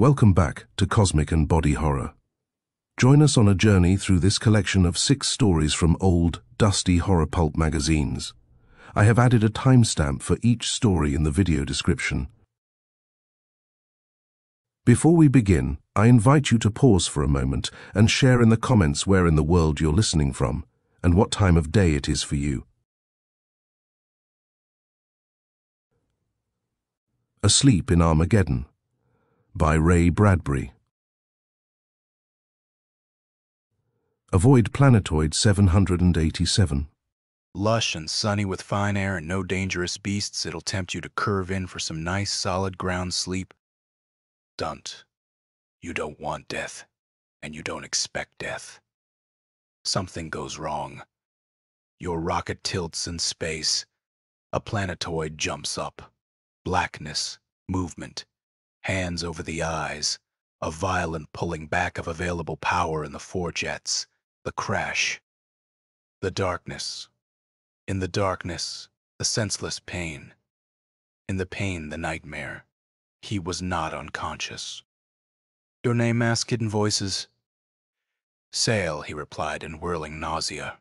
Welcome back to Cosmic and Body Horror. Join us on a journey through this collection of 6 stories from old, dusty horror pulp magazines. I have added a timestamp for each story in the video description. Before we begin, I invite you to pause for a moment and share in the comments where in the world you're listening from and what time of day it is for you. Asleep in Armageddon by Bradbury. Avoid planetoid 787. Lush and sunny with fine air and no dangerous beasts, it'll tempt you to curve in for some nice solid ground sleep. Don't. You don't want death, and you don't expect death. Something goes wrong. Your rocket tilts in space. A planetoid jumps up. Blackness, movement, hands over the eyes, a violent pulling back of available power in the forejets, the crash, the darkness. In the darkness, the senseless pain. In the pain, the nightmare. He was not unconscious. "Your name?" asked hidden voices. "Sale," he replied in whirling nausea.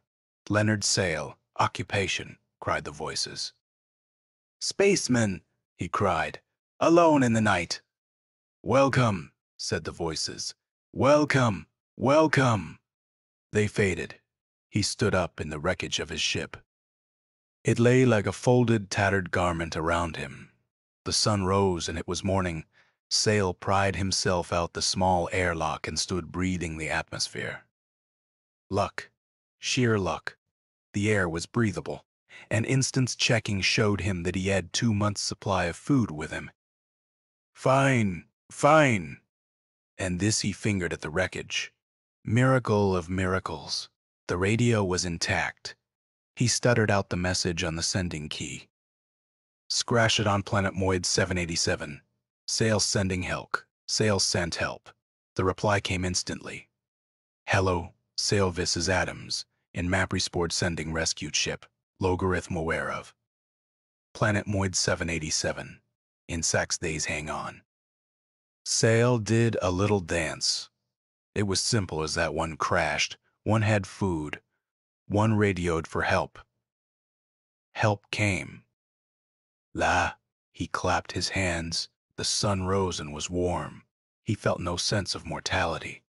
"Leonard Sale, occupation," cried the voices. "Spaceman," he cried, "alone in the night." "Welcome," said the voices. "Welcome, welcome." They faded. He stood up in the wreckage of his ship. It lay like a folded, tattered garment around him. The sun rose and it was morning. Sale pried himself out the small airlock and stood breathing the atmosphere. Luck. Sheer luck. The air was breathable. An instant's checking showed him that he had 2 months' supply of food with him. "Fine, fine." And this he fingered at the wreckage. Miracle of miracles. The radio was intact. He stuttered out the message on the sending key. "Scratch it on Planetoid 787. Sale sending help. Sale sent help." The reply came instantly. "Hello, Sale, this is Adams, in Mapresport sending rescued ship, logarithm aware of. Planetoid 787, in 6 days hang on." Sale did a little dance. It was simple as that. One crashed, one had food, one radioed for help. Help came. La, he clapped his hands. The sun rose and was warm. He felt no sense of mortality.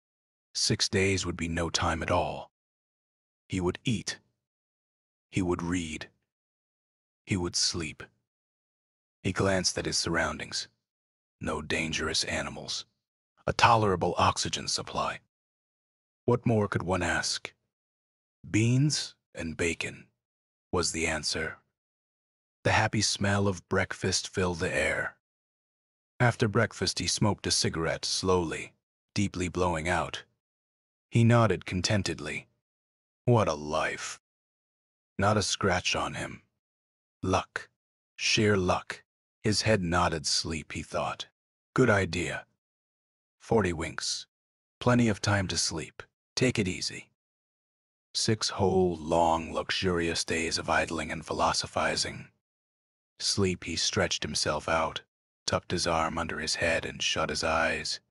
6 days would be no time at all. He would eat. He would read. He would sleep. He glanced at his surroundings. No dangerous animals. A tolerable oxygen supply. What more could one ask? Beans and bacon was the answer. The happy smell of breakfast filled the air. After breakfast, he smoked a cigarette slowly, deeply blowing out. He nodded contentedly. What a life. Not a scratch on him. Luck. Sheer luck. His head nodded sleep, he thought. Good idea. 40 winks. Plenty of time to sleep. Take it easy. 6 whole, long, luxurious days of idling and philosophizing. Sleep, he stretched himself out, tucked his arm under his head and shut his eyes.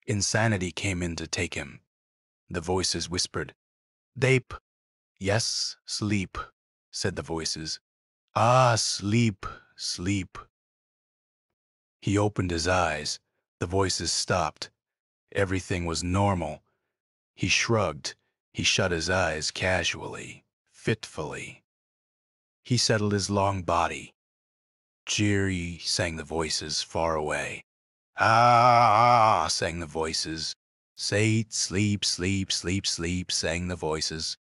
Insanity came in to take him. The voices whispered, "Dape." "Yes, sleep," said the voices. "Ah, sleep, sleep." He opened his eyes. The voices stopped. Everything was normal. He shrugged. He shut his eyes casually, fitfully. He settled his long body. "Cheery," sang the voices far away. "Ah," sang the voices. "Sate, sleep, sleep, sleep, sleep," sang the voices.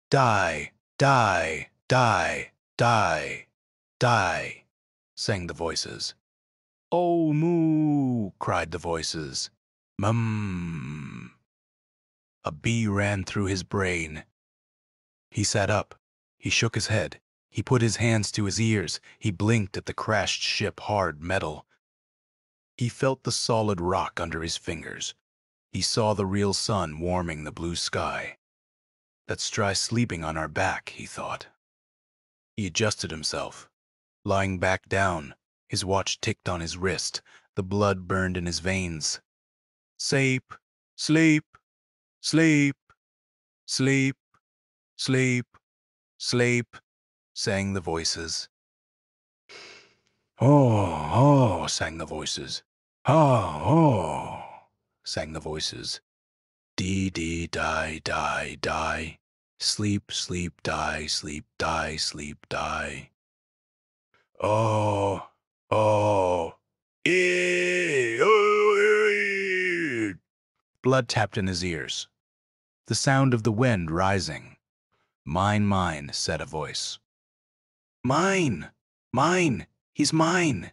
"Die, die, die, die, die," sang the voices. "Oh, moo," cried the voices. "Mum." A bee ran through his brain. He sat up. He shook his head. He put his hands to his ears. He blinked at the crashed ship, hard metal. He felt the solid rock under his fingers. He saw the real sun warming the blue sky. "Let's try sleeping on our back," he thought. He adjusted himself. Lying back down, his watch ticked on his wrist. The blood burned in his veins. Sleep, sleep, sleep, sleep, sleep, sleep, sang the voices. Oh, oh, sang the voices. Oh, oh, sang the voices. Dee, dee, die, die, die. Sleep, sleep, die, sleep, die, sleep, die. Oh, oh, blood tapped in his ears. The sound of the wind rising. Mine, mine, said a voice. Mine, mine, he's mine.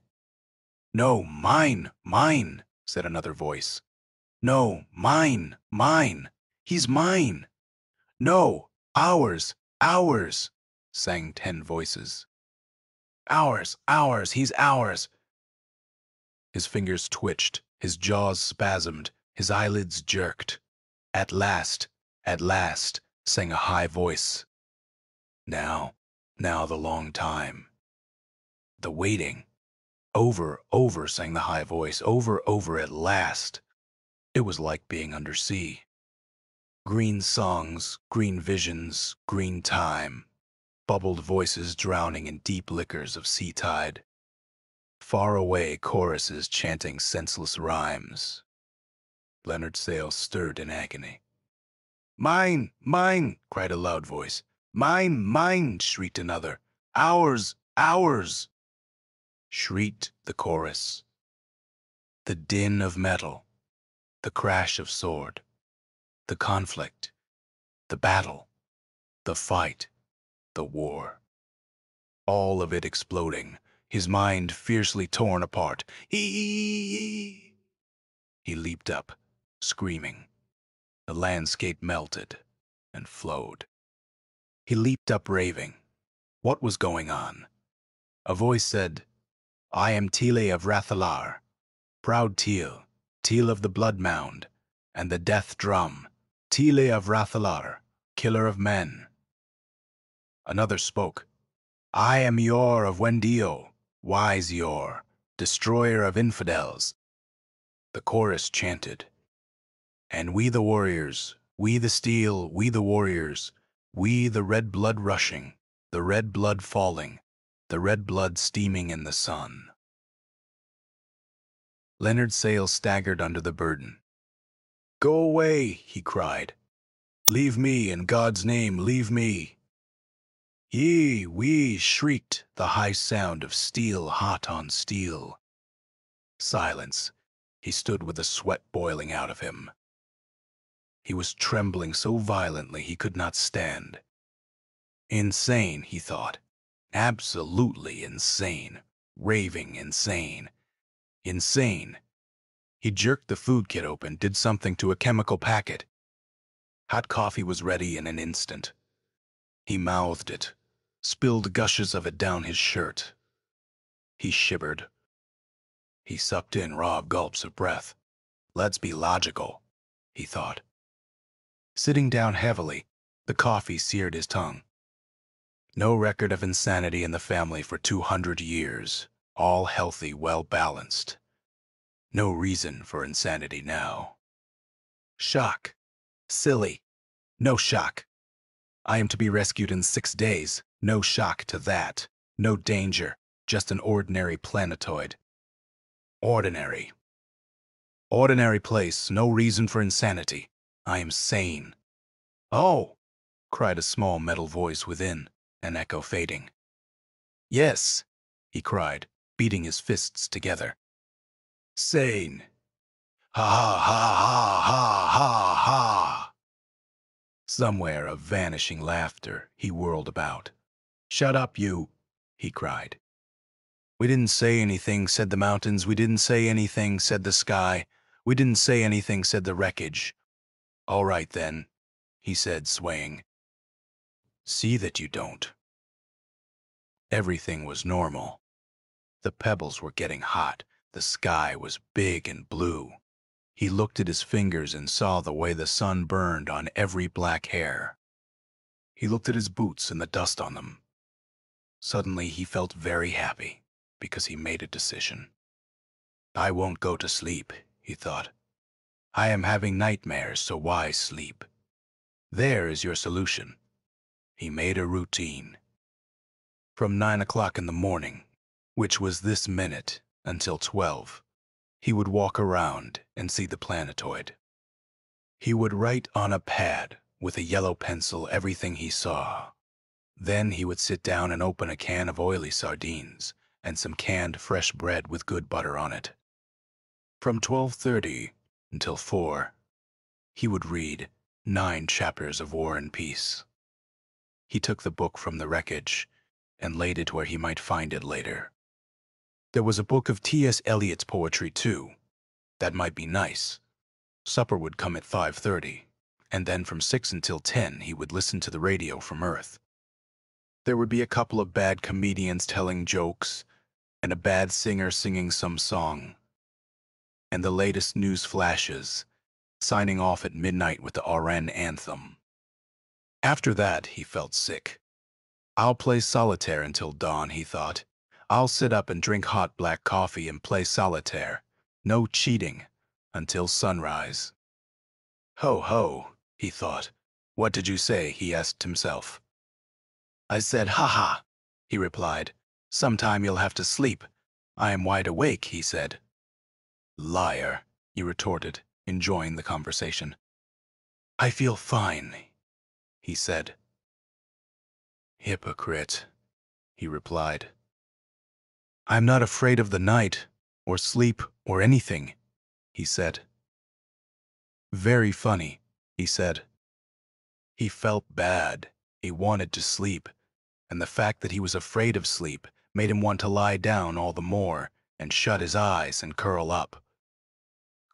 No, mine, mine, said another voice. No, mine, mine, he's mine. No, ours, ours, sang 10 voices. Ours, ours, he's ours. His fingers twitched, his jaws spasmed, his eyelids jerked. At last, sang a high voice. Now the long time. The waiting. Over, sang the high voice, over at last. It was like being under sea. Green songs, green visions, green time. Bubbled voices drowning in deep liquors of sea tide. Far away choruses chanting senseless rhymes. Leonard Sale stirred in agony. Mine, mine, cried a loud voice. Mine, mine, shrieked another. Ours, ours, shrieked the chorus. The din of metal, the crash of sword, the conflict, the battle, the fight, the war. All of it exploding, his mind fiercely torn apart. He leaped up, screaming. The landscape melted and flowed. He leaped up raving. What was going on? A voice said, I am Tile of Rathalar, proud Teal, Teal of the Blood Mound, and the Death Drum, Tile of Rathalar, killer of men. Another spoke, I am Yor of Wendio, wise Yor, destroyer of infidels. The chorus chanted, and we the warriors, we the steel, we the warriors, we the red blood rushing, the red blood falling, the red blood steaming in the sun. Leonard Sale staggered under the burden. Go away, he cried. Leave me, in God's name, leave me. Ye, we, shrieked the high sound of steel hot on steel. Silence. He stood with the sweat boiling out of him. He was trembling so violently he could not stand. Insane, he thought. Absolutely insane. Raving insane. Insane. He jerked the food kit open, did something to a chemical packet. Hot coffee was ready in an instant. He mouthed it, spilled gushes of it down his shirt. He shivered. He sucked in raw gulps of breath. Let's be logical, he thought. Sitting down heavily, the coffee seared his tongue. No record of insanity in the family for 200 years. All healthy, well-balanced. No reason for insanity now. Shock. Silly. No shock. I am to be rescued in 6 days. No shock to that. No danger. Just an ordinary planetoid. Ordinary. Ordinary place. No reason for insanity. I am sane. Oh, cried a small metal voice within, an echo fading. Yes, he cried, beating his fists together. Sane. Ha ha ha ha ha ha ha. Somewhere of vanishing laughter, he whirled about. Shut up, you, he cried. We didn't say anything, said the mountains. We didn't say anything, said the sky. We didn't say anything, said the wreckage. All right, then, he said, swaying. See that you don't. Everything was normal. The pebbles were getting hot. The sky was big and blue. He looked at his fingers and saw the way the sun burned on every black hair. He looked at his boots and the dust on them. Suddenly he felt very happy because he made a decision. I won't go to sleep, he thought. I am having nightmares, so why sleep? There is your solution. He made a routine. From 9 o'clock in the morning, which was this minute, until 12, he would walk around and see the planetoid. He would write on a pad with a yellow pencil everything he saw. Then he would sit down and open a can of oily sardines and some canned fresh bread with good butter on it. From 12:30 until 4, he would read 9 chapters of War and Peace. He took the book from the wreckage and laid it where he might find it later. There was a book of T.S. Eliot's poetry, too. That might be nice. Supper would come at 5:30, and then from 6 until 10 he would listen to the radio from Earth. There would be a couple of bad comedians telling jokes, and a bad singer singing some song, and the latest news flashes, signing off at midnight with the RN anthem. After that, he felt sick. I'll play solitaire until dawn, he thought. I'll sit up and drink hot black coffee and play solitaire. No cheating, until sunrise. Ho, ho, he thought. What did you say? He asked himself. I said, ha ha, he replied. Sometime you'll have to sleep. I am wide awake, he said. Liar, he retorted, enjoying the conversation. I feel fine, he said. Hypocrite, he replied. I'm not afraid of the night, or sleep, or anything, he said. Very funny, he said. He felt bad. He wanted to sleep, and the fact that he was afraid of sleep made him want to lie down all the more and shut his eyes and curl up.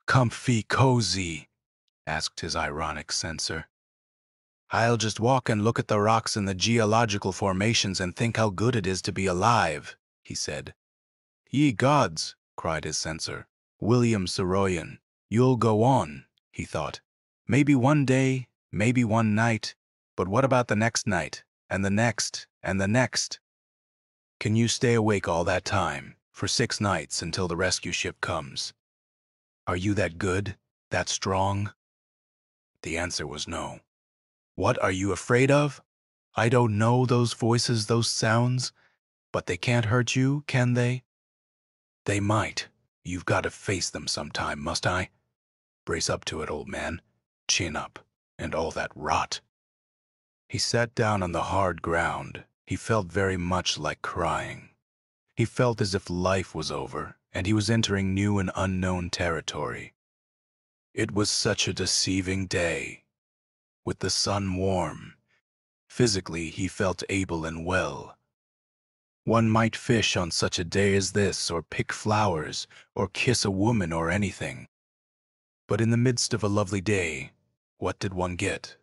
Comfy cozy, asked his ironic censor. I'll just walk and look at the rocks and the geological formations and think how good it is to be alive, he said. Ye gods, cried his censor. William Saroyan, you'll go on, he thought. Maybe one day, maybe one night, but what about the next night, and the next, and the next? Can you stay awake all that time, for 6 nights until the rescue ship comes? Are you that good, that strong? The answer was no. What are you afraid of? I don't know those voices, those sounds, but they can't hurt you, can they? They might. You've got to face them sometime, must I? Brace up to it, old man. Chin up, and all that rot. He sat down on the hard ground. He felt very much like crying. He felt as if life was over, and he was entering new and unknown territory. It was such a deceiving day, with the sun warm. Physically, he felt able and well. One might fish on such a day as this, or pick flowers, or kiss a woman or anything. But in the midst of a lovely day, what did one get?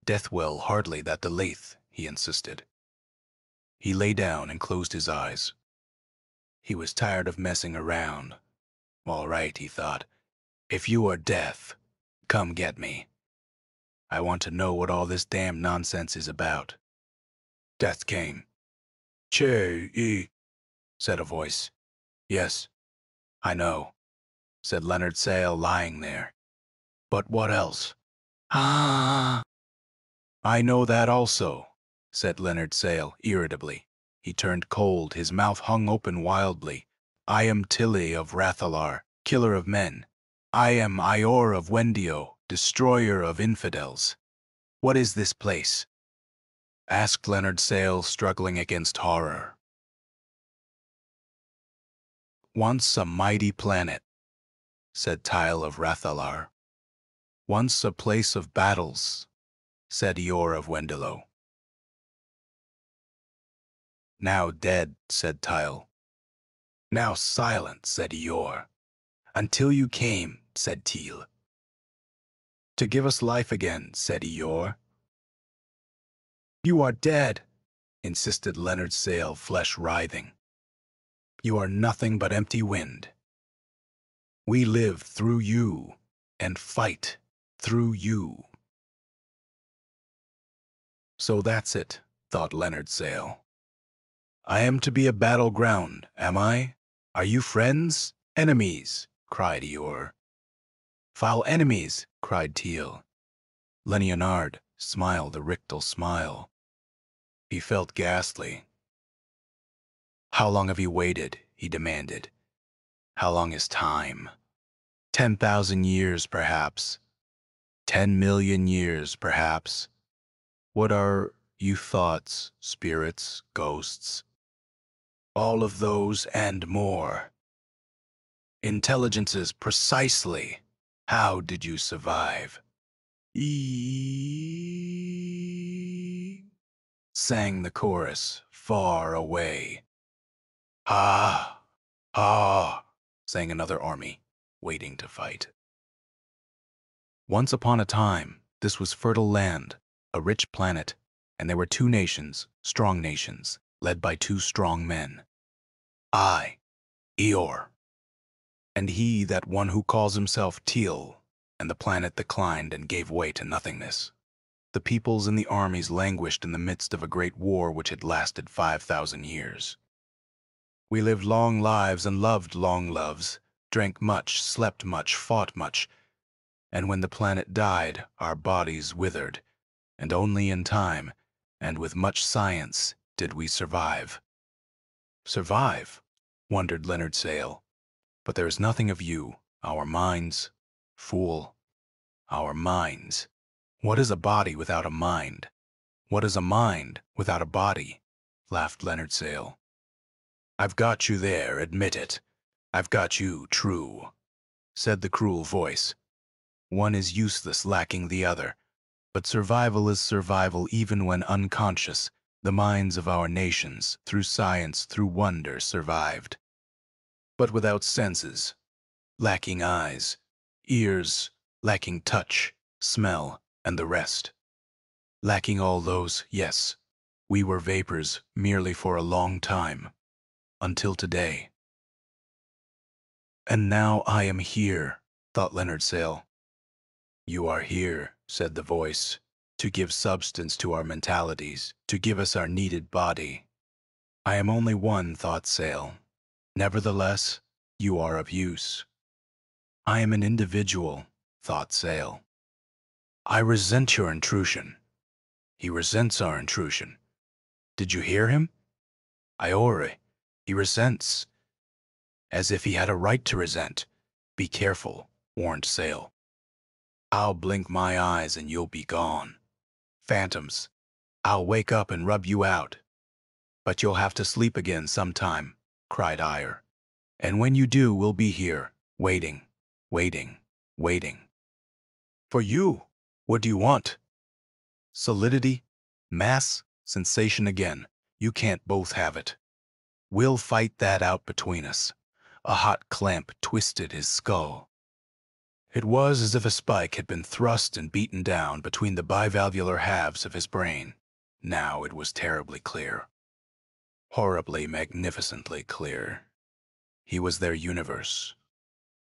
Deathwell hardly that delayth, he insisted. He lay down and closed his eyes. He was tired of messing around. All right, he thought. If you are death, come get me. I want to know what all this damn nonsense is about. Death came. Che-e, said a voice. Yes, I know, said Leonard Sale, lying there. But what else? Ah! I know that also, said Leonard Sale irritably. He turned cold, his mouth hung open wildly. I am Tilly of Rathalar, killer of men. I am Ior of Wendio, destroyer of infidels. What is this place? Asked Leonard Sale, struggling against horror. Once a mighty planet, said Tyle of Rathalar. Once a place of battles, said Ior of Wendilo. Now dead, said Tyle. Now silent, said Ior. Until you came, said Teal. To give us life again, said Ior. You are dead, insisted Leonard Sale, flesh writhing. You are nothing but empty wind. We live through you, and fight through you. So that's it, thought Leonard Sale. I am to be a battleground, am I? Are you friends? Enemies, cried Eeyore. Foul enemies, cried Teal. Leonard smiled a rictal smile. He felt ghastly. How long have you waited? He demanded. How long is time? 10,000 years, perhaps. 10,000,000 years, perhaps. What are you thoughts, spirits, ghosts? All of those and more. Intelligences, precisely. How did you survive? Eee, sang the chorus far away. Ha, ha, sang another army, waiting to fight. Once upon a time, this was fertile land, a rich planet, and there were two nations, strong nations, led by two strong men. I, Eeyore, and he that one who calls himself Teal, and the planet declined and gave way to nothingness. The peoples and the armies languished in the midst of a great war which had lasted 5,000 years. We lived long lives and loved long loves, drank much, slept much, fought much, and when the planet died, our bodies withered, and only in time, and with much science, did we survive. Survive? Wondered Leonard Sale. But there is nothing of you, our minds. Fool, our minds. What is a body without a mind? What is a mind without a body? Laughed Leonard Sale. I've got you there, admit it. I've got you, true, said the cruel voice. One is useless lacking the other, but survival is survival even when unconscious. The minds of our nations, through science, through wonder, survived. But without senses, lacking eyes, ears, lacking touch, smell, and the rest. Lacking all those, yes, we were vapors merely for a long time, until today. And now I am here, thought Leonard Sale. You are here, said the voice, to give substance to our mentalities, to give us our needed body. I am only one, thought Sale. Nevertheless, you are of use. I am an individual, thought Sale. I resent your intrusion. He resents our intrusion. Did you hear him? Iore, he resents. As if he had a right to resent. Be careful, warned Sale. I'll blink my eyes and you'll be gone. Phantoms, I'll wake up and rub you out. But you'll have to sleep again sometime, cried Ire. And when you do, we'll be here, waiting, waiting, waiting. For you, what do you want? Solidity, mass, sensation again. You can't both have it. We'll fight that out between us. A hot clamp twisted his skull. It was as if a spike had been thrust and beaten down between the bivalvular halves of his brain. Now it was terribly clear. Horribly, magnificently clear. He was their universe.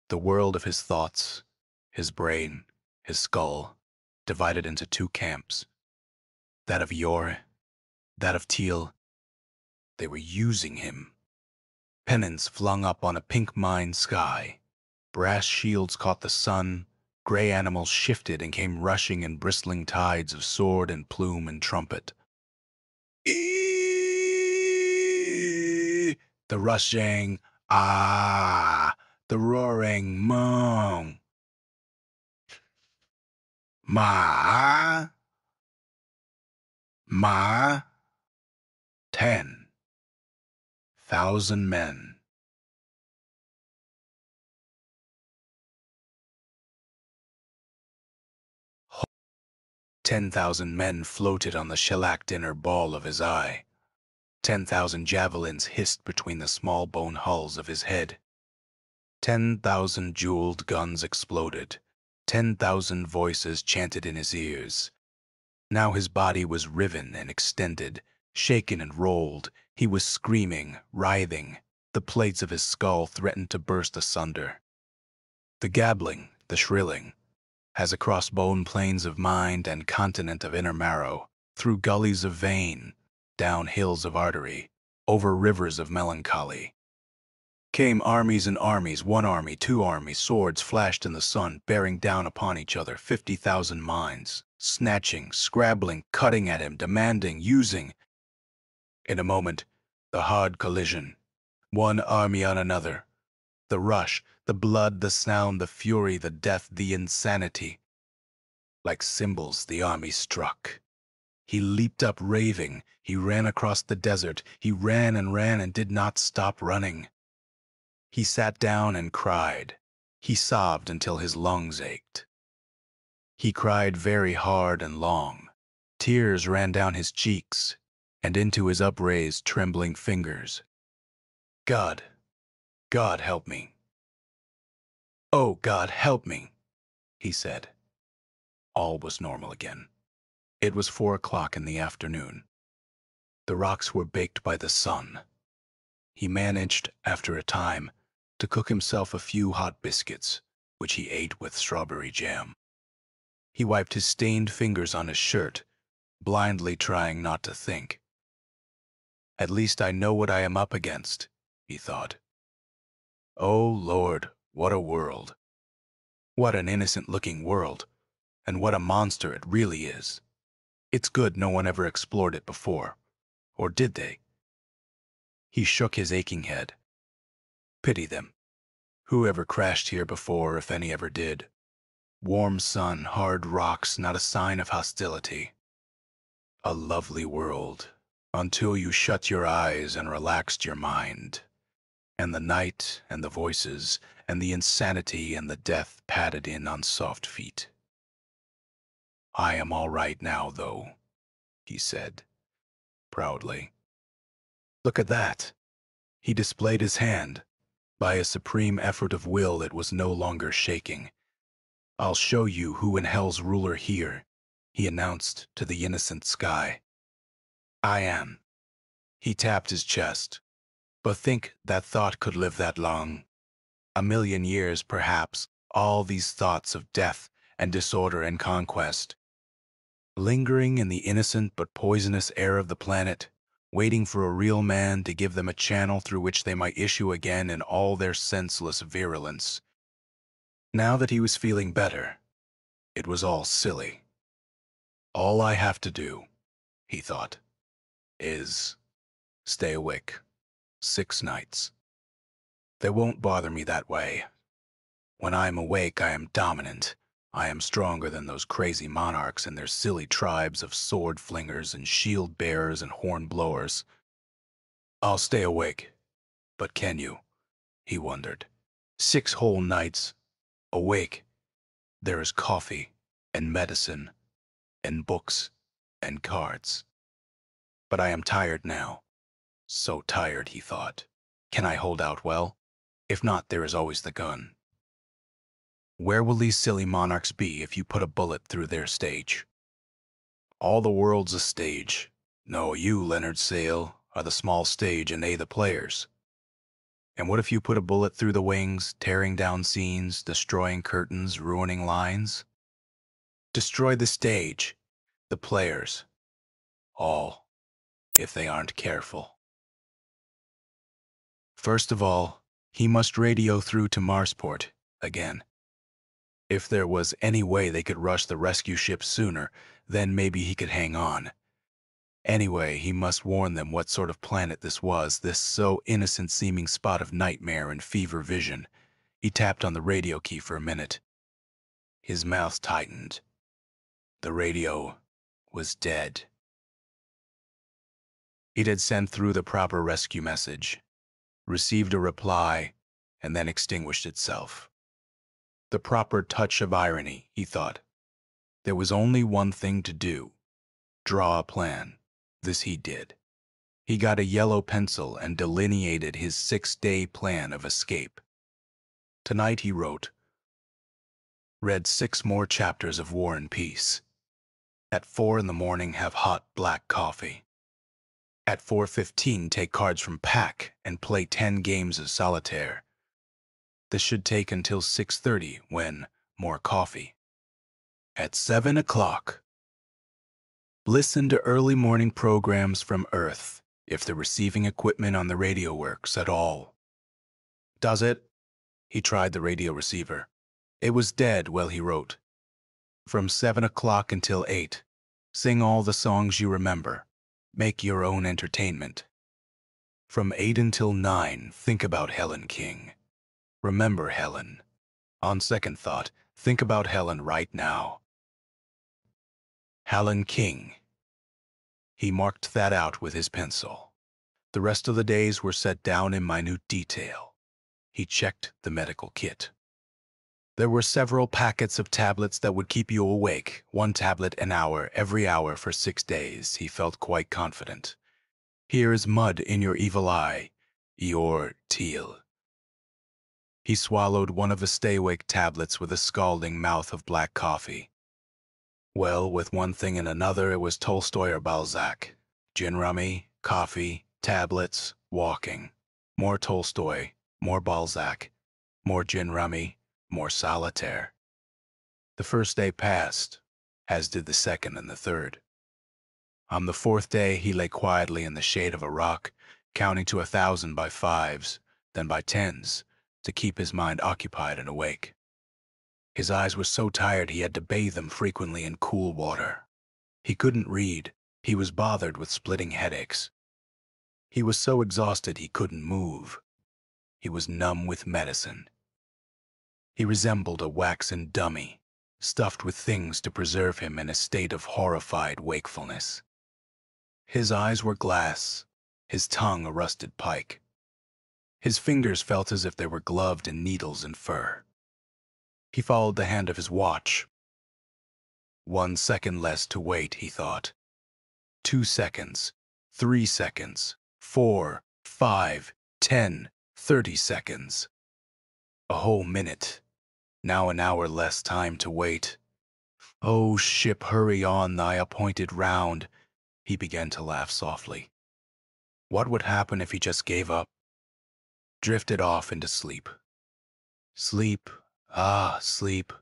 The world of his thoughts, his brain, his skull, divided into two camps. That of Eeyore, that of Teal. They were using him. Pennons flung up on a pink mine sky. Brass shields caught the sun. Gray animals shifted and came rushing in bristling tides of sword and plume and trumpet. Eeeeee! The rushing, ah! The roaring, moan. Ma! 10,000 men. Ho- 10,000 men floated on the shellacked inner ball of his eye. 10,000 javelins hissed between the small bone hulls of his head. 10,000 jeweled guns exploded. 10,000 voices chanted in his ears. Now his body was riven and extended, shaken and rolled. He was screaming, writhing. The plates of his skull threatened to burst asunder. The gabbling, the shrilling, as across bone plains of mind and continent of inner marrow, through gullies of vein, down hills of artery, over rivers of melancholy. Came armies and armies, one army, two armies, swords flashed in the sun, bearing down upon each other 50,000 minds, snatching, scrabbling, cutting at him, demanding, using. In a moment, the hard collision, one army on another, the rush, the blood, the sound, the fury, the death, the insanity. Like cymbals, the army struck. He leaped up raving. He ran across the desert. He ran and did not stop running. He sat down and cried. He sobbed until his lungs ached. He cried very hard and long. Tears ran down his cheeks and into his upraised, trembling fingers. God, God help me. Oh, God help me, he said. All was normal again. It was 4 o'clock in the afternoon. The rocks were baked by the sun. He managed, after a time, to cook himself a few hot biscuits, which he ate with strawberry jam. He wiped his stained fingers on his shirt, blindly trying not to think. At least I know what I am up against, he thought. Oh, Lord, what a world. What an innocent-looking world, and what a monster it really is. It's good no one ever explored it before. Or did they? He shook his aching head. Pity them. Who ever crashed here before, if any ever did? Warm sun, hard rocks, not a sign of hostility. A lovely world, until you shut your eyes and relaxed your mind. And the night, and the voices, and the insanity, and the death padded in on soft feet. I am all right now, though, he said, proudly. Look at that. He displayed his hand. By a supreme effort of will, it was no longer shaking. I'll show you who in hell's ruler here, he announced to the innocent sky. I am. He tapped his chest. But think that thought could live that long. 1,000,000 years, perhaps, all these thoughts of death and disorder and conquest. Lingering in the innocent but poisonous air of the planet, waiting for a real man to give them a channel through which they might issue again in all their senseless virulence. Now that he was feeling better, it was all silly. All I have to do, he thought, is stay awake 6 nights. They won't bother me that way. When I am awake, I am dominant. I am stronger than those crazy monarchs and their silly tribes of sword flingers and shield bearers and horn blowers. I'll stay awake. But can you? He wondered. 6 whole nights. Awake. There is coffee and medicine and books and cards. But I am tired now. So tired, he thought. Can I hold out well? If not, there is always the gun. Where will these silly monarchs be if you put a bullet through their stage? All the world's a stage. No, you, Leonard Sale, are the small stage and they the players. And what if you put a bullet through the wings, tearing down scenes, destroying curtains, ruining lines? Destroy the stage, the players, all, if they aren't careful. First of all, he must radio through to Marsport again. If there was any way they could rush the rescue ship sooner, then maybe he could hang on. Anyway, he must warn them what sort of planet this was, this so innocent-seeming spot of nightmare and fever vision. He tapped on the radio key for a minute. His mouth tightened. The radio was dead. It had sent through the proper rescue message, received a reply, and then extinguished itself. The proper touch of irony, he thought. There was only one thing to do. Draw a plan. This he did. He got a yellow pencil and delineated his 6-day plan of escape. Tonight he wrote, read 6 more chapters of War and Peace. At 4 in the morning have hot black coffee. At 4:15 take cards from pack and play 10 games of solitaire. This should take until 6:30 when more coffee. At 7 o'clock, listen to early morning programs from Earth if the receiving equipment on the radio works at all. Does it? He tried the radio receiver. It was dead. Well, he wrote. From 7 o'clock until 8. Sing all the songs you remember. Make your own entertainment. From 8 until 9, think about Helen King. Remember Helen. On second thought, think about Helen right now. Helen King. He marked that out with his pencil. The rest of the days were set down in minute detail. He checked the medical kit. There were several packets of tablets that would keep you awake, 1 tablet an hour, every hour for 6 days. He felt quite confident. Here is mud in your evil eye, your teal. He swallowed one of the stay-awake tablets with a scalding mouth of black coffee. Well, with one thing and another, it was Tolstoy or Balzac. Gin rummy, coffee, tablets, walking. More Tolstoy, more Balzac, more gin rummy, more solitaire. The first day passed, as did the second and the third. On the 4th day, he lay quietly in the shade of a rock, counting to 1,000 by 5s, then by 10s, to keep his mind occupied and awake. His eyes were so tired he had to bathe them frequently in cool water. He couldn't read. He was bothered with splitting headaches. He was so exhausted he couldn't move. He was numb with medicine. He resembled a waxen dummy, stuffed with things to preserve him in a state of horrified wakefulness. His eyes were glass, his tongue a rusted pike. His fingers felt as if they were gloved in needles and fur. He followed the hand of his watch. 1 second less to wait, he thought. 2 seconds, 3 seconds, 4, 5, 10, 30 seconds. A whole minute. Now an hour less time to wait. Oh, ship, hurry on thy appointed round. He began to laugh softly. What would happen if he just gave up? Drifted off into sleep. Sleep, ah, sleep.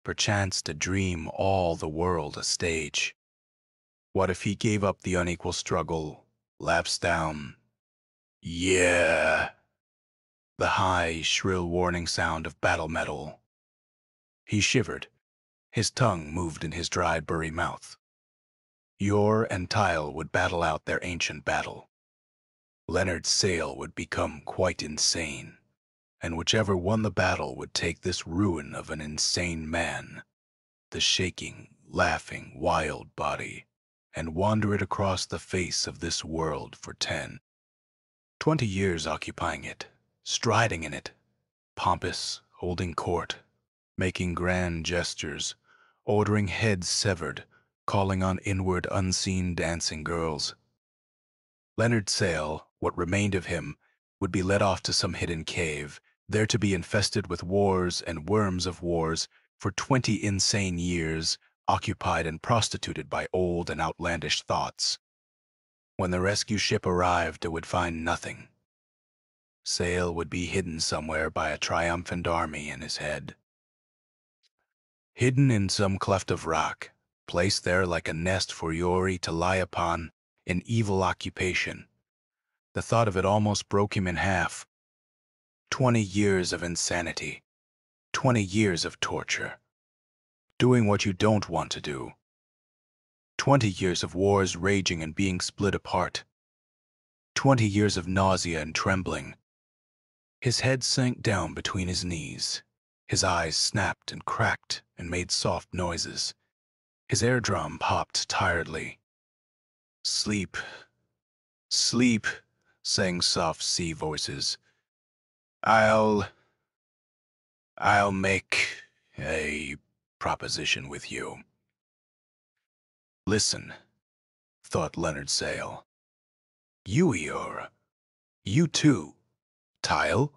Perchance to dream all the world a stage. What if he gave up the unequal struggle, lapsed down? Yeah. The high, shrill warning sound of battle metal. He shivered. His tongue moved in his dried, burry mouth. Yor and Tile would battle out their ancient battle. Leonard Sale would become quite insane, and whichever won the battle would take this ruin of an insane man, the shaking, laughing, wild body, and wander it across the face of this world for 10, 20 years occupying it, striding in it, pompous, holding court, making grand gestures, ordering heads severed, calling on inward unseen dancing girls. Leonard Sale, what remained of him, would be led off to some hidden cave, there to be infested with wars and worms of wars for 20 insane years, occupied and prostituted by old and outlandish thoughts. When the rescue ship arrived, it would find nothing. Sale would be hidden somewhere by a triumphant army in his head. Hidden in some cleft of rock, placed there like a nest for Yori to lie upon, an evil occupation. The thought of it almost broke him in half. 20 years of insanity, 20 years of torture, doing what you don't want to do. 20 years of wars raging and being split apart. 20 years of nausea and trembling. His head sank down between his knees. His eyes snapped and cracked and made soft noises. His air drum popped tiredly. Sleep, sleep, sang soft sea voices. I'll make a proposition with you. Listen, thought Leonard Sale. You, Eeyore. You too. Tile?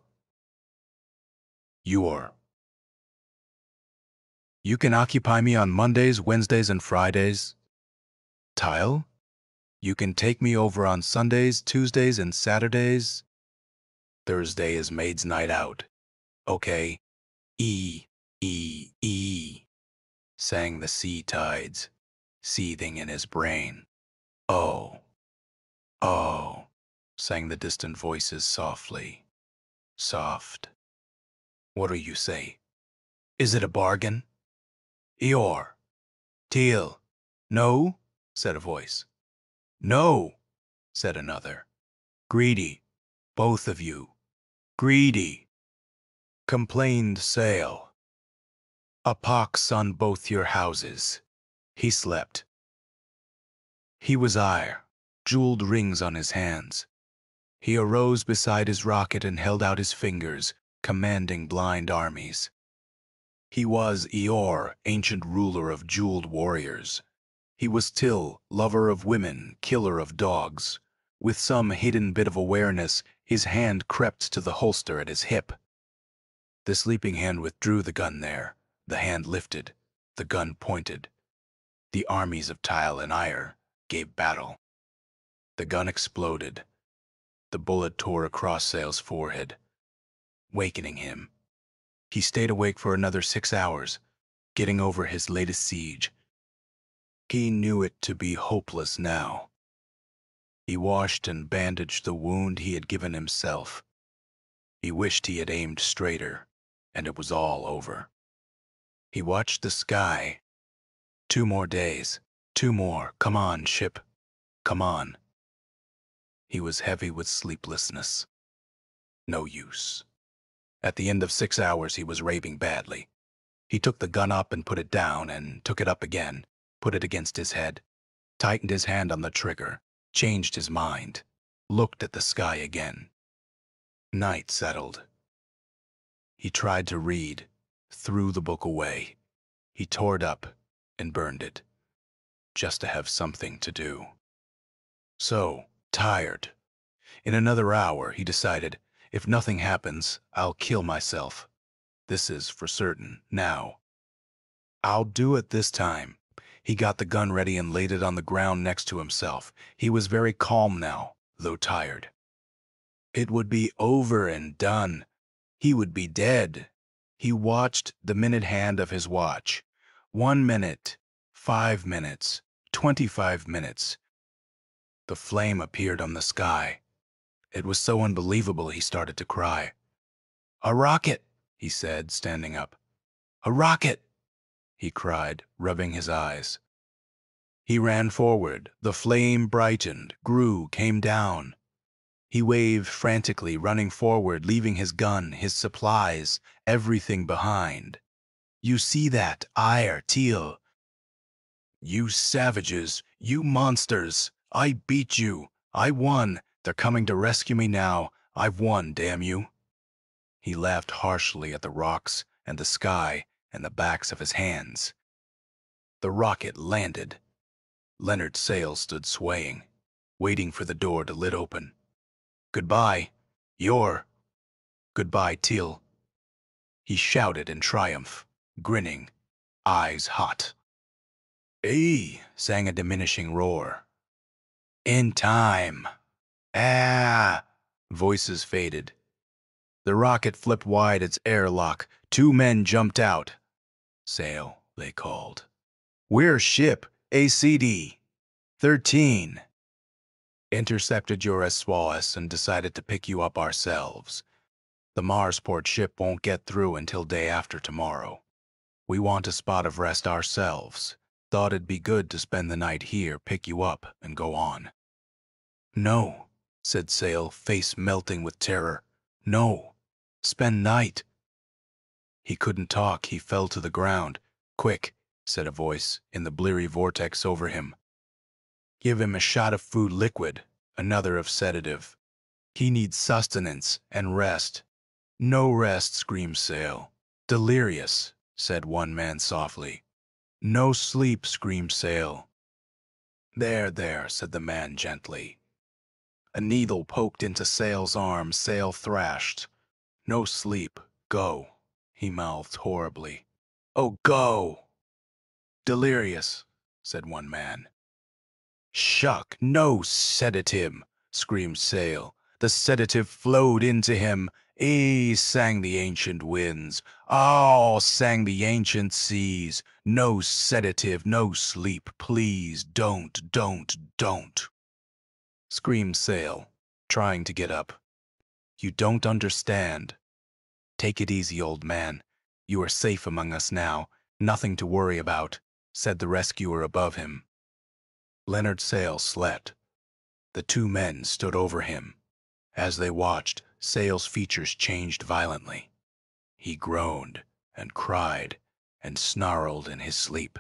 Eeyore. You can occupy me on Mondays, Wednesdays, and Fridays. Tile? You can take me over on Sundays, Tuesdays, and Saturdays. Thursday is maid's night out. Okay? E, sang the sea tides, seething in his brain. Oh, sang the distant voices softly. Soft. What do you say? Is it a bargain? Eeyore. Teal. No? Said a voice. No, said another. Greedy. Both of you. Greedy. Complained Sale. A pox on both your houses. He slept. He was ire, jeweled rings on his hands. He arose beside his rocket and held out his fingers, commanding blind armies. He was Eeyore, ancient ruler of jeweled warriors. He was Till, lover of women, killer of dogs. With some hidden bit of awareness, his hand crept to the holster at his hip. The sleeping hand withdrew the gun there. The hand lifted. The gun pointed. The armies of Tile and Ire gave battle. The gun exploded. The bullet tore across Sale's forehead, wakening him. He stayed awake for another 6 hours, getting over his latest siege. He knew it to be hopeless now. He washed and bandaged the wound he had given himself. He wished he had aimed straighter, and it was all over. He watched the sky. 2 more days. 2 more. Come on, ship. Come on. He was heavy with sleeplessness. No use. At the end of 6 hours, he was raving badly. He took the gun up and put it down, and took it up again, put it against his head, tightened his hand on the trigger, changed his mind, looked at the sky again. Night settled. He tried to read, threw the book away. He tore it up and burned it, just to have something to do. So, tired. In another hour, he decided, if nothing happens, I'll kill myself. This is for certain, now. I'll do it this time. He got the gun ready and laid it on the ground next to himself. He was very calm now, though tired. It would be over and done. He would be dead. He watched the minute hand of his watch. 1 minute, 5 minutes, 25 minutes. The flame appeared on the sky. It was so unbelievable he started to cry. "A rocket," he said, standing up. "A rocket," he cried, rubbing his eyes. He ran forward. The flame brightened, grew, came down. He waved frantically, running forward, leaving his gun, his supplies, everything behind. "You see that, Ire, Teal? You savages, you monsters! I beat you! I won! They're coming to rescue me now! I've won, damn you!" He laughed harshly at the rocks and the sky and the backs of his hands. The rocket landed. Leonard's sail stood swaying, waiting for the door to lit open. "Goodbye, Goodbye, Teal." He shouted in triumph, grinning, eyes hot. "Hey," sang a diminishing roar. "In time." "Ah!" Voices faded. The rocket flipped wide its airlock. 2 men jumped out. "Sail," they called. "We're ship ACD 13. Intercepted your SWAS and decided to pick you up ourselves. The Marsport ship won't get through until day after tomorrow. We want a spot of rest ourselves. Thought it'd be good to spend the night here, pick you up, and go on." "No," said Sale, face melting with terror. "No. Spend night." He couldn't talk. He fell to the ground. "Quick," said a voice in the bleary vortex over him. "Give him a shot of food liquid, another of sedative. He needs sustenance and rest." "No rest," screamed Sale. "Delirious," said one man softly. "No sleep," screamed Sale. There, said the man gently. A needle poked into Sale's arm. Sale thrashed. "No sleep. Go," he mouthed horribly. "Oh, go!" "Delirious," said one man. "Shuck, no sedative," screamed Sale. The sedative flowed into him. Sang the ancient winds. Sang the ancient seas. "No sedative, no sleep, please, don't," screamed Sale, trying to get up. You don't understand. Take it easy, old man. You are safe among us now. Nothing to worry about, said the rescuer above him. Leonard Sale slept. The two men stood over him. As they watched, Sale's features changed violently. He groaned and cried and snarled in his sleep.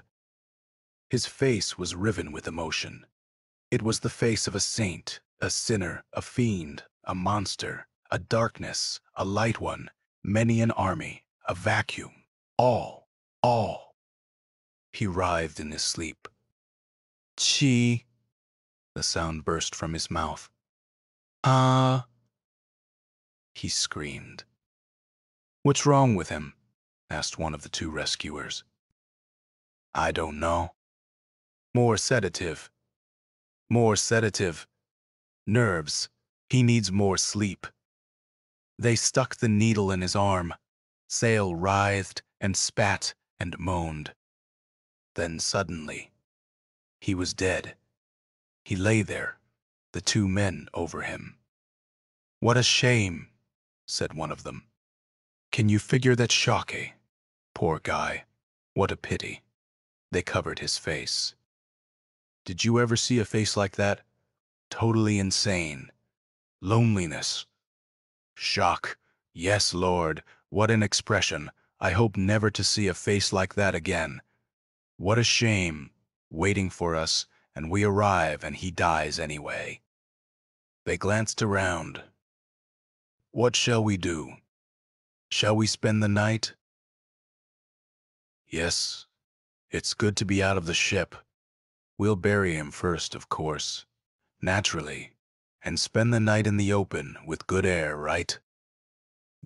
His face was riven with emotion. It was the face of a saint, a sinner, a fiend, a monster, a darkness, a light one, many an army, a vacuum, all. He writhed in his sleep. Chi, the sound burst from his mouth. Ah, he screamed. What's wrong with him? Asked one of the two rescuers. I don't know. More sedative. More sedative. Nerves. He needs more sleep. They stuck the needle in his arm. Sale writhed and spat and moaned. Then suddenly, he was dead. He lay there, the two men over him. What a shame, said one of them. Can you figure that Shockey? Poor guy. What a pity. They covered his face. Did you ever see a face like that? Totally insane. Loneliness. Shock. Yes, Lord. What an expression. I hope never to see a face like that again. What a shame. Waiting for us, and we arrive and he dies anyway. They glanced around. What shall we do? Shall we spend the night? Yes, it's good to be out of the ship. We'll bury him first, of course. Naturally. And spend the night in the open with good air, right?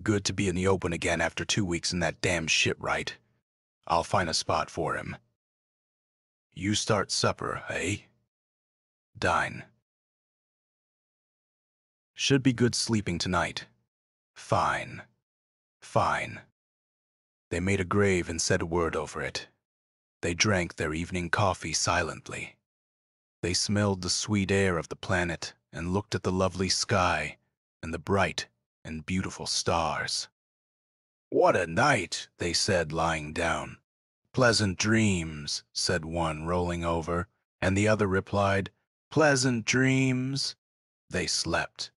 Good to be in the open again after 2 weeks in that damn ship, right? I'll find a spot for him. You start supper, eh? Dine. Should be good sleeping tonight. Fine. Fine. They made a grave and said a word over it. They drank their evening coffee silently. They smelled the sweet air of the planet and looked at the lovely sky and the bright and beautiful stars. What a night, they said, lying down. Pleasant dreams, said one, rolling over, and the other replied, Pleasant dreams. They slept.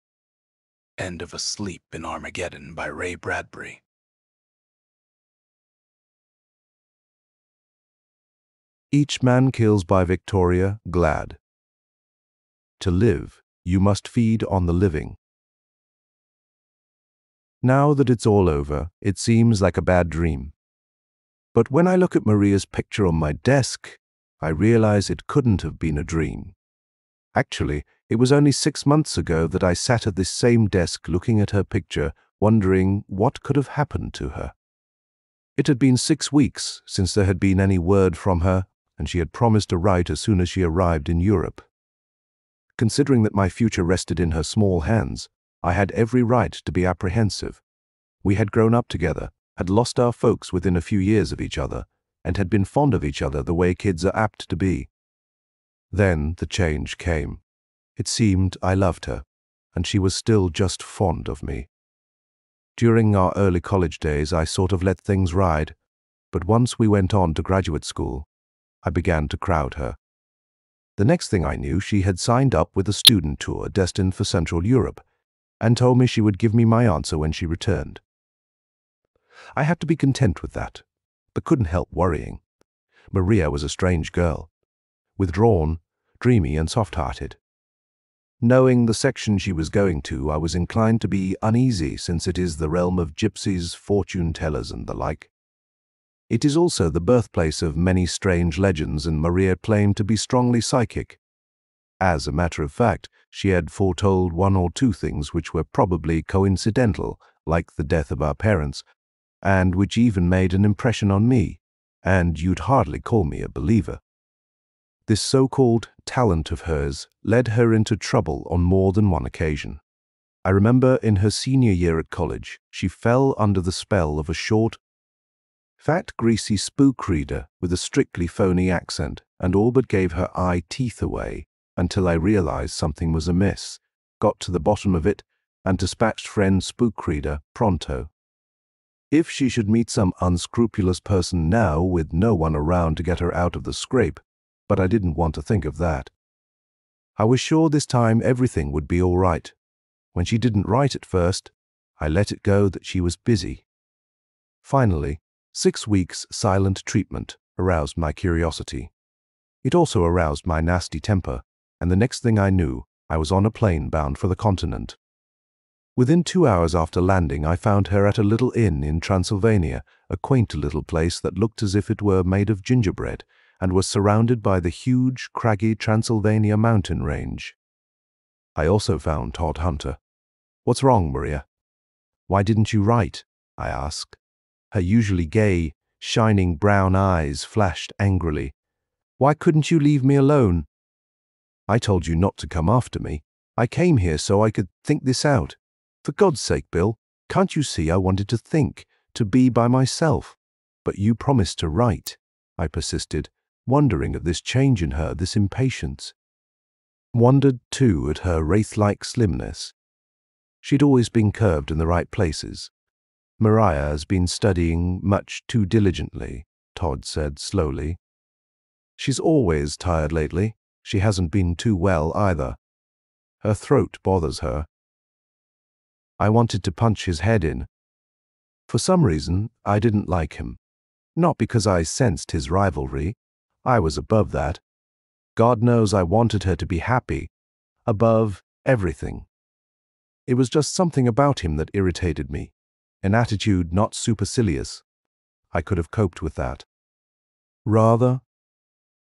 End of Asleep in Armageddon by Ray Bradbury. Each Man Kills by Victoria Glad. To live, you must feed on the living. Now that it's all over, it seems like a bad dream. But when I look at Maria's picture on my desk, I realize it couldn't have been a dream. Actually, it was only 6 months ago that I sat at this same desk looking at her picture, wondering what could have happened to her. It had been 6 weeks since there had been any word from her, and she had promised to write as soon as she arrived in Europe. Considering that my future rested in her small hands, I had every right to be apprehensive. We had grown up together, had lost our folks within a few years of each other, and had been fond of each other the way kids are apt to be. Then the change came. It seemed I loved her, and she was still just fond of me. During our early college days, I sort of let things ride, but once we went on to graduate school, I began to crowd her. The next thing I knew, she had signed up with a student tour destined for Central Europe, and told me she would give me my answer when she returned. I had to be content with that, but couldn't help worrying. Maria was a strange girl, withdrawn, dreamy and soft-hearted. Knowing the section she was going to, I was inclined to be uneasy, since it is the realm of gypsies, fortune-tellers and the like. It is also the birthplace of many strange legends, and Maria claimed to be strongly psychic. As a matter of fact, she had foretold 1 or 2 things which were probably coincidental, like the death of our parents, and which even made an impression on me, and you'd hardly call me a believer. This so-called talent of hers led her into trouble on more than one occasion. I remember in her senior year at college, she fell under the spell of a short, fat, greasy spook reader with a strictly phony accent, and all but gave her eye teeth away until I realized something was amiss, got to the bottom of it, and dispatched friend Spookreader pronto. If she should meet some unscrupulous person now with no one around to get her out of the scrape, but I didn't want to think of that. I was sure this time everything would be all right. When she didn't write at first, I let it go that she was busy. Finally, 6 weeks' silent treatment aroused my curiosity. It also aroused my nasty temper, and the next thing I knew, I was on a plane bound for the continent. Within 2 hours after landing, I found her at a little inn in Transylvania, a quaint little place that looked as if it were made of gingerbread and was surrounded by the huge, craggy Transylvania mountain range. I also found Todd Hunter. "What's wrong, Maria?" "Why didn't you write?" I asked. Her usually gay, shining brown eyes flashed angrily. "Why couldn't you leave me alone?" "I told you not to come after me. I came here so I could think this out. For God's sake, Bill, can't you see I wanted to think, to be by myself? But you promised to write," I persisted, wondering at this change in her, this impatience. Wondered, too, at her wraith-like slimness. She'd always been curved in the right places. "Mariah has been studying much too diligently," Todd said slowly. "She's always tired lately. She hasn't been too well either. Her throat bothers her." I wanted to punch his head in. For some reason, I didn't like him. Not because I sensed his rivalry. I was above that. God knows I wanted her to be happy, above everything. It was just something about him that irritated me, an attitude not supercilious. I could have coped with that. Rather,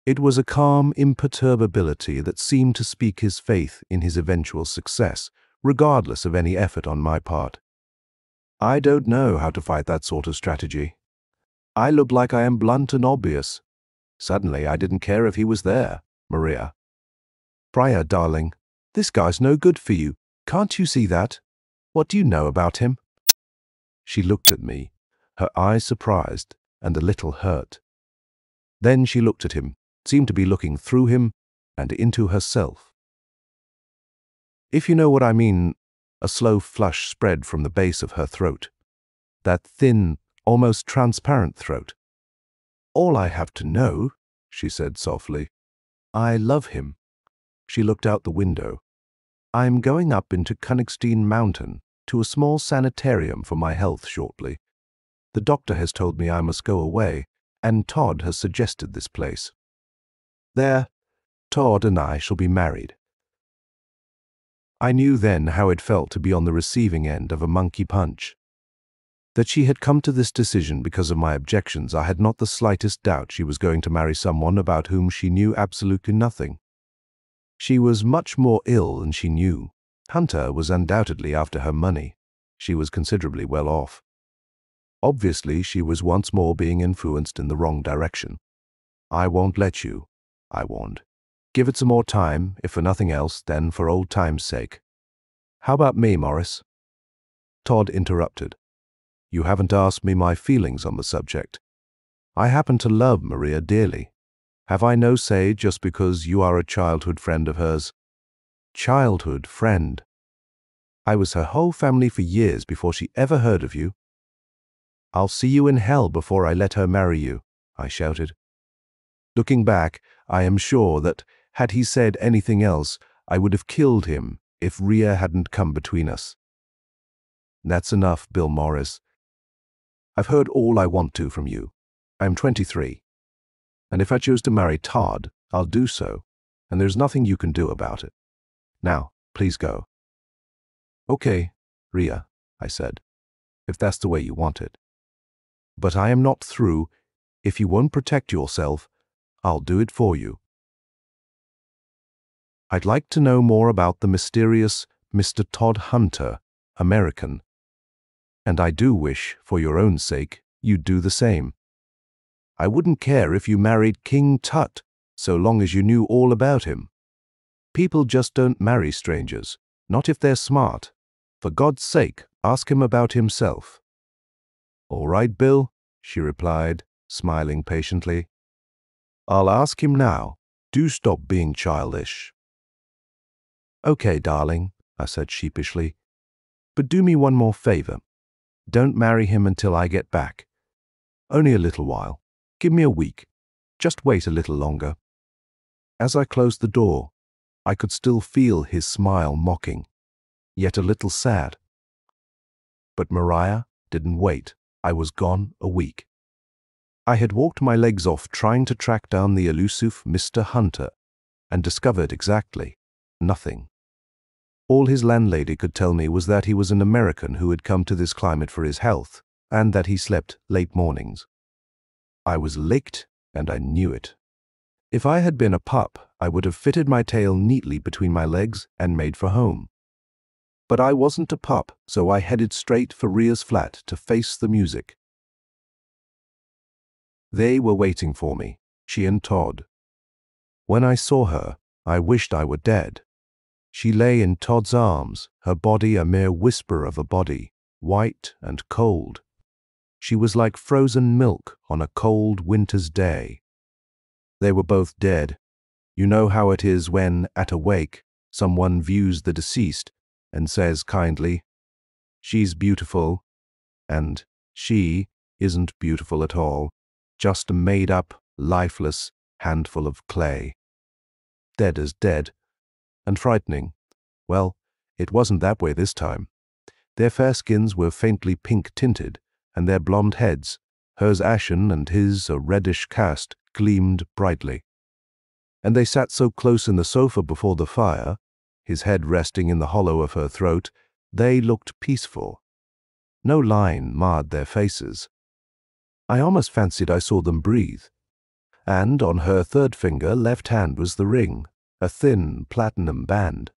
it was a calm imperturbability that seemed to speak his faith in his eventual success, regardless of any effort on my part. I don't know how to fight that sort of strategy. I look like I am blunt and obvious. Suddenly, I didn't care if he was there, Maria. "Briar, darling, this guy's no good for you. Can't you see that? What do you know about him?" She looked at me, her eyes surprised and a little hurt. Then she looked at him, seemed to be looking through him and into herself. If you know what I mean, a slow flush spread from the base of her throat. That thin, almost transparent throat. "All I have to know," she said softly. "I love him." She looked out the window. "I'm going up into Königstein Mountain to a small sanitarium for my health shortly. The doctor has told me I must go away, and Todd has suggested this place. There, Todd and I shall be married." I knew then how it felt to be on the receiving end of a monkey punch. That she had come to this decision because of my objections, I had not the slightest doubt she was going to marry someone about whom she knew absolutely nothing. She was much more ill than she knew. Hunter was undoubtedly after her money. She was considerably well off. Obviously, she was once more being influenced in the wrong direction. "I won't let you," I warned. "Give it some more time, if for nothing else, then for old time's sake." "How about me, Morris?" Todd interrupted. "You haven't asked me my feelings on the subject. I happen to love Maria dearly. Have I no say just because you are a childhood friend of hers?" "Childhood friend? I was her whole family for years before she ever heard of you." "I'll see you in hell before I let her marry you," I shouted. Looking back, I am sure that, had he said anything else, I would have killed him if Rhea hadn't come between us. "That's enough, Bill Morris. I've heard all I want to from you. I'm 23. And if I choose to marry Todd, I'll do so, and there's nothing you can do about it. Now, please go." "Okay, Rhea," I said, "if that's the way you want it. But I am not through. If you won't protect yourself, I'll do it for you. I'd like to know more about the mysterious Mr. Todd Hunter, American. And I do wish, for your own sake, you'd do the same. I wouldn't care if you married King Tut, so long as you knew all about him. People just don't marry strangers, not if they're smart. For God's sake, ask him about himself." "All right, Bill," she replied, smiling patiently. "I'll ask him now. Do stop being childish." "Okay, darling," I said sheepishly. But do me one more favor. Don't marry him until I get back. Only a little while. Give me a week. Just wait a little longer." As I closed the door, I could still feel his smile mocking, yet a little sad. But Mariah didn't wait. I was gone a week. I had walked my legs off trying to track down the elusive Mr. Hunter and discovered exactly nothing. All his landlady could tell me was that he was an American who had come to this climate for his health, and that he slept late mornings. I was licked, and I knew it. If I had been a pup, I would have fitted my tail neatly between my legs and made for home. But I wasn't a pup, so I headed straight for Rhea's flat to face the music. They were waiting for me, she and Todd. When I saw her, I wished I were dead. She lay in Todd's arms, her body a mere whisper of a body, white and cold. She was like frozen milk on a cold winter's day. They were both dead. You know how it is when, at a wake, someone views the deceased and says kindly, "She's beautiful," and she isn't beautiful at all, just a made-up, lifeless handful of clay. Dead as dead, and frightening. Well, it wasn't that way this time. Their fair skins were faintly pink-tinted, and their blonde heads, hers ashen and his a reddish cast, gleamed brightly. And they sat so close in the sofa before the fire, his head resting in the hollow of her throat, they looked peaceful. No line marred their faces. I almost fancied I saw them breathe. And on her third finger, left hand, was the ring, a thin platinum band.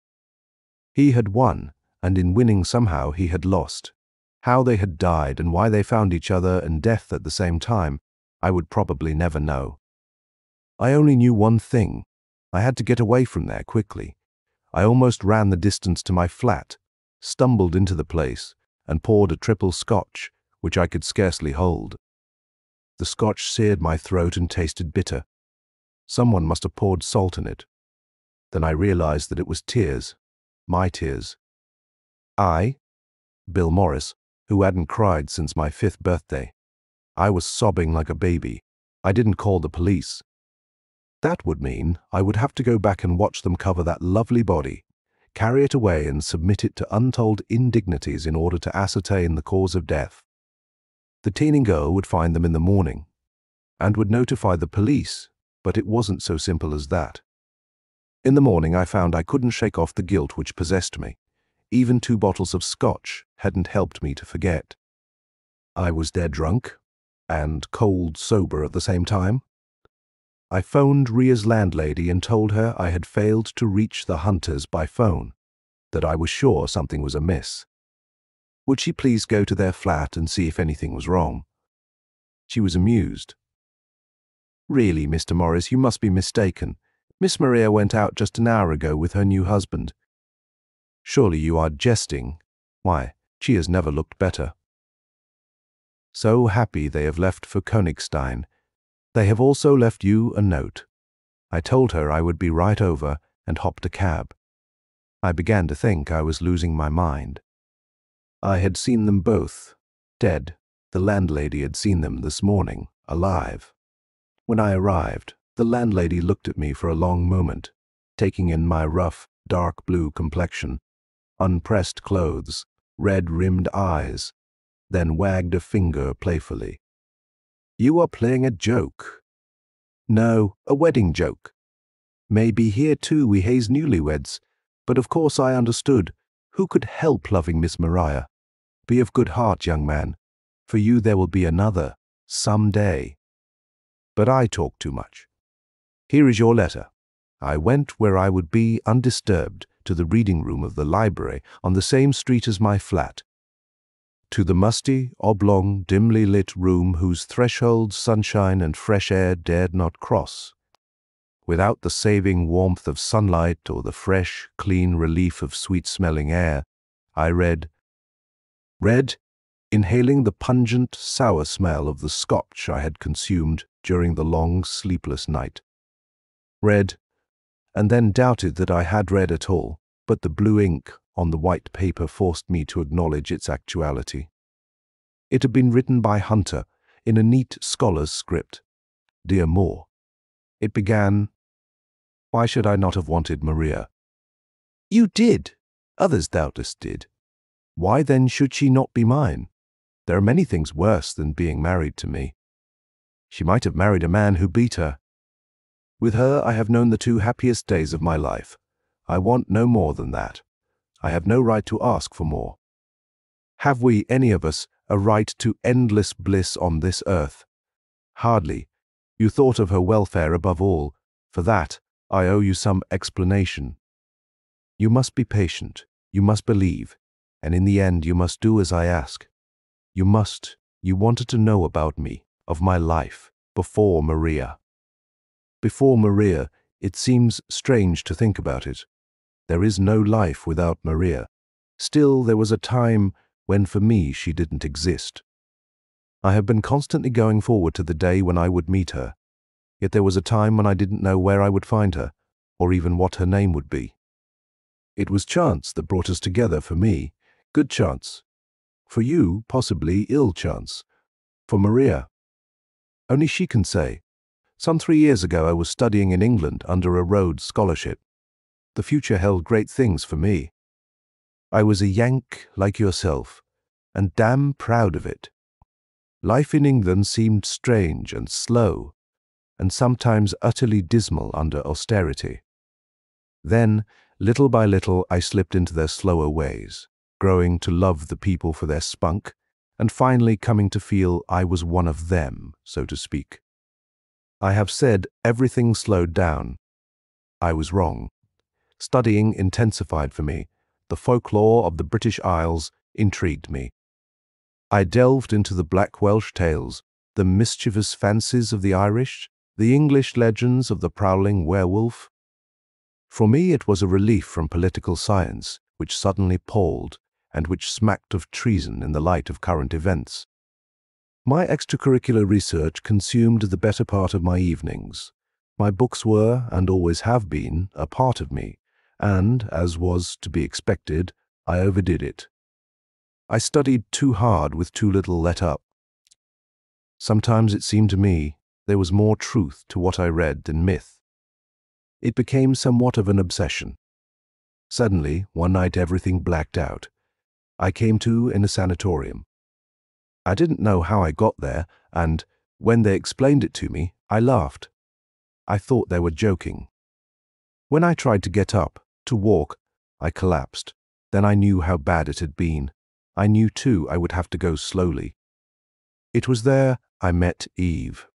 He had won, and in winning somehow he had lost. How they had died and why they found each other and death at the same time, I would probably never know. I only knew one thing. I had to get away from there quickly. I almost ran the distance to my flat, stumbled into the place, and poured a triple scotch, which I could scarcely hold. The scotch seared my throat and tasted bitter. Someone must have poured salt in it. Then I realized that it was tears, my tears. Bill Morris, who hadn't cried since my 5th birthday. I was sobbing like a baby. I didn't call the police. That would mean I would have to go back and watch them cover that lovely body, carry it away and submit it to untold indignities in order to ascertain the cause of death. The teeny girl would find them in the morning and would notify the police, but it wasn't so simple as that. In the morning I found I couldn't shake off the guilt which possessed me. Even 2 bottles of scotch hadn't helped me to forget. I was dead drunk and cold sober at the same time. I phoned Rhea's landlady and told her I had failed to reach the Hunters by phone, that I was sure something was amiss. Would she please go to their flat and see if anything was wrong? She was amused. "Really, Mr. Morris, you must be mistaken. Miss Maria went out just an hour ago with her new husband." "Surely you are jesting. Why, she has never looked better." "So happy they have left for Königstein. They have also left you a note." I told her I would be right over and hopped a cab. I began to think I was losing my mind. I had seen them both, dead. The landlady had seen them this morning, alive. When I arrived, the landlady looked at me for a long moment, taking in my rough, dark blue complexion, unpressed clothes, red-rimmed eyes, then wagged a finger playfully. "You are playing a joke." "No, a wedding joke. Maybe here too we haze newlyweds, but of course I understood. Who could help loving Miss Maria? Be of good heart, young man. For you there will be another, some day." But I talk too much. Here is your letter. I went where I would be undisturbed, to the reading room of the library on the same street as my flat. To the musty, oblong, dimly lit room whose threshold sunshine and fresh air dared not cross. Without the saving warmth of sunlight or the fresh, clean relief of sweet-smelling air, I read, inhaling the pungent, sour smell of the scotch I had consumed during the long, sleepless night. Read, and then doubted that I had read at all, but the blue ink on the white paper forced me to acknowledge its actuality. It had been written by Hunter in a neat scholar's script. Dear Moore. It began, "Why should I not have wanted Maria?" You did. Others doubtless did. Why then should she not be mine? There are many things worse than being married to me. She might have married a man who beat her. With her I have known the 2 happiest days of my life. I want no more than that. I have no right to ask for more. Have we, any of us, a right to endless bliss on this earth? Hardly. You thought of her welfare above all. For that, I owe you some explanation. You must be patient. You must believe. And in the end, you must do as I ask. You wanted to know about me, of my life, before Maria. Before Maria, it seems strange to think about it. There is no life without Maria. Still, there was a time when for me she didn't exist. I have been constantly going forward to the day when I would meet her. Yet there was a time when I didn't know where I would find her, or even what her name would be. It was chance that brought us together for me, good chance. For you, possibly ill chance. For Maria, only she can say. Some 3 years ago I was studying in England under a Rhodes Scholarship. The future held great things for me. I was a Yank like yourself, and damn proud of it. Life in England seemed strange and slow, and sometimes utterly dismal under austerity. Then, little by little, I slipped into their slower ways, growing to love the people for their spunk, and finally coming to feel I was one of them, so to speak. I have said everything slowed down. I was wrong. Studying intensified for me. The folklore of the British Isles intrigued me. I delved into the Black Welsh tales, the mischievous fancies of the Irish, the English legends of the prowling werewolf. For me it was a relief from political science, which suddenly palled, and which smacked of treason in the light of current events. My extracurricular research consumed the better part of my evenings. My books were, and always have been, a part of me, and, as was to be expected, I overdid it. I studied too hard with too little let up. Sometimes it seemed to me there was more truth to what I read than myth. It became somewhat of an obsession. Suddenly, one night everything blacked out. I came to in a sanatorium. I didn't know how I got there, and, when they explained it to me, I laughed. I thought they were joking. When I tried to get up, to walk, I collapsed. Then I knew how bad it had been. I knew, too, I would have to go slowly. It was there I met Eve.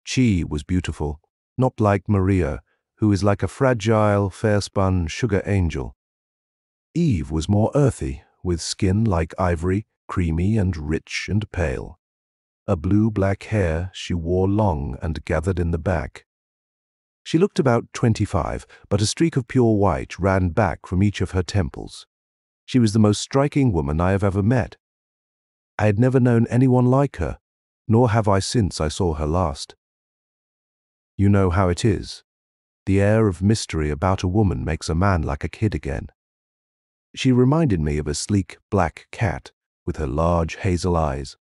She was beautiful, not like Maria, who is like a fragile, fair-spun sugar angel. Eve was more earthy, with skin like ivory, creamy and rich and pale. A blue-black hair she wore long and gathered in the back. She looked about 25, but a streak of pure white ran back from each of her temples. She was the most striking woman I have ever met. I had never known anyone like her, nor have I since I saw her last. You know how it is. The air of mystery about a woman makes a man like a kid again. She reminded me of a sleek black cat with her large hazel eyes.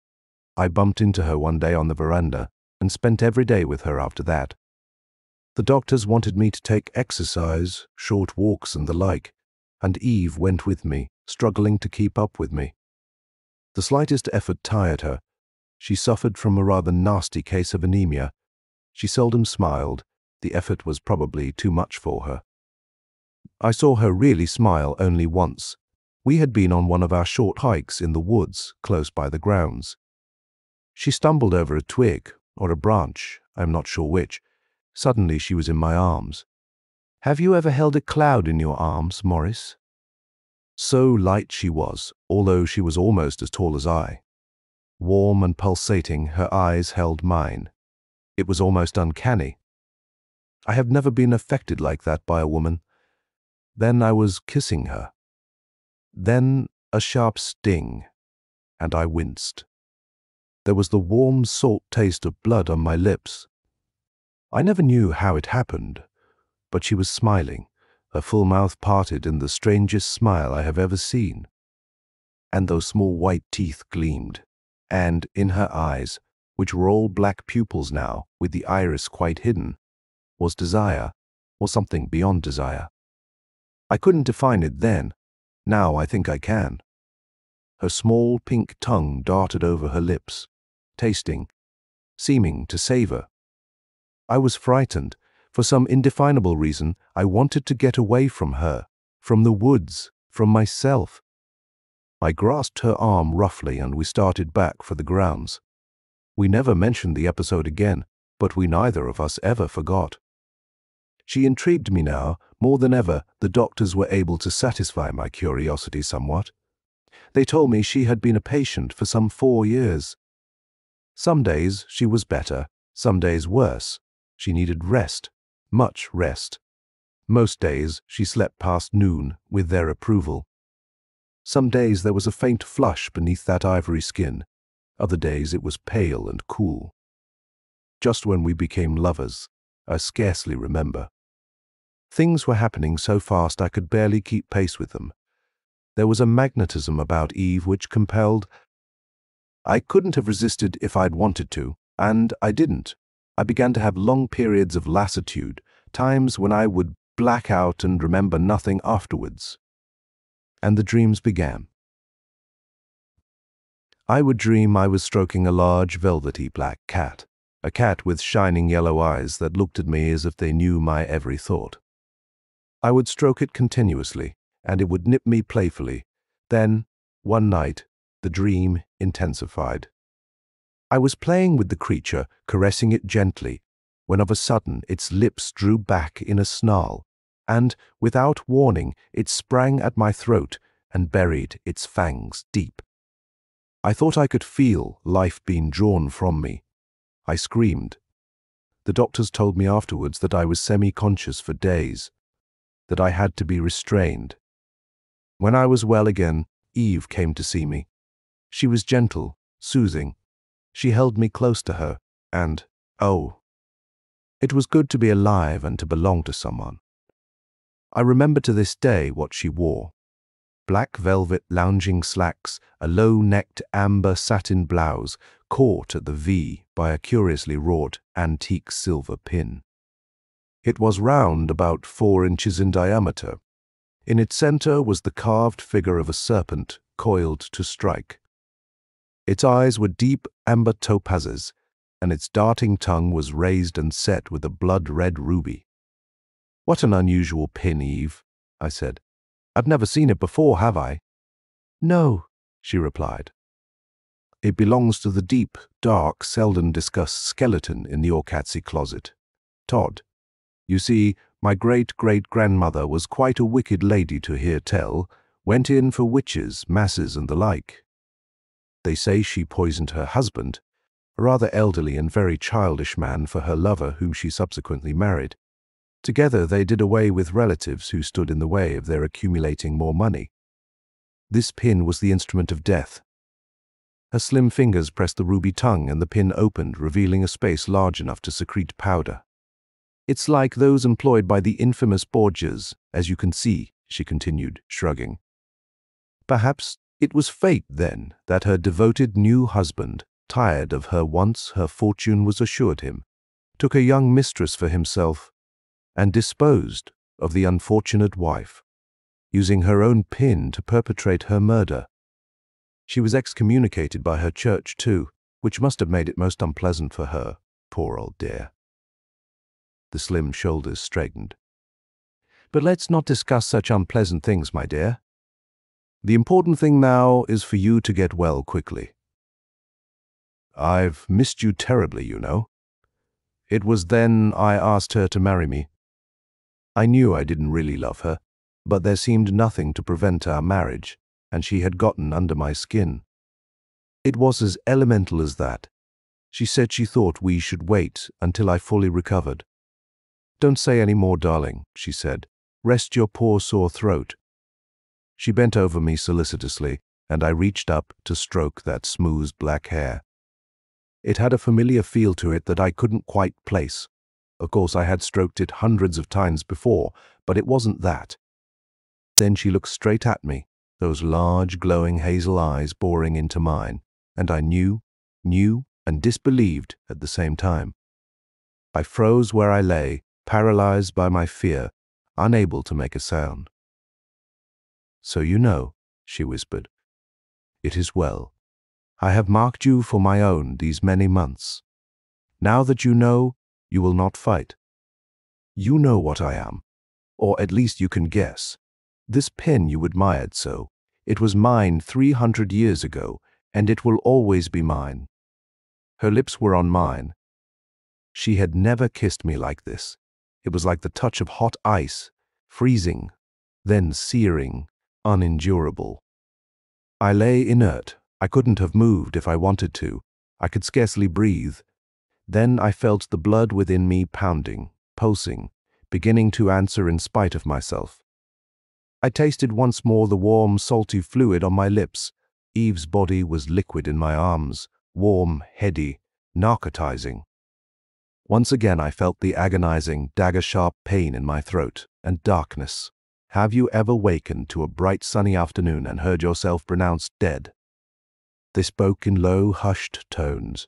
I bumped into her one day on the veranda and spent every day with her after that. The doctors wanted me to take exercise, short walks and the like, and Eve went with me, struggling to keep up with me. The slightest effort tired her. She suffered from a rather nasty case of anemia. She seldom smiled. The effort was probably too much for her. I saw her really smile only once. We had been on one of our short hikes in the woods close by the grounds. She stumbled over a twig, or a branch, I am not sure which. Suddenly she was in my arms. Have you ever held a cloud in your arms, Morris? So light she was, although she was almost as tall as I. Warm and pulsating, her eyes held mine. It was almost uncanny. I have never been affected like that by a woman. Then I was kissing her. Then a sharp sting, and I winced. There was the warm salt taste of blood on my lips. I never knew how it happened, but she was smiling, her full mouth parted in the strangest smile I have ever seen. And those small white teeth gleamed, and in her eyes, which were all black pupils now, with the iris quite hidden, was desire, or something beyond desire. I couldn't define it then. Now I think I can. Her small pink tongue darted over her lips, tasting, seeming to savor. I was frightened. For some indefinable reason, I wanted to get away from her, from the woods, from myself. I grasped her arm roughly and we started back for the grounds. We never mentioned the episode again, but we neither of us ever forgot. She intrigued me now. More than ever, the doctors were able to satisfy my curiosity somewhat. They told me she had been a patient for some 4 years. Some days she was better, some days worse. She needed rest, much rest. Most days she slept past noon with their approval. Some days there was a faint flush beneath that ivory skin. Other days it was pale and cool. Just when we became lovers, I scarcely remember. Things were happening so fast I could barely keep pace with them. There was a magnetism about Eve which compelled. I couldn't have resisted if I'd wanted to, and I didn't. I began to have long periods of lassitude, times when I would black out and remember nothing afterwards. And the dreams began. I would dream I was stroking a large velvety black cat, a cat with shining yellow eyes that looked at me as if they knew my every thought. I would stroke it continuously, and it would nip me playfully. Then, one night, the dream intensified. I was playing with the creature, caressing it gently, when of a sudden its lips drew back in a snarl, and, without warning, it sprang at my throat and buried its fangs deep. I thought I could feel life being drawn from me. I screamed. The doctors told me afterwards that I was semi-conscious for days, that I had to be restrained. When I was well again, Eve came to see me. She was gentle, soothing. She held me close to her, and, oh, it was good to be alive and to belong to someone. I remember to this day what she wore. Black velvet lounging slacks, a low-necked amber satin blouse, caught at the V by a curiously wrought antique silver pin. It was round, about 4 inches in diameter. In its center was the carved figure of a serpent coiled to strike. Its eyes were deep amber topazes, and its darting tongue was raised and set with a blood-red ruby. "What an unusual pin, Eve," I said. "I've never seen it before, have I?" "No," she replied. "It belongs to the deep, dark, seldom discussed skeleton in the Orcatsy closet. Todd. You see, my great-great-grandmother was quite a wicked lady to hear tell, went in for witches, masses, and the like. They say she poisoned her husband, a rather elderly and very childish man, for her lover, whom she subsequently married. Together they did away with relatives who stood in the way of their accumulating more money. This pin was the instrument of death." Her slim fingers pressed the ruby tongue, and the pin opened, revealing a space large enough to secrete powder. "It's like those employed by the infamous Borgias, as you can see," she continued, shrugging. "Perhaps it was fate, then, that her devoted new husband, tired of her once her fortune was assured him, took a young mistress for himself, and disposed of the unfortunate wife, using her own pin to perpetrate her murder. She was excommunicated by her church, too, which must have made it most unpleasant for her, poor old dear." The slim shoulders straightened. "But let's not discuss such unpleasant things, my dear. The important thing now is for you to get well quickly. I've missed you terribly, you know. It was then I asked her to marry me. I knew I didn't really love her, but there seemed nothing to prevent our marriage, and she had gotten under my skin. It was as elemental as that. She said she thought we should wait until I fully recovered. 'Don't say any more, darling,' she said. 'Rest your poor sore throat.' She bent over me solicitously, and I reached up to stroke that smooth black hair. It had a familiar feel to it that I couldn't quite place. Of course, I had stroked it hundreds of times before, but it wasn't that. Then she looked straight at me, those large, glowing hazel eyes boring into mine, and I knew, and disbelieved at the same time. I froze where I lay, paralyzed by my fear, unable to make a sound. "So you know," she whispered. "It is well. I have marked you for my own these many months. Now that you know, you will not fight. You know what I am, or at least you can guess. This pen you admired so, it was mine 300 years ago, and it will always be mine." Her lips were on mine. She had never kissed me like this. It was like the touch of hot ice, freezing, then searing, unendurable. I lay inert. I couldn't have moved if I wanted to. I could scarcely breathe. Then I felt the blood within me pounding, pulsing, beginning to answer in spite of myself. I tasted once more the warm, salty fluid on my lips. Eve's body was liquid in my arms, warm, heady, narcotizing. Once again I felt the agonizing, dagger-sharp pain in my throat, and darkness. Have you ever wakened to a bright sunny afternoon and heard yourself pronounced dead? They spoke in low, hushed tones.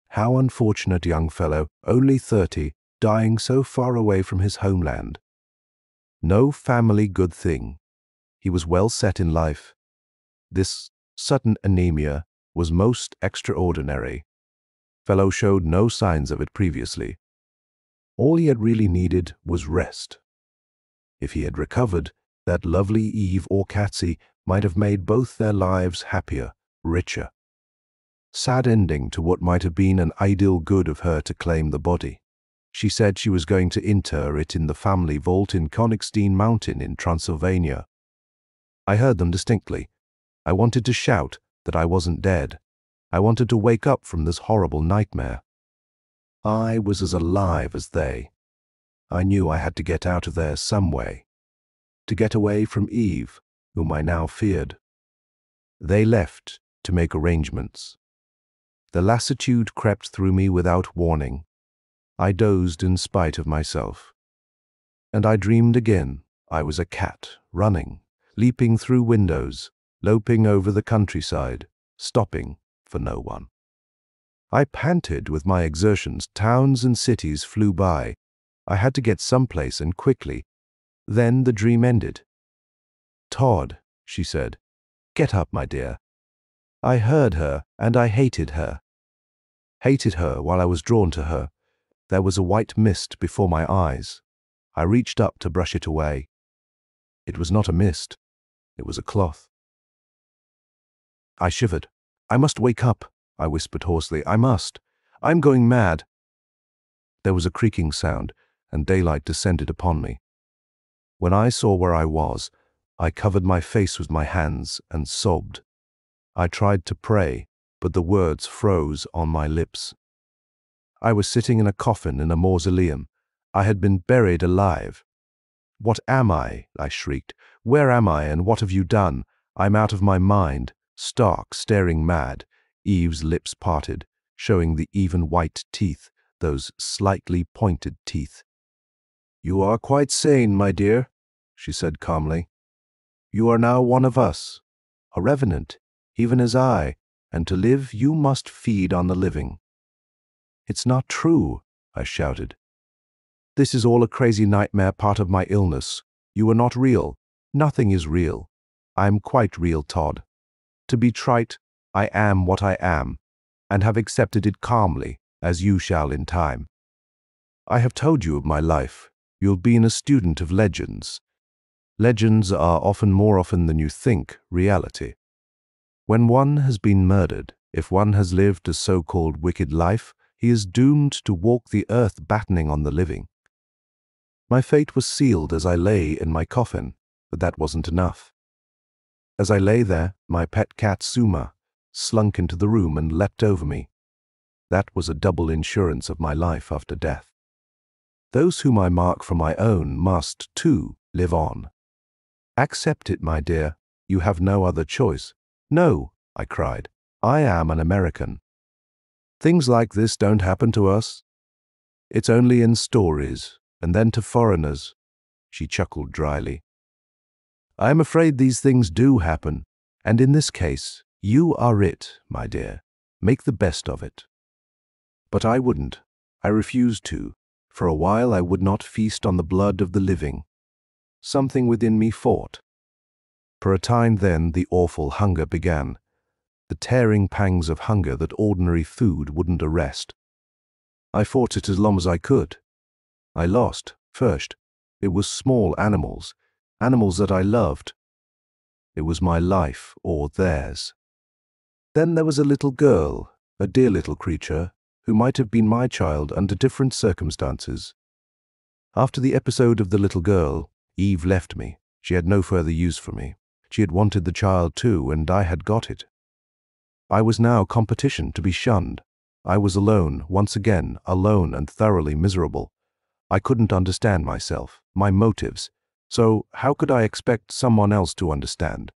How unfortunate young fellow, only 30, dying so far away from his homeland. No family good thing. He was well set in life. This sudden anemia was most extraordinary. Fellow showed no signs of it previously. All he had really needed was rest. If he had recovered, that lovely Eve or Catsy might have made both their lives happier, richer. Sad ending to what might have been an ideal good of her to claim the body. She said she was going to inter it in the family vault in Königstein Mountain in Transylvania. I heard them distinctly. I wanted to shout that I wasn't dead. I wanted to wake up from this horrible nightmare. I was as alive as they. I knew I had to get out of there some way. To get away from Eve, whom I now feared. They left to make arrangements. The lassitude crept through me without warning. I dozed in spite of myself. And I dreamed again. I was a cat, running, leaping through windows, loping over the countryside, stopping for no one. I panted with my exertions. Towns and cities flew by. I had to get someplace and quickly. Then the dream ended. "Todd," she said, "get up, my dear." I heard her, and I hated her. Hated her while I was drawn to her. There was a white mist before my eyes. I reached up to brush it away. It was not a mist. It was a cloth. I shivered. "I must wake up," I whispered hoarsely. "I must. I'm going mad." There was a creaking sound, and daylight descended upon me. When I saw where I was, I covered my face with my hands and sobbed. I tried to pray, but the words froze on my lips. I was sitting in a coffin in a mausoleum. I had been buried alive. "What am I?" I shrieked. "Where am I, and what have you done? I'm out of my mind, stark, staring mad." Eve's lips parted, showing the even white teeth, those slightly pointed teeth. "You are quite sane, my dear," she said calmly. "You are now one of us, a revenant, even as I, and to live you must feed on the living." "It's not true," I shouted. "This is all a crazy nightmare, part of my illness. You are not real. Nothing is real. I am quite real, Todd. To be trite, I am what I am, and have accepted it calmly, as you shall in time. I have told you of my life. You'll be a student of legends. Legends are often, more often than you think, reality. When one has been murdered, if one has lived a so-called wicked life, he is doomed to walk the earth battening on the living. My fate was sealed as I lay in my coffin, but that wasn't enough. As I lay there, my pet cat Suma slunk into the room and leapt over me. That was a double insurance of my life after death. Those whom I mark for my own must, too, live on. Accept it, my dear. You have no other choice. "No," I cried. "I am an American. Things like this don't happen to us." It's only in stories, and then to foreigners." She chuckled dryly. "I am afraid these things do happen, and in this case, you are it, my dear. Make the best of it." But I wouldn't. I refused to. For a while I would not feast on the blood of the living. Something within me fought. For a time then the awful hunger began, the tearing pangs of hunger that ordinary food wouldn't arrest. I fought it as long as I could. I lost, first. It was small animals, animals that I loved. It was my life or theirs. Then there was a little girl, a dear little creature, who might have been my child under different circumstances. After the episode of the little girl, Eve left me. She had no further use for me. She had wanted the child too, and I had got it. I was now competition to be shunned. I was alone, once again, alone and thoroughly miserable. I couldn't understand myself, my motives, so how could I expect someone else to understand?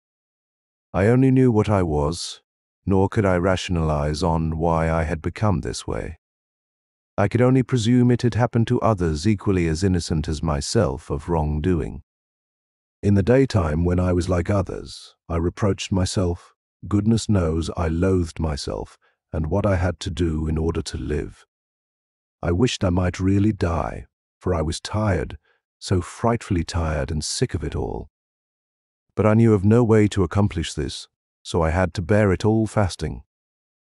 I only knew what I was, nor could I rationalize on why I had become this way. I could only presume it had happened to others equally as innocent as myself of wrongdoing. In the daytime, when I was like others, I reproached myself. Goodness knows I loathed myself and what I had to do in order to live. I wished I might really die, for I was tired, so frightfully tired and sick of it all. But I knew of no way to accomplish this, so I had to bear it all fasting,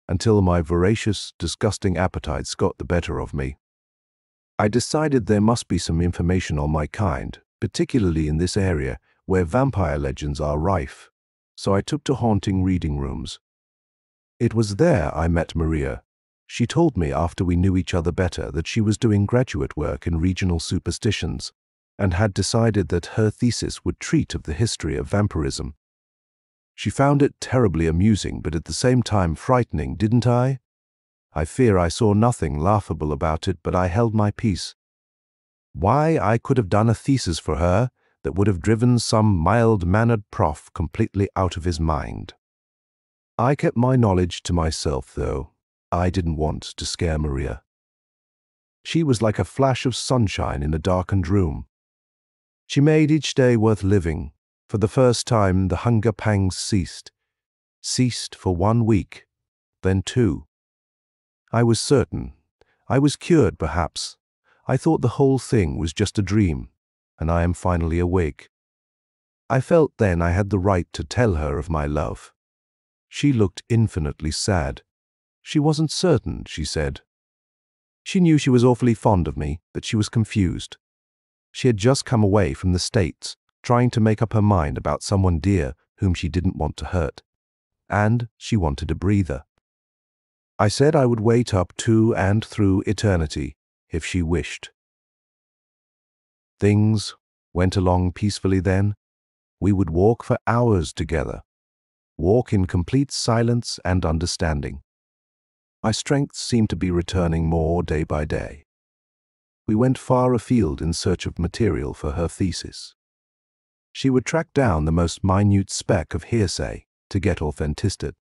until my voracious, disgusting appetites got the better of me. I decided there must be some information on my kind, particularly in this area where vampire legends are rife, so I took to haunting reading rooms. It was there I met Maria. She told me after we knew each other better that she was doing graduate work in regional superstitions and had decided that her thesis would treat of the history of vampirism. She found it terribly amusing, but at the same time frightening, didn't I? I fear I saw nothing laughable about it, but I held my peace. Why, I could have done a thesis for her that would have driven some mild-mannered prof completely out of his mind. I kept my knowledge to myself, though. I didn't want to scare Maria. She was like a flash of sunshine in a darkened room. She made each day worth living. For the first time, the hunger pangs ceased. Ceased for 1 week, then 2. I was certain. I was cured, perhaps. I thought the whole thing was just a dream, and I am finally awake. I felt then I had the right to tell her of my love. She looked infinitely sad. She wasn't certain, she said. She knew she was awfully fond of me, but she was confused. She had just come away from the States, trying to make up her mind about someone dear whom she didn't want to hurt. And she wanted a breather. I said I would wait up to and through eternity, if she wished. Things went along peacefully then. We would walk for hours together, walk in complete silence and understanding. My strength seemed to be returning more day by day. We went far afield in search of material for her thesis. She would track down the most minute speck of hearsay to get authenticity.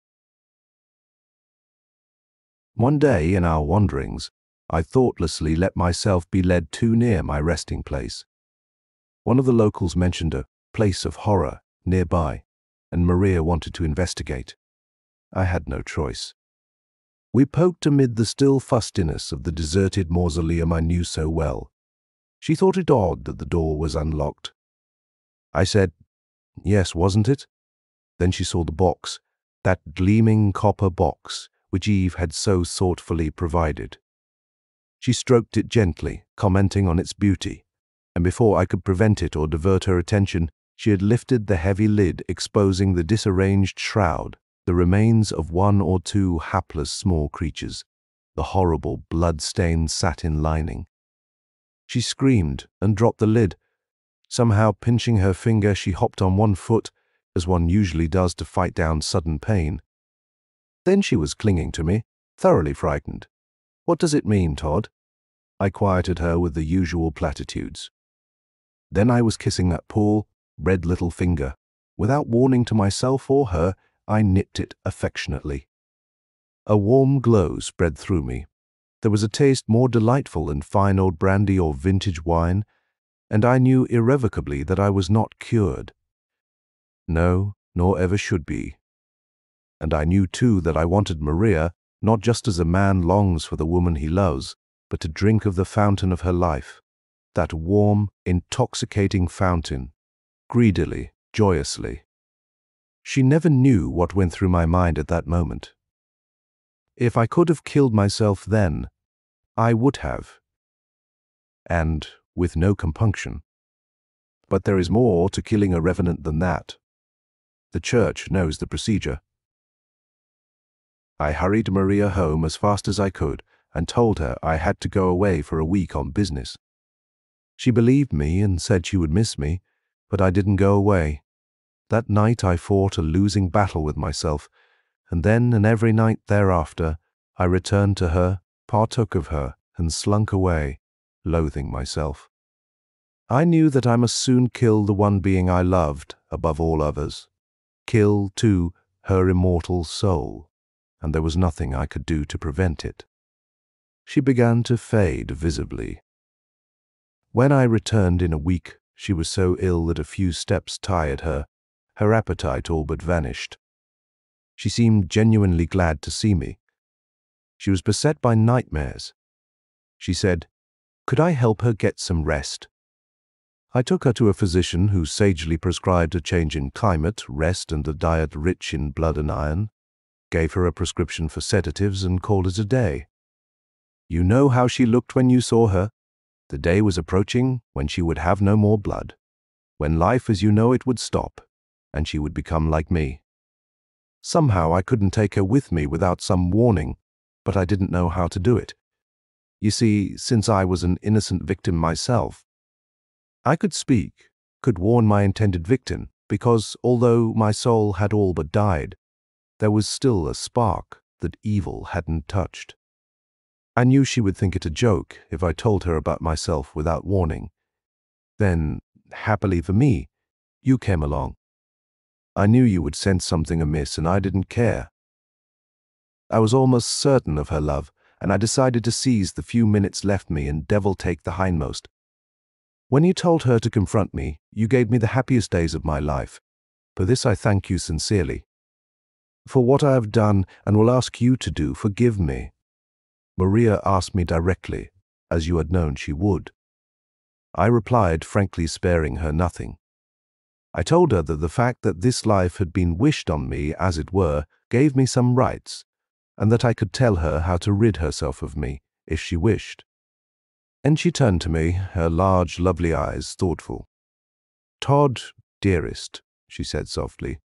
One day in our wanderings, I thoughtlessly let myself be led too near my resting place. One of the locals mentioned a place of horror nearby, and Maria wanted to investigate. I had no choice. We poked amid the still fustiness of the deserted mausoleum I knew so well. She thought it odd that the door was unlocked. I said, "Yes, wasn't it?" Then she saw the box, that gleaming copper box which Eve had so thoughtfully provided. She stroked it gently, commenting on its beauty, and before I could prevent it or divert her attention, she had lifted the heavy lid, exposing the disarranged shroud, the remains of 1 or 2 hapless small creatures, the horrible blood-stained satin lining. She screamed and dropped the lid. Somehow, pinching her finger, she hopped on 1 foot, as one usually does to fight down sudden pain. Then she was clinging to me, thoroughly frightened. "What does it mean, Todd?" I quieted her with the usual platitudes. Then I was kissing that poor, red little finger. Without warning to myself or her, I nipped it affectionately. A warm glow spread through me. There was a taste more delightful than fine old brandy or vintage wine, and I knew irrevocably that I was not cured. No, nor ever should be. And I knew too that I wanted Maria, not just as a man longs for the woman he loves, but to drink of the fountain of her life, that warm, intoxicating fountain, greedily, joyously. She never knew what went through my mind at that moment. If I could have killed myself then, I would have, and with no compunction. But there is more to killing a revenant than that. The Church knows the procedure. I hurried Maria home as fast as I could and told her I had to go away for a week on business. She believed me and said she would miss me, but I didn't go away. That night I fought a losing battle with myself, and then and every night thereafter I returned to her, partook of her, and slunk away, loathing myself. I knew that I must soon kill the one being I loved above all others, kill, too, her immortal soul, and there was nothing I could do to prevent it. She began to fade visibly. When I returned in a week, she was so ill that a few steps tired her. Her appetite all but vanished. She seemed genuinely glad to see me. She was beset by nightmares. She said, "Could I help her get some rest?" I took her to a physician who sagely prescribed a change in climate, rest, and a diet rich in blood and iron, gave her a prescription for sedatives, and called it a day. You know how she looked when you saw her. The day was approaching when she would have no more blood, when life as you know it would stop, and she would become like me. Somehow I couldn't take her with me without some warning, but I didn't know how to do it. You see, since I was an innocent victim myself, I could speak, could warn my intended victim, because although my soul had all but died, there was still a spark that evil hadn't touched. I knew she would think it a joke if I told her about myself without warning. Then, happily for me, you came along. I knew you would sense something amiss, and I didn't care. I was almost certain of her love, and I decided to seize the few minutes left me and devil take the hindmost. When you told her to confront me, you gave me the happiest days of my life. For this I thank you sincerely. For what I have done and will ask you to do, forgive me. Maria asked me directly, as you had known she would. I replied, frankly sparing her nothing. I told her that the fact that this life had been wished on me, as it were, gave me some rights, and that I could tell her how to rid herself of me, if she wished. And she turned to me, her large, lovely eyes thoughtful. "Todd, dearest," she said softly,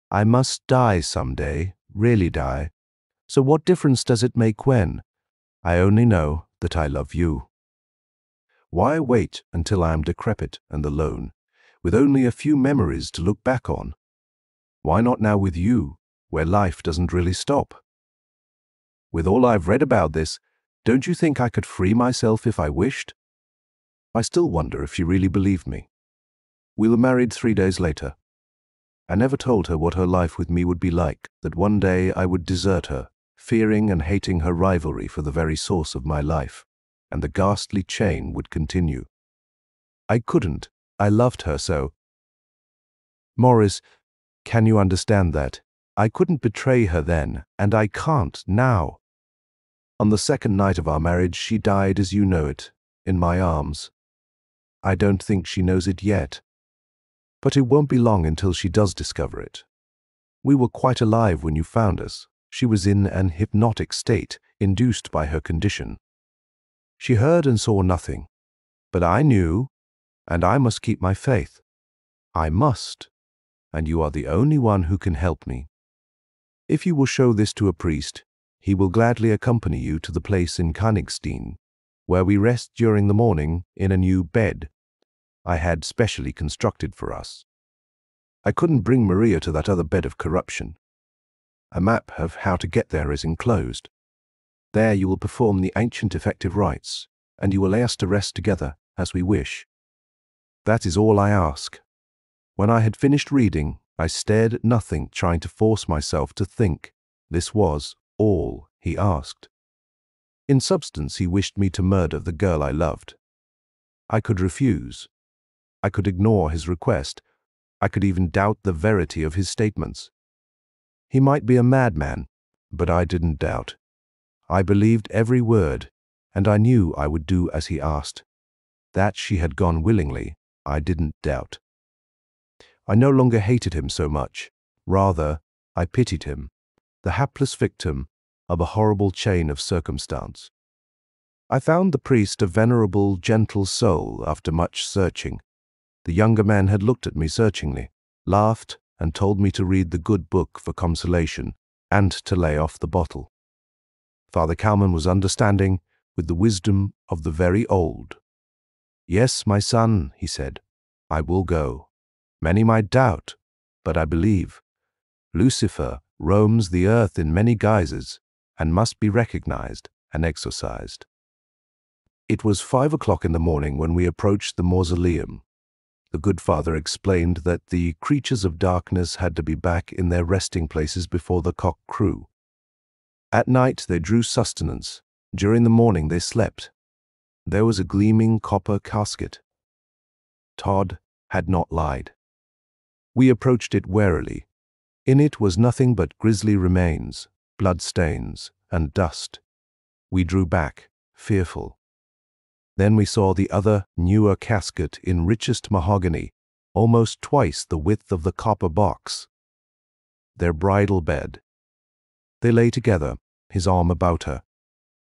"I must die some day, really die. So what difference does it make when? I only know that I love you. Why wait until I am decrepit and alone, with only a few memories to look back on? Why not now with you, where life doesn't really stop? With all I've read about this, don't you think I could free myself if I wished?" I still wonder if she really believed me. We were married 3 days later. I never told her what her life with me would be like, that one day I would desert her, fearing and hating her rivalry for the very source of my life, and the ghastly chain would continue. I couldn't. I loved her so. Morris, can you understand that? I couldn't betray her then, and I can't now. On the second night of our marriage, she died as you know it, in my arms. I don't think she knows it yet. But it won't be long until she does discover it. We were quite alive when you found us. She was in an hypnotic state, induced by her condition. She heard and saw nothing. But I knew, and I must keep my faith. I must, and you are the only one who can help me. If you will show this to a priest, he will gladly accompany you to the place in Königstein, where we rest during the morning in a new bed I had specially constructed for us. I couldn't bring Maria to that other bed of corruption. A map of how to get there is enclosed. There you will perform the ancient effective rites, and you will lay us to rest together as we wish. That is all I ask. When I had finished reading, I stared at nothing, trying to force myself to think. This was all he asked. In substance, he wished me to murder the girl I loved. I could refuse. I could ignore his request. I could even doubt the verity of his statements. He might be a madman, but I didn't doubt. I believed every word, and I knew I would do as he asked. That she had gone willingly, I didn't doubt. I no longer hated him so much. Rather, I pitied him, the hapless victim of a horrible chain of circumstance. I found the priest a venerable, gentle soul after much searching. The younger man had looked at me searchingly, laughed, and told me to read the good book for consolation and to lay off the bottle. Father Kalman was understanding with the wisdom of the very old. "Yes, my son," he said, "I will go. Many might doubt, but I believe. Lucifer roams the earth in many guises and must be recognized and exorcised." It was 5 o'clock in the morning when we approached the mausoleum. The good father explained that the creatures of darkness had to be back in their resting places before the cock crew. At night they drew sustenance. During the morning they slept. There was a gleaming copper casket. Todd had not lied. We approached it warily. In it was nothing but grisly remains, blood-stains, and dust. We drew back, fearful. Then we saw the other, newer casket in richest mahogany, almost twice the width of the copper box. Their bridal bed. They lay together, his arm about her.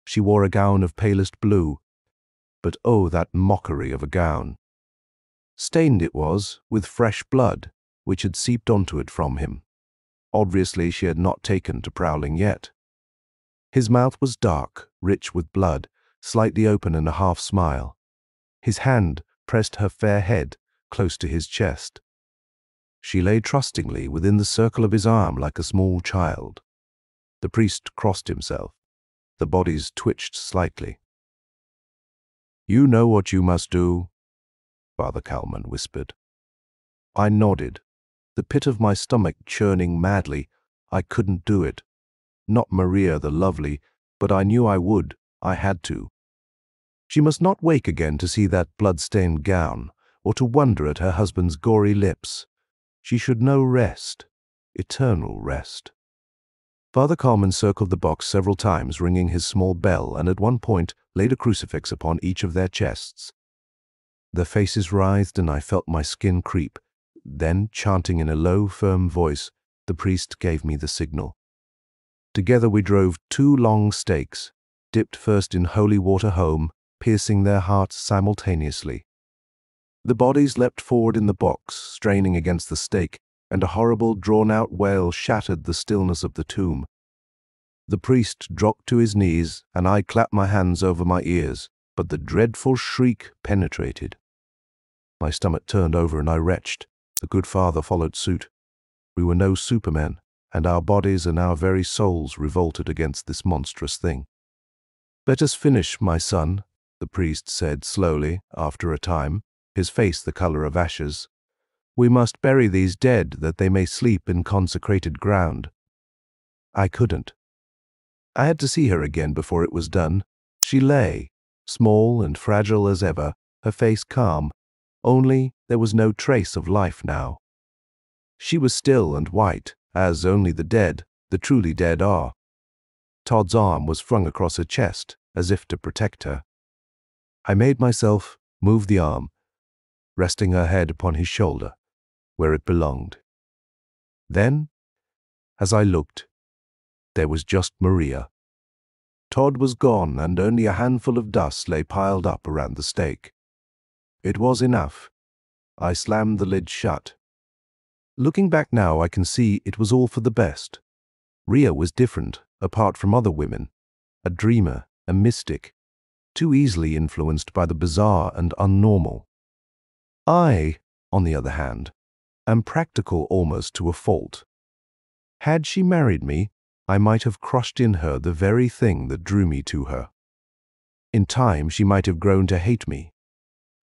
She wore a gown of palest blue, but oh, that mockery of a gown! Stained it was with fresh blood, which had seeped onto it from him. Obviously she had not taken to prowling yet. His mouth was dark, rich with blood, slightly open in a half-smile. His hand pressed her fair head close to his chest. She lay trustingly within the circle of his arm like a small child. The priest crossed himself. The bodies twitched slightly. "You know what you must do," Father Kalman whispered. I nodded, the pit of my stomach churning madly. I couldn't do it. Not Maria the lovely, but I knew I would. I had to. She must not wake again to see that blood-stained gown, or to wonder at her husband's gory lips. She should know rest, eternal rest. Father Kalman circled the box several times, ringing his small bell, and at one point laid a crucifix upon each of their chests. Their faces writhed, and I felt my skin creep. Then, chanting in a low, firm voice, the priest gave me the signal. Together we drove 2 long stakes, dipped first in holy water home, piercing their hearts simultaneously. The bodies leapt forward in the box, straining against the stake, and a horrible, drawn-out wail shattered the stillness of the tomb. The priest dropped to his knees, and I clapped my hands over my ears, but the dreadful shriek penetrated. My stomach turned over and I retched. The good father followed suit. We were no supermen, and our bodies and our very souls revolted against this monstrous thing. "Let us finish, my son," the priest said slowly, after a time, his face the color of ashes. "We must bury these dead that they may sleep in consecrated ground." I couldn't. I had to see her again before it was done. She lay, small and fragile as ever, her face calm, only there was no trace of life now. She was still and white, as only the dead, the truly dead, are. Todd's arm was flung across her chest, as if to protect her. I made myself move the arm, resting her head upon his shoulder, where it belonged. Then, as I looked, there was just Maria. Todd was gone, and only a handful of dust lay piled up around the stake. It was enough. I slammed the lid shut. Looking back now, I can see it was all for the best. Ria was different, apart from other women. A dreamer, a mystic, too easily influenced by the bizarre and unnormal. I, on the other hand, am practical almost to a fault. Had she married me, I might have crushed in her the very thing that drew me to her. In time, she might have grown to hate me.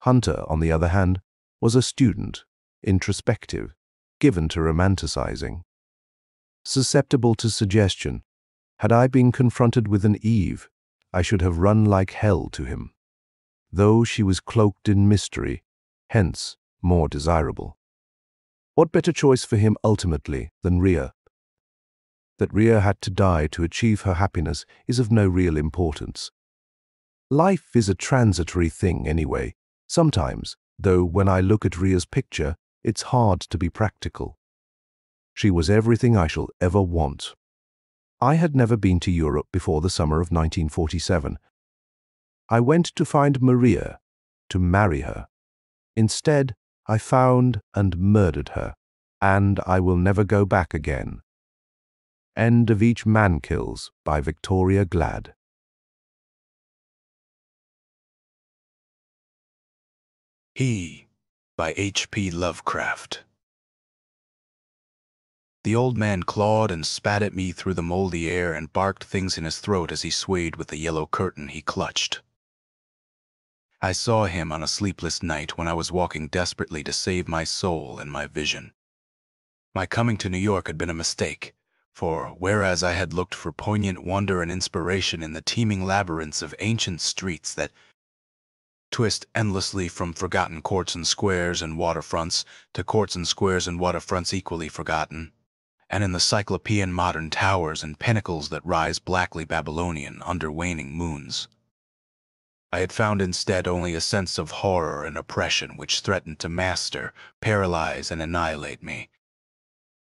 Hunter, on the other hand, was a student, introspective, given to romanticizing. Susceptible to suggestion, had I been confronted with an Eve, I should have run like hell to him, though she was cloaked in mystery, hence more desirable. What better choice for him ultimately than Rhea? That Rhea had to die to achieve her happiness is of no real importance. Life is a transitory thing anyway. Sometimes, though, when I look at Rhea's picture, it's hard to be practical. She was everything I shall ever want. I had never been to Europe before the summer of 1947. I went to find Maria, to marry her. Instead, I found and murdered her, and I will never go back again. End of Each Man Kills by Victoria Glad. He by H P Lovecraft. The old man clawed and spat at me through the moldy air and barked things in his throat as he swayed with the yellow curtain he clutched. I saw him on a sleepless night when I was walking desperately to save my soul and my vision. My coming to New York had been a mistake, for whereas I had looked for poignant wonder and inspiration in the teeming labyrinths of ancient streets that twist endlessly from forgotten courts and squares and waterfronts to courts and squares and waterfronts equally forgotten, and in the cyclopean modern towers and pinnacles that rise blackly Babylonian under waning moons, I had found instead only a sense of horror and oppression which threatened to master, paralyze, and annihilate me.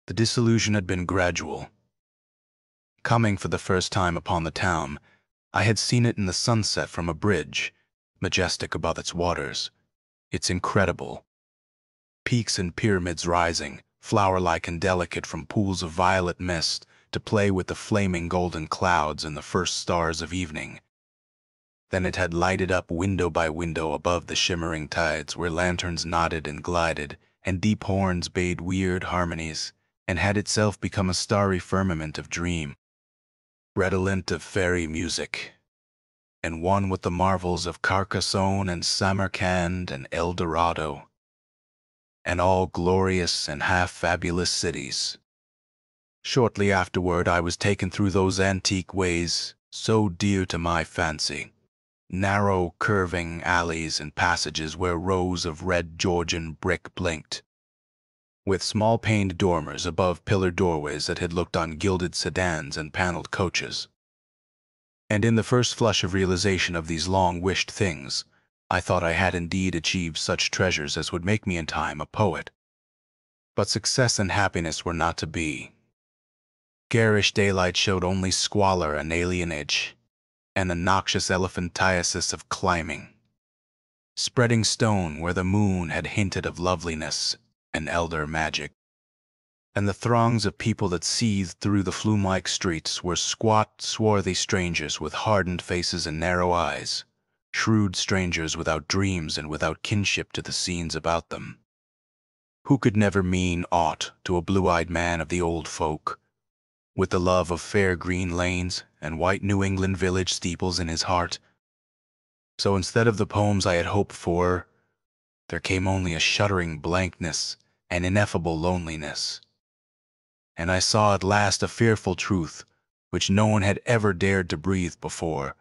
The disillusion had been gradual. Coming for the first time upon the town, I had seen it in the sunset from a bridge, majestic above its waters, its incredible peaks and pyramids rising, flower-like and delicate from pools of violet mist, to play with the flaming golden clouds and the first stars of evening. Then it had lighted up window by window above the shimmering tides where lanterns nodded and glided, and deep horns bade weird harmonies, and had itself become a starry firmament of dream, redolent of fairy music, and one with the marvels of Carcassonne and Samarcand and El Dorado, and all glorious and half-fabulous cities. Shortly afterward I was taken through those antique ways, so dear to my fancy, narrow, curving alleys and passages where rows of red Georgian brick blinked, with small-paned dormers above pillared doorways that had looked on gilded sedans and paneled coaches. And in the first flush of realization of these long-wished things, I thought I had indeed achieved such treasures as would make me in time a poet. But success and happiness were not to be. Garish daylight showed only squalor and alienage, and a noxious elephantiasis of climbing. Spreading stone where the moon had hinted of loveliness and elder magic. And the throngs of people that seethed through the flume-like streets were squat, swarthy strangers with hardened faces and narrow eyes, shrewd strangers without dreams and without kinship to the scenes about them, who could never mean aught to a blue-eyed man of the old folk, with the love of fair green lanes and white New England village steeples in his heart. So instead of the poems I had hoped for, there came only a shuddering blankness and ineffable loneliness. And I saw at last a fearful truth which no one had ever dared to breathe before,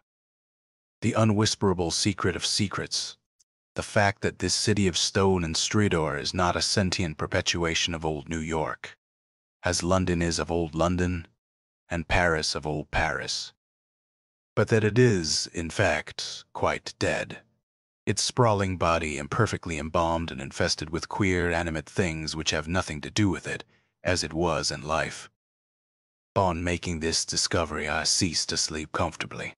the unwhisperable secret of secrets, the fact that this city of stone and stridor is not a sentient perpetuation of old New York, as London is of old London, and Paris of old Paris, but that it is, in fact, quite dead, its sprawling body imperfectly embalmed and infested with queer, animate things which have nothing to do with it, as it was in life. On making this discovery, I ceased to sleep comfortably,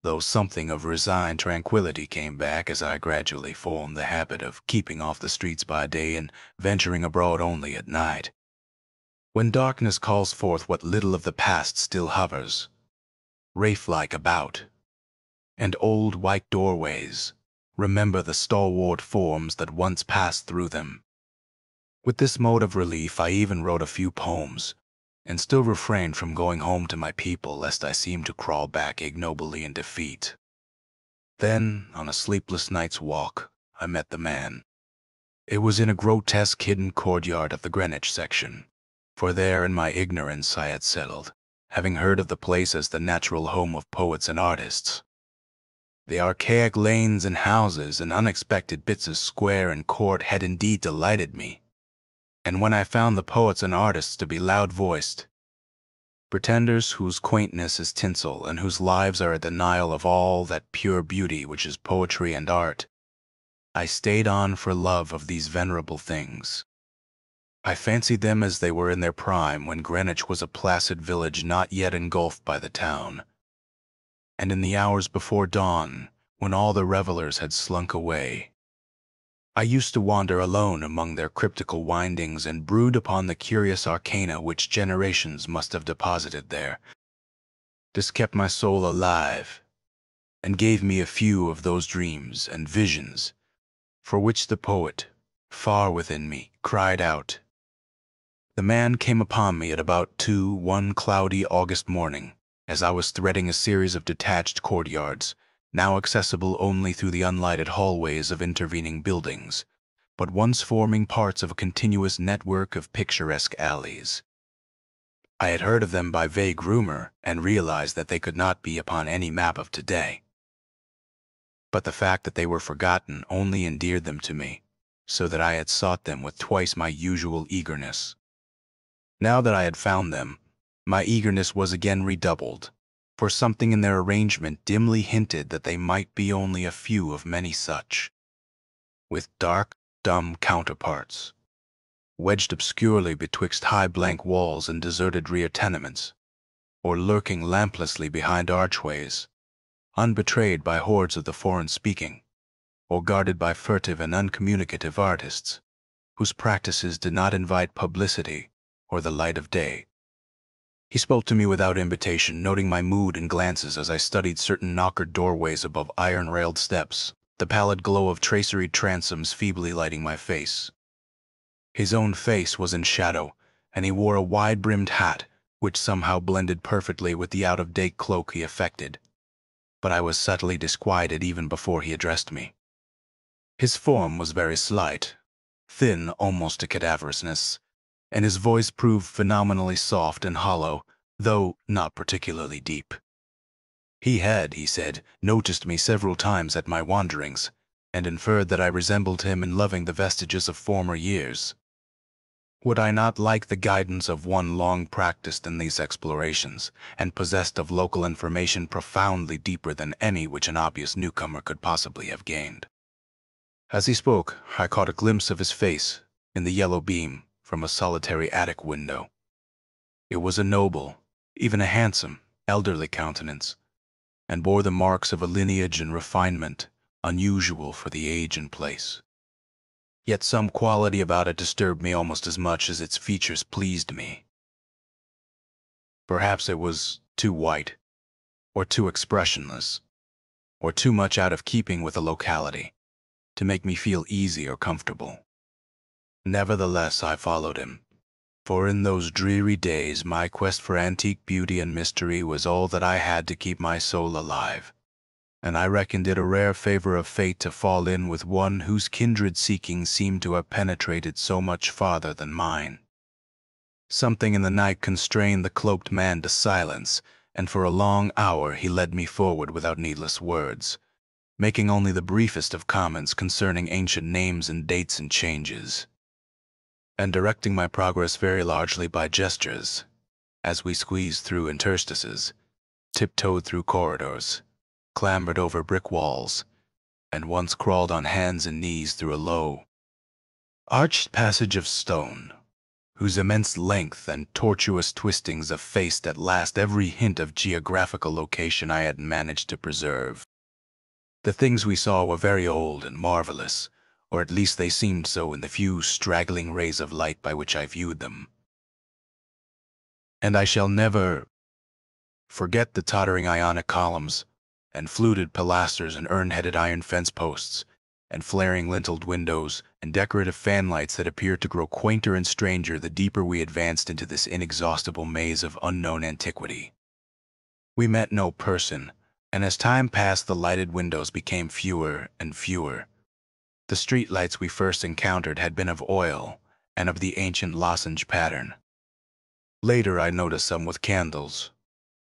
though something of resigned tranquility came back as I gradually formed the habit of keeping off the streets by day and venturing abroad only at night. When darkness calls forth what little of the past still hovers, wraith-like about, and old white doorways remember the stalwart forms that once passed through them. With this mode of relief, I even wrote a few poems, and still refrained from going home to my people lest I seem to crawl back ignobly in defeat. Then, on a sleepless night's walk, I met the man. It was in a grotesque hidden courtyard of the Greenwich section, for there in my ignorance I had settled, having heard of the place as the natural home of poets and artists. The archaic lanes and houses and unexpected bits of square and court had indeed delighted me. And when I found the poets and artists to be loud-voiced, pretenders whose quaintness is tinsel and whose lives are a denial of all that pure beauty which is poetry and art, I stayed on for love of these venerable things. I fancied them as they were in their prime when Greenwich was a placid village not yet engulfed by the town, and in the hours before dawn, when all the revelers had slunk away. I used to wander alone among their cryptical windings and brood upon the curious arcana which generations must have deposited there. This kept my soul alive, and gave me a few of those dreams and visions for which the poet, far within me, cried out. The man came upon me at about 2 one cloudy August morning, as I was threading a series of detached courtyards, now accessible only through the unlighted hallways of intervening buildings, but once forming parts of a continuous network of picturesque alleys. I had heard of them by vague rumor and realized that they could not be upon any map of today. But the fact that they were forgotten only endeared them to me, so that I had sought them with twice my usual eagerness. Now that I had found them, my eagerness was again redoubled, for something in their arrangement dimly hinted that they might be only a few of many such, with dark, dumb counterparts, wedged obscurely betwixt high blank walls and deserted rear tenements, or lurking lamplessly behind archways, unbetrayed by hordes of the foreign-speaking, or guarded by furtive and uncommunicative artists, whose practices did not invite publicity or the light of day. He spoke to me without invitation, noting my mood and glances as I studied certain knockered doorways above iron-railed steps, the pallid glow of traceried transoms feebly lighting my face. His own face was in shadow, and he wore a wide-brimmed hat, which somehow blended perfectly with the out-of-date cloak he affected. But I was subtly disquieted even before he addressed me. His form was very slight, thin almost to cadaverousness, and his voice proved phenomenally soft and hollow, though not particularly deep. He had, he said, noticed me several times at my wanderings, and inferred that I resembled him in loving the vestiges of former years. Would I not like the guidance of one long practiced in these explorations, and possessed of local information profoundly deeper than any which an obvious newcomer could possibly have gained? As he spoke, I caught a glimpse of his face in the yellow beam from a solitary attic window. It was a noble, even a handsome, elderly countenance, and bore the marks of a lineage and refinement unusual for the age and place. Yet some quality about it disturbed me almost as much as its features pleased me. Perhaps it was too white, or too expressionless, or too much out of keeping with the locality, to make me feel easy or comfortable. Nevertheless, I followed him, for in those dreary days my quest for antique beauty and mystery was all that I had to keep my soul alive, and I reckoned it a rare favor of fate to fall in with one whose kindred seeking seemed to have penetrated so much farther than mine. Something in the night constrained the cloaked man to silence, and for a long hour he led me forward without needless words, making only the briefest of comments concerning ancient names and dates and changes, and directing my progress very largely by gestures, as we squeezed through interstices, tiptoed through corridors, clambered over brick walls, and once crawled on hands and knees through a low, arched passage of stone, whose immense length and tortuous twistings effaced at last every hint of geographical location I had managed to preserve. The things we saw were very old and marvelous, or at least they seemed so in the few straggling rays of light by which I viewed them. And I shall never forget the tottering Ionic columns, and fluted pilasters and urn-headed iron fence posts, and flaring linteled windows, and decorative fanlights that appeared to grow quainter and stranger the deeper we advanced into this inexhaustible maze of unknown antiquity. We met no person, and as time passed the lighted windows became fewer and fewer. The street lights we first encountered had been of oil and of the ancient lozenge pattern. Later I noticed some with candles,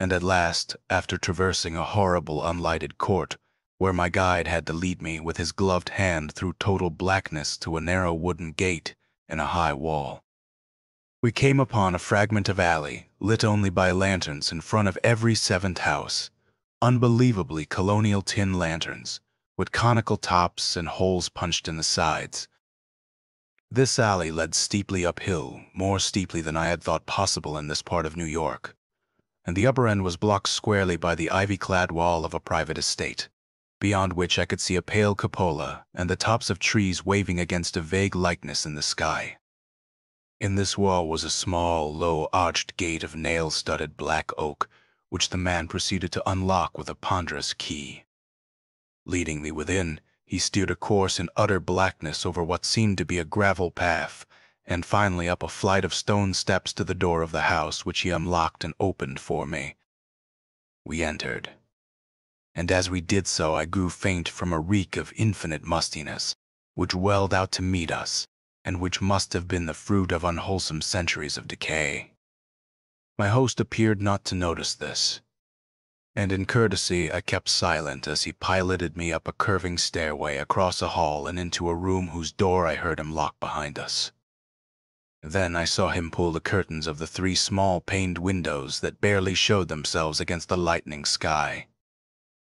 and at last, after traversing a horrible unlighted court, where my guide had to lead me with his gloved hand through total blackness to a narrow wooden gate in a high wall. We came upon a fragment of alley, lit only by lanterns in front of every seventh house, unbelievably colonial tin lanterns, with conical tops and holes punched in the sides. This alley led steeply uphill, more steeply than I had thought possible in this part of New York, and the upper end was blocked squarely by the ivy-clad wall of a private estate, beyond which I could see a pale cupola and the tops of trees waving against a vague likeness in the sky. In this wall was a small, low, arched gate of nail-studded black oak, which the man proceeded to unlock with a ponderous key. Leading me within, he steered a course in utter blackness over what seemed to be a gravel path, and finally up a flight of stone steps to the door of the house, which he unlocked and opened for me. We entered, and as we did so I grew faint from a reek of infinite mustiness, which welled out to meet us, and which must have been the fruit of unwholesome centuries of decay. My host appeared not to notice this, and in courtesy I kept silent as he piloted me up a curving stairway across a hall and into a room whose door I heard him lock behind us. Then I saw him pull the curtains of the 3 small paned windows that barely showed themselves against the lightening sky,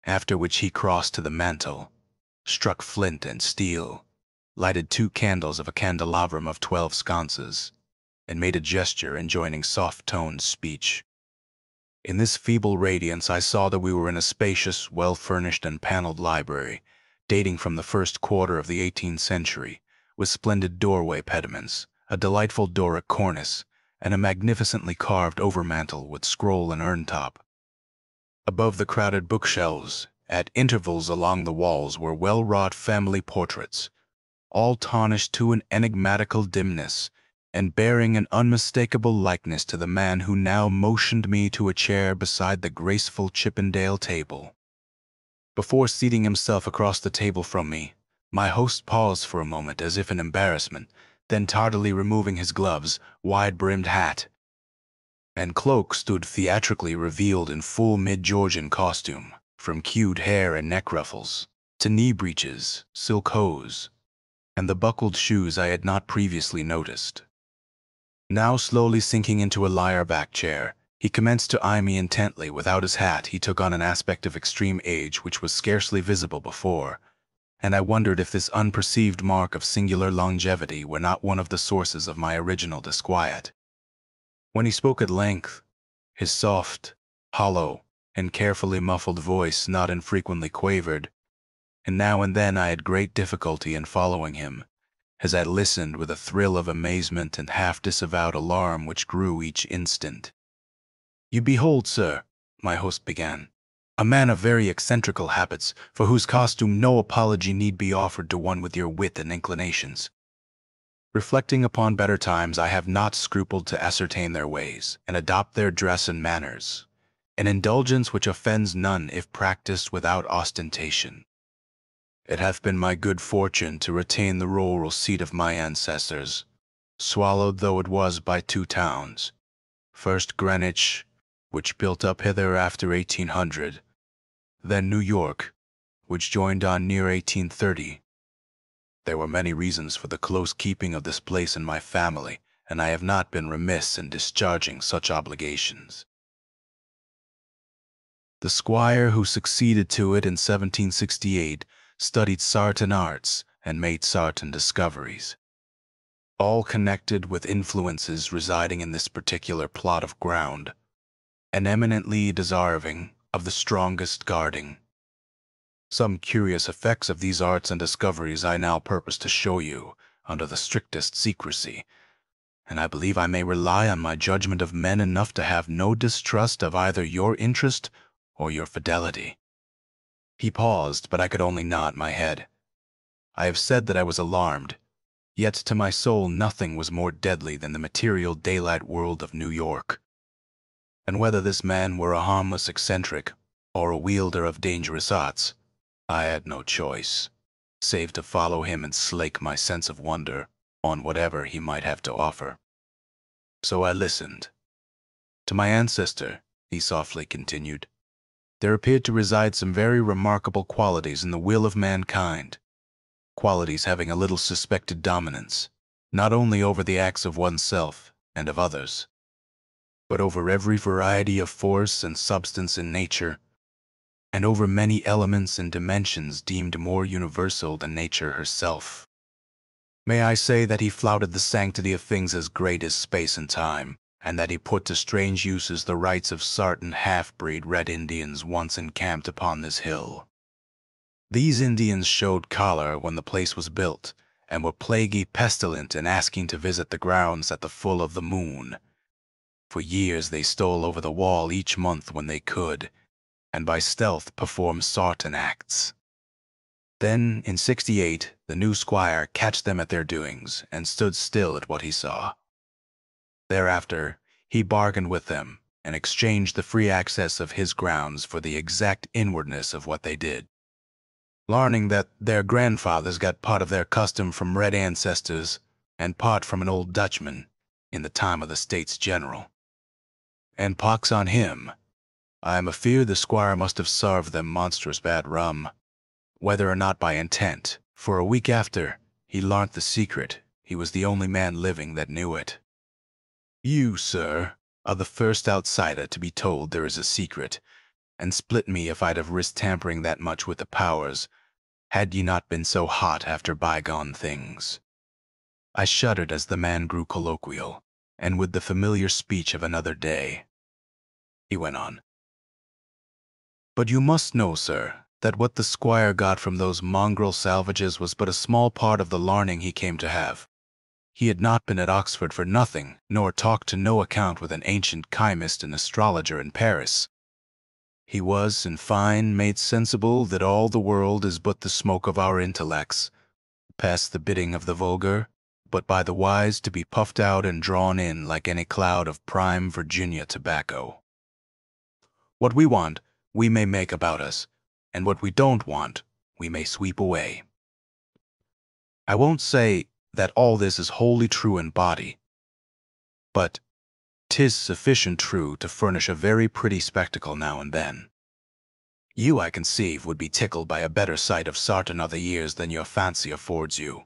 after which he crossed to the mantel, struck flint and steel, lighted 2 candles of a candelabrum of 12 sconces, and made a gesture enjoining soft-toned speech. In this feeble radiance I saw that we were in a spacious, well-furnished and paneled library, dating from the first quarter of the 18th century, with splendid doorway pediments, a delightful Doric cornice, and a magnificently carved overmantel with scroll and urn-top. Above the crowded bookshelves, at intervals along the walls, were well-wrought family portraits, all tarnished to an enigmatical dimness, and bearing an unmistakable likeness to the man who now motioned me to a chair beside the graceful Chippendale table. Before seating himself across the table from me, my host paused for a moment as if in embarrassment, then tardily removing his gloves, wide-brimmed hat, and cloak stood theatrically revealed in full mid-Georgian costume, from queued hair and neck ruffles, to knee breeches, silk hose, and the buckled shoes I had not previously noticed. Now slowly sinking into a lyre-back chair, he commenced to eye me intently. Without his hat, he took on an aspect of extreme age which was scarcely visible before, and I wondered if this unperceived mark of singular longevity were not one of the sources of my original disquiet. When he spoke at length, his soft, hollow, and carefully muffled voice not infrequently quavered, and now and then I had great difficulty in following him, as I listened with a thrill of amazement and half-disavowed alarm which grew each instant. "You behold, sir," my host began, "a man of very eccentrical habits, for whose costume no apology need be offered to one with your wit and inclinations. Reflecting upon better times, I have not scrupled to ascertain their ways, and adopt their dress and manners, an indulgence which offends none if practiced without ostentation. It hath been my good fortune to retain the rural seat of my ancestors, swallowed though it was by 2 towns, first Greenwich, which built up hither after 1800, then New York, which joined on near 1830. There were many reasons for the close keeping of this place in my family, and I have not been remiss in discharging such obligations." The squire who succeeded to it in 1768 studied certain arts and made certain discoveries, all connected with influences residing in this particular plot of ground, and eminently deserving of the strongest guarding. Some curious effects of these arts and discoveries I now purpose to show you under the strictest secrecy, and I believe I may rely on my judgment of men enough to have no distrust of either your interest or your fidelity. He paused, but I could only nod my head. I have said that I was alarmed, yet to my soul nothing was more deadly than the material daylight world of New York. And whether this man were a harmless eccentric or a wielder of dangerous arts, I had no choice, save to follow him and slake my sense of wonder on whatever he might have to offer. So I listened. "To my ancestor," he softly continued, there appeared to reside some very remarkable qualities in the will of mankind, qualities having a little suspected dominance, not only over the acts of oneself and of others, but over every variety of force and substance in nature, and over many elements and dimensions deemed more universal than nature herself. May I say that he flouted the sanctity of things as great as space and time, and that he put to strange uses the rights of certain half-breed Red Indians once encamped upon this hill. These Indians showed color when the place was built, and were plaguey pestilent in asking to visit the grounds at the full of the moon. For years they stole over the wall each month when they could, and by stealth performed sartain acts. Then, in '68, the new squire catched them at their doings, and stood still at what he saw. Thereafter, he bargained with them, and exchanged the free access of his grounds for the exact inwardness of what they did. Learning that their grandfathers got part of their custom from red ancestors, and part from an old Dutchman, in the time of the States General. And pox on him, I am afeard the squire must have served them monstrous bad rum, whether or not by intent, for a week after he learnt the secret, he was the only man living that knew it. You, sir, are the first outsider to be told there is a secret, and split me if I'd have risked tampering that much with the powers, had ye not been so hot after bygone things. I shuddered as the man grew colloquial, and with the familiar speech of another day. He went on. But you must know, sir, that what the squire got from those mongrel salvages was but a small part of the larning he came to have. He had not been at Oxford for nothing, nor talked to no account with an ancient chymist and astrologer in Paris. He was, in fine, made sensible that all the world is but the smoke of our intellects, past the bidding of the vulgar, but by the wise to be puffed out and drawn in like any cloud of prime Virginia tobacco. What we want, we may make about us, and what we don't want, we may sweep away. I won't say that all this is wholly true in body, but 'tis sufficient true to furnish a very pretty spectacle now and then. You, I conceive, would be tickled by a better sight of sartain other years than your fancy affords you.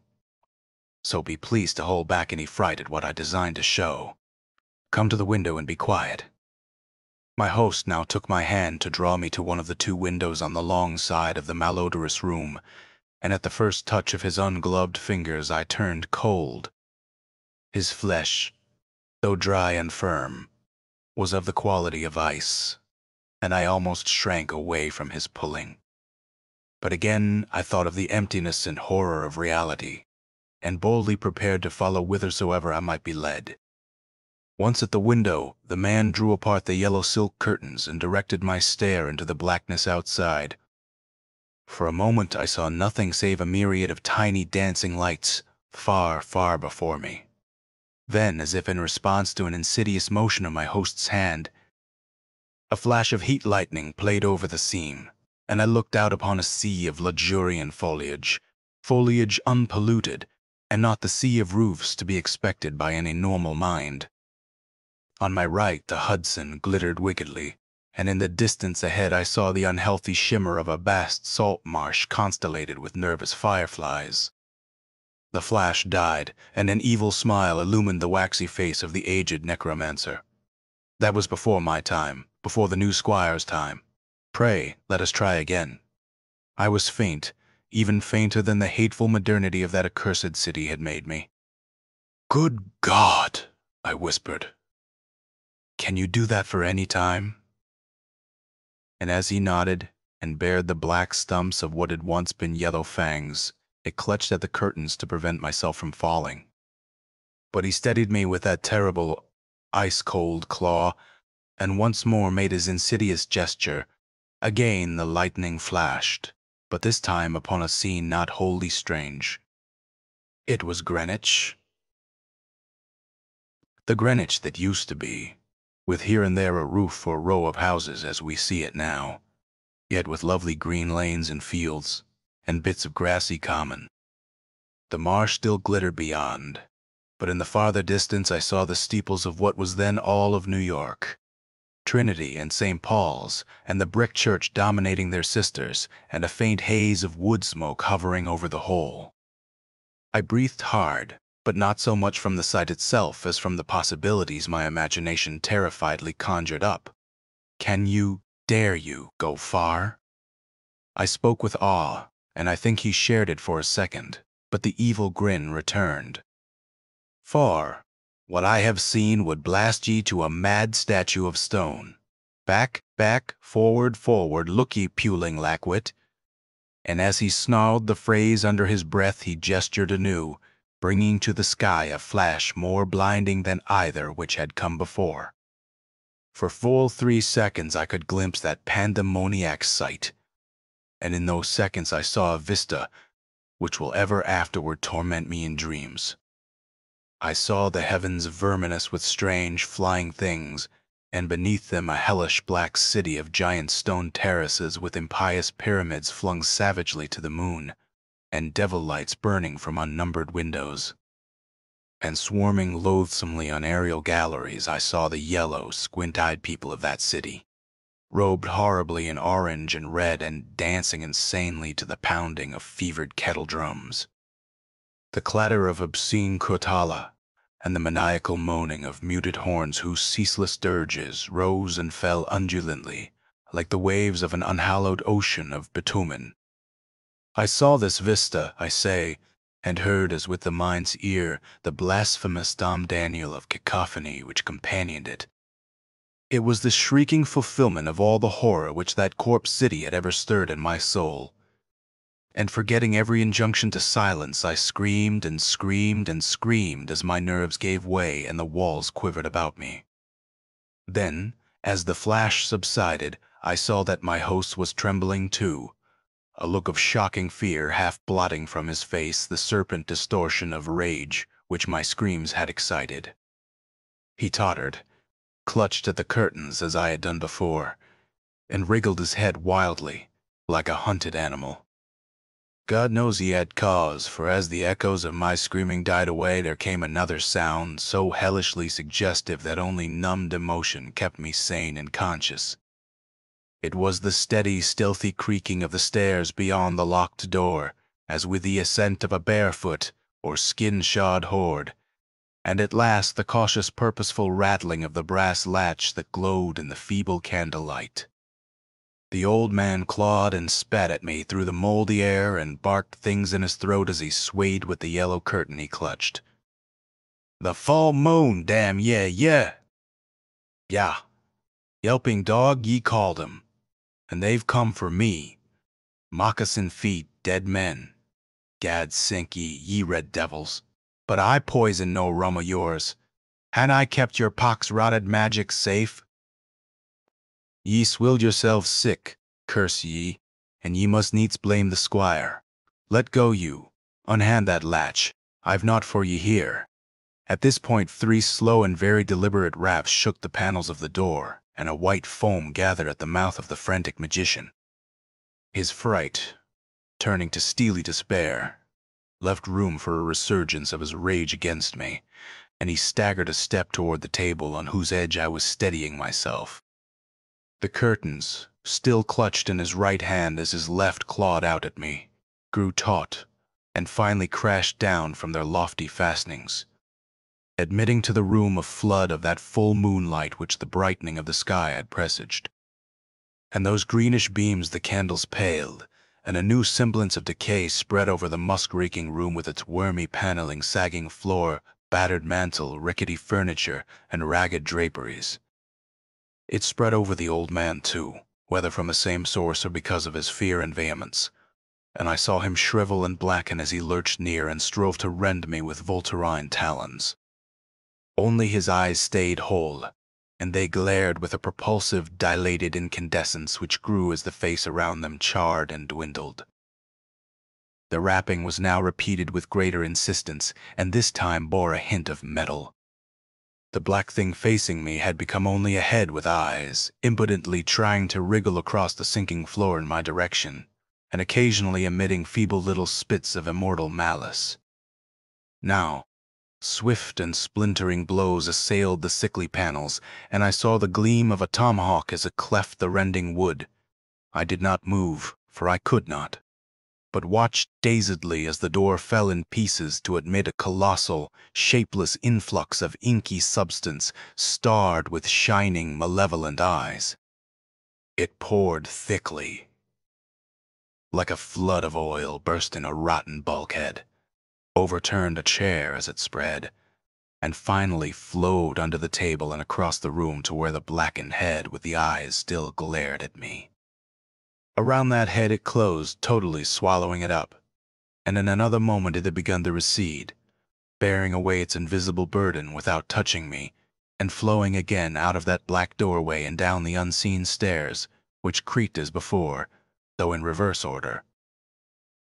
So be pleased to hold back any fright at what I design to show. Come to the window and be quiet. My host now took my hand to draw me to one of the two windows on the long side of the malodorous room, and at the first touch of his ungloved fingers I turned cold. His flesh, though dry and firm, was of the quality of ice, and I almost shrank away from his pulling. But again I thought of the emptiness and horror of reality, and boldly prepared to follow whithersoever I might be led. Once at the window, the man drew apart the yellow silk curtains and directed my stare into the blackness outside. For a moment I saw nothing save a myriad of tiny dancing lights, far, far before me. Then, as if in response to an insidious motion of my host's hand, a flash of heat lightning played over the scene, and I looked out upon a sea of luxuriant foliage unpolluted, and not the sea of roofs to be expected by any normal mind. On my right the Hudson glittered wickedly, and in the distance ahead I saw the unhealthy shimmer of a vast salt marsh constellated with nervous fireflies. The flash died, and an evil smile illumined the waxy face of the aged necromancer. That was before my time, before the new squire's time. Pray, let us try again. I was faint, even fainter than the hateful modernity of that accursed city had made me. "Good God," I whispered. "Can you do that for any time?" And as he nodded and bared the black stumps of what had once been yellow fangs, I clutched at the curtains to prevent myself from falling. But he steadied me with that terrible, ice-cold claw, and once more made his insidious gesture. Again the lightning flashed, but this time upon a scene not wholly strange. It was Greenwich. The Greenwich that used to be, with here and there a roof or row of houses as we see it now, yet with lovely green lanes and fields, and bits of grassy common. The marsh still glittered beyond, but in the farther distance I saw the steeples of what was then all of New York. Trinity and St. Paul's, and the brick church dominating their sisters, and a faint haze of wood smoke hovering over the whole. I breathed hard, but not so much from the sight itself as from the possibilities my imagination terrifiedly conjured up. Can you, dare you, go far? I spoke with awe, and I think he shared it for a second, but the evil grin returned. Far. What I have seen would blast ye to a mad statue of stone. Back, back, forward, forward, look ye, puling lackwit. And as he snarled the phrase under his breath, he gestured anew, bringing to the sky a flash more blinding than either which had come before. For full 3 seconds I could glimpse that pandemoniac sight, and in those seconds I saw a vista which will ever afterward torment me in dreams. I saw the heavens verminous with strange flying things, and beneath them a hellish black city of giant stone terraces with impious pyramids flung savagely to the moon, and devil lights burning from unnumbered windows. And swarming loathsomely on aerial galleries I saw the yellow, squint-eyed people of that city, robed horribly in orange and red and dancing insanely to the pounding of fevered kettle drums. The clatter of obscene crotala, and the maniacal moaning of muted horns whose ceaseless dirges rose and fell undulantly, like the waves of an unhallowed ocean of bitumen. I saw this vista, I say, and heard as with the mind's ear the blasphemous Dom Daniel of cacophony which companioned it. It was the shrieking fulfillment of all the horror which that corpse city had ever stirred in my soul. And forgetting every injunction to silence, I screamed and screamed and screamed as my nerves gave way and the walls quivered about me. Then, as the flash subsided, I saw that my host was trembling too, a look of shocking fear half blotting from his face the serpent distortion of rage which my screams had excited. He tottered, clutched at the curtains as I had done before, and wriggled his head wildly, like a hunted animal. God knows he had cause, for as the echoes of my screaming died away, there came another sound, so hellishly suggestive that only numbed emotion kept me sane and conscious. It was the steady, stealthy creaking of the stairs beyond the locked door, as with the ascent of a barefoot or skin-shod horde, and at last the cautious, purposeful rattling of the brass latch that glowed in the feeble candlelight. The old man clawed and spat at me through the moldy air and barked things in his throat as he swayed with the yellow curtain he clutched. "The full moon, damn ye, yeah! Yeah, yelping dog, ye called 'em, and they've come for me. Moccasin feet, dead men. Gad sink ye, ye red devils. But I poison no rum o' yours. Han I kept your pox-rotted magic safe? Ye swilled yourselves sick, curse ye, and ye must needs blame the squire. Let go you, unhand that latch, I've naught for ye here." At this point 3 slow and very deliberate raps shook the panels of the door, and a white foam gathered at the mouth of the frantic magician. His fright, turning to steely despair, left room for a resurgence of his rage against me, and he staggered a step toward the table on whose edge I was steadying myself. The curtains, still clutched in his right hand as his left clawed out at me, grew taut, and finally crashed down from their lofty fastenings, admitting to the room a flood of that full moonlight which the brightening of the sky had presaged. And those greenish beams the candles paled, and a new semblance of decay spread over the musk-reeking room with its wormy paneling, sagging floor, battered mantel, rickety furniture, and ragged draperies. It spread over the old man, too, whether from the same source or because of his fear and vehemence, and I saw him shrivel and blacken as he lurched near and strove to rend me with vulturine talons. Only his eyes stayed whole, and they glared with a propulsive, dilated incandescence which grew as the face around them charred and dwindled. The rapping was now repeated with greater insistence, and this time bore a hint of metal. The black thing facing me had become only a head with eyes, impotently trying to wriggle across the sinking floor in my direction, and occasionally emitting feeble little spits of immortal malice. Now, Swift and splintering blows assailed the sickly panels, and I saw the gleam of a tomahawk as it cleft the rending wood. I did not move, for I could not, but watched dazedly as the door fell in pieces to admit a colossal, shapeless influx of inky substance starred with shining, malevolent eyes. It poured thickly, like a flood of oil burst in a rotten bulkhead, overturned a chair as it spread, and finally flowed under the table and across the room to where the blackened head with the eyes still glared at me. Around that head it closed, totally swallowing it up, and in another moment it had begun to recede, bearing away its invisible burden without touching me, and flowing again out of that black doorway and down the unseen stairs, which creaked as before, though in reverse order.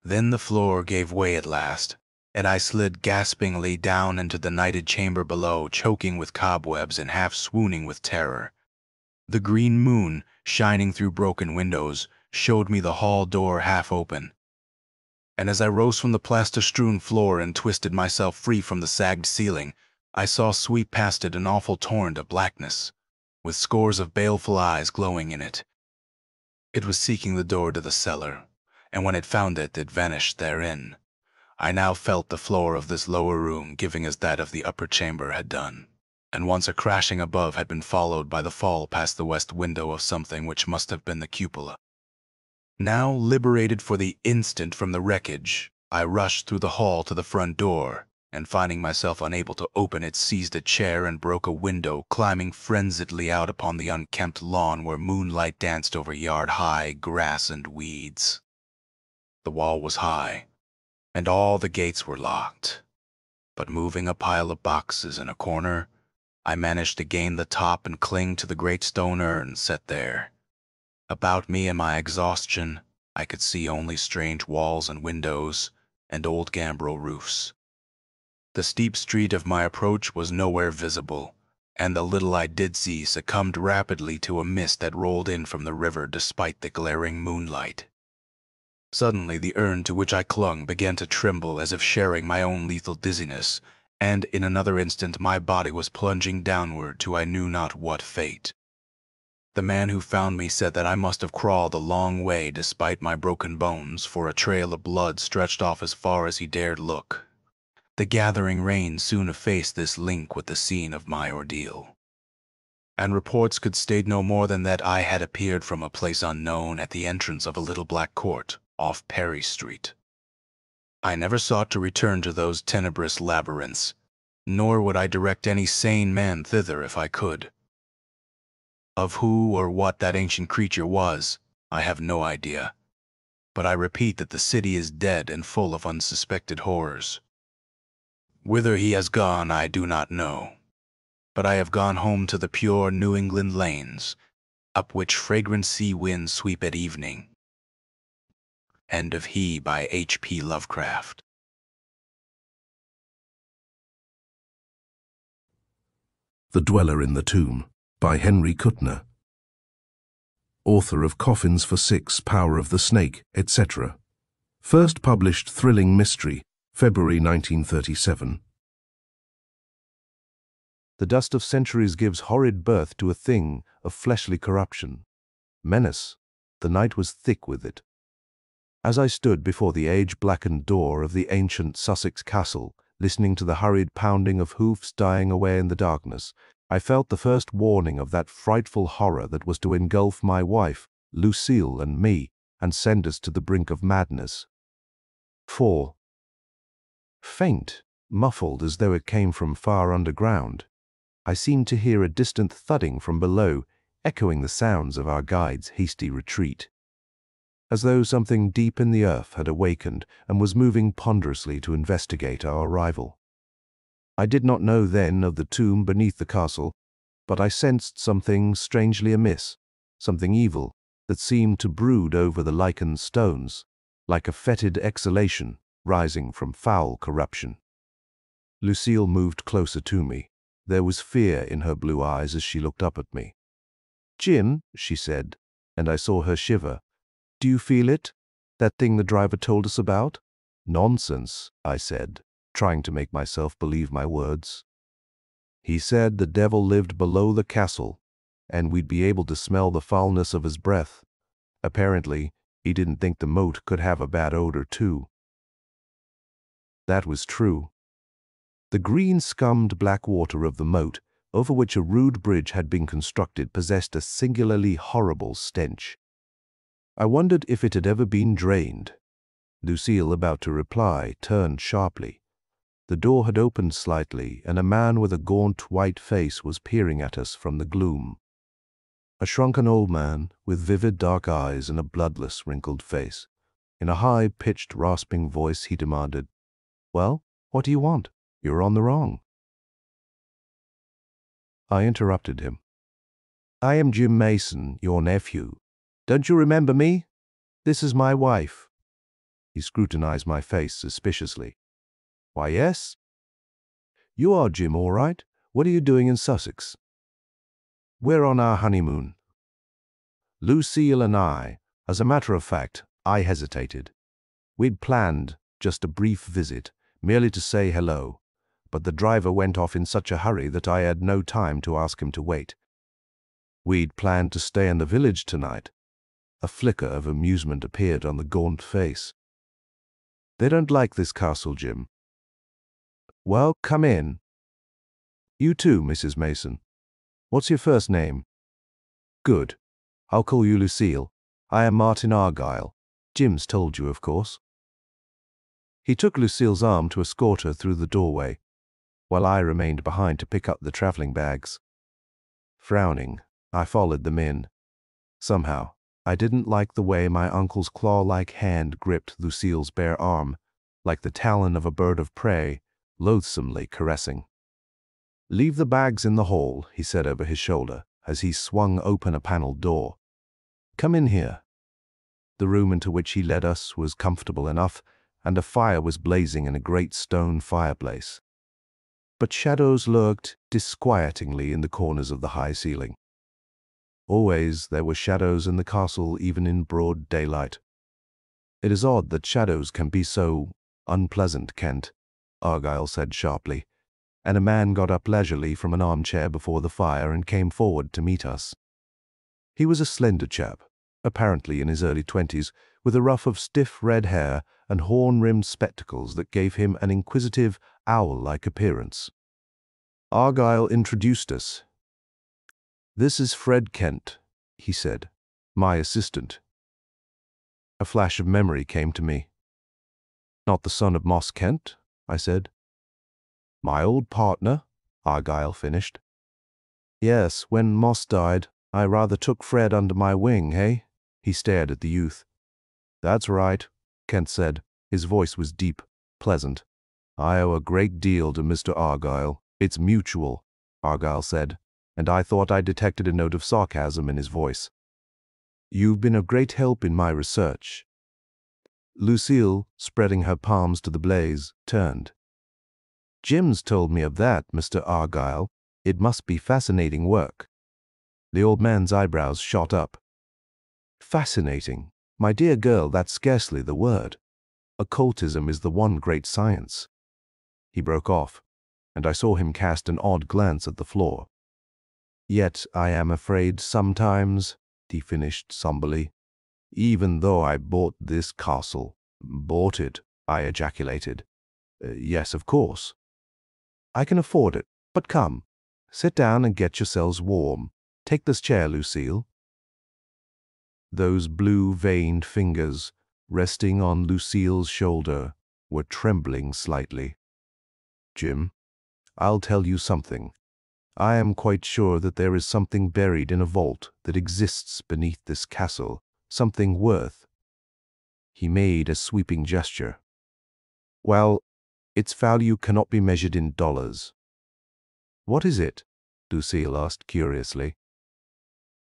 Then the floor gave way at last, and I slid gaspingly down into the nighted chamber below, choking with cobwebs and half swooning with terror. The green moon, shining through broken windows, showed me the hall door half open, and as I rose from the plaster-strewn floor and twisted myself free from the sagged ceiling, I saw sweep past it an awful torrent of blackness, with scores of baleful eyes glowing in it. It was seeking the door to the cellar, and when it found it, it vanished therein. I now felt the floor of this lower room giving as that of the upper chamber had done, and once a crashing above had been followed by the fall past the west window of something which must have been the cupola. Now liberated for the instant from the wreckage, I rushed through the hall to the front door, and finding myself unable to open it, seized a chair and broke a window, climbing frenziedly out upon the unkempt lawn where moonlight danced over yard-high grass and weeds. The wall was high, and all the gates were locked, but moving a pile of boxes in a corner, I managed to gain the top and cling to the great stone urn set there. About me in my exhaustion, I could see only strange walls and windows and old gambrel roofs. The steep street of my approach was nowhere visible, and the little I did see succumbed rapidly to a mist that rolled in from the river despite the glaring moonlight. Suddenly the urn to which I clung began to tremble as if sharing my own lethal dizziness, and in another instant my body was plunging downward to I knew not what fate. The man who found me said that I must have crawled a long way despite my broken bones, for a trail of blood stretched off as far as he dared look. The gathering rain soon effaced this link with the scene of my ordeal, and reports could state no more than that I had appeared from a place unknown at the entrance of a little black court off Perry Street. I never sought to return to those tenebrous labyrinths, nor would I direct any sane man thither if I could. Of who or what that ancient creature was, I have no idea, but I repeat that the city is dead and full of unsuspected horrors. Whither he has gone I do not know, but I have gone home to the pure New England lanes, up which fragrant sea winds sweep at evening. End of He by H P Lovecraft. The Dweller in the Tomb by Henry Kuttner. Author of Coffins for Six, Power of the Snake, etc. First published thrilling mystery, February 1937. The dust of centuries gives horrid birth to a thing of fleshly corruption. Menace, the night was thick with it. As I stood before the age-blackened door of the ancient Sussex castle, listening to the hurried pounding of hoofs dying away in the darkness, I felt the first warning of that frightful horror that was to engulf my wife, Lucille, and me, and send us to the brink of madness. 4. Faint, muffled as though it came from far underground, I seemed to hear a distant thudding from below, echoing the sounds of our guide's hasty retreat. As though something deep in the earth had awakened and was moving ponderously to investigate our arrival. I did not know then of the tomb beneath the castle, but I sensed something strangely amiss, something evil, that seemed to brood over the lichened stones, like a fetid exhalation rising from foul corruption. Lucille moved closer to me. There was fear in her blue eyes as she looked up at me. "Jim," she said, and I saw her shiver. "Do you feel it? That thing the driver told us about?" "Nonsense," I said. trying to make myself believe my words. He said the devil lived below the castle, and we'd be able to smell the foulness of his breath. Apparently, he didn't think the moat could have a bad odor, too. That was true. The green-scummed black water of the moat, over which a rude bridge had been constructed, possessed a singularly horrible stench. I wondered if it had ever been drained. Lucille, about to reply, turned sharply. The door had opened slightly, and a man with a gaunt white face was peering at us from the gloom. A shrunken old man, with vivid dark eyes and a bloodless, wrinkled face. In a high-pitched, rasping voice, he demanded, "Well, what do you want? You're on the wrong." I interrupted him. "I am Jim Mason, your nephew. Don't you remember me? This is my wife." He scrutinized my face suspiciously. "Why, yes." "You are Jim, all right. What are you doing in Sussex?" "We're on our honeymoon." Lucille and I, as a matter of fact, I hesitated. We'd planned just a brief visit, merely to say hello, but the driver went off in such a hurry that I had no time to ask him to wait. We'd planned to stay in the village tonight. A flicker of amusement appeared on the gaunt face. "They don't like this castle, Jim." "Well, come in." "You too, Mrs. Mason. What's your first name?" "Good. I'll call you Lucille. I am Martin Argyle. Jim's told you, of course." He took Lucille's arm to escort her through the doorway, while I remained behind to pick up the traveling bags. Frowning, I followed them in. Somehow, I didn't like the way my uncle's claw-like hand gripped Lucille's bare arm, like the talon of a bird of prey, loathsomely caressing. "Leave the bags in the hall," he said over his shoulder, as he swung open a paneled door. "Come in here." The room into which he led us was comfortable enough, and a fire was blazing in a great stone fireplace. But shadows lurked disquietingly in the corners of the high ceiling. Always there were shadows in the castle, even in broad daylight. "It is odd that shadows can be so unpleasant, Kent," Argyle said sharply, and a man got up leisurely from an armchair before the fire and came forward to meet us. He was a slender chap, apparently in his early 20s, with a ruff of stiff red hair and horn-rimmed spectacles that gave him an inquisitive, owl-like appearance. Argyle introduced us. "This is Fred Kent," he said, "my assistant." A flash of memory came to me. "Not the son of Moss Kent?" I said. "My old partner," Argyle finished. "Yes, when Moss died, I rather took Fred under my wing, hey?" He stared at the youth. "That's right," Kent said. His voice was deep, pleasant. "I owe a great deal to Mr. Argyle. It's mutual," Argyle said, and I thought I detected a note of sarcasm in his voice. "You've been a great help in my research." Lucille, spreading her palms to the blaze, turned. "Jim's told me of that, Mr. Argyle. It must be fascinating work." The old man's eyebrows shot up. "Fascinating? My dear girl, that's scarcely the word. Occultism is the one great science." He broke off, and I saw him cast an odd glance at the floor. "Yet I am afraid sometimes," he finished somberly, "even though I bought this castle—" "Bought it," I ejaculated. "Yes, of course." "I can afford it, but come, sit down and get yourselves warm. Take this chair, Lucille." Those blue-veined fingers, resting on Lucille's shoulder, were trembling slightly. "Jim, I'll tell you something. I am quite sure that there is something buried in a vault that exists beneath this castle, something worth—" He made a sweeping gesture. "Well, its value cannot be measured in dollars." "What is it?" Lucille asked curiously.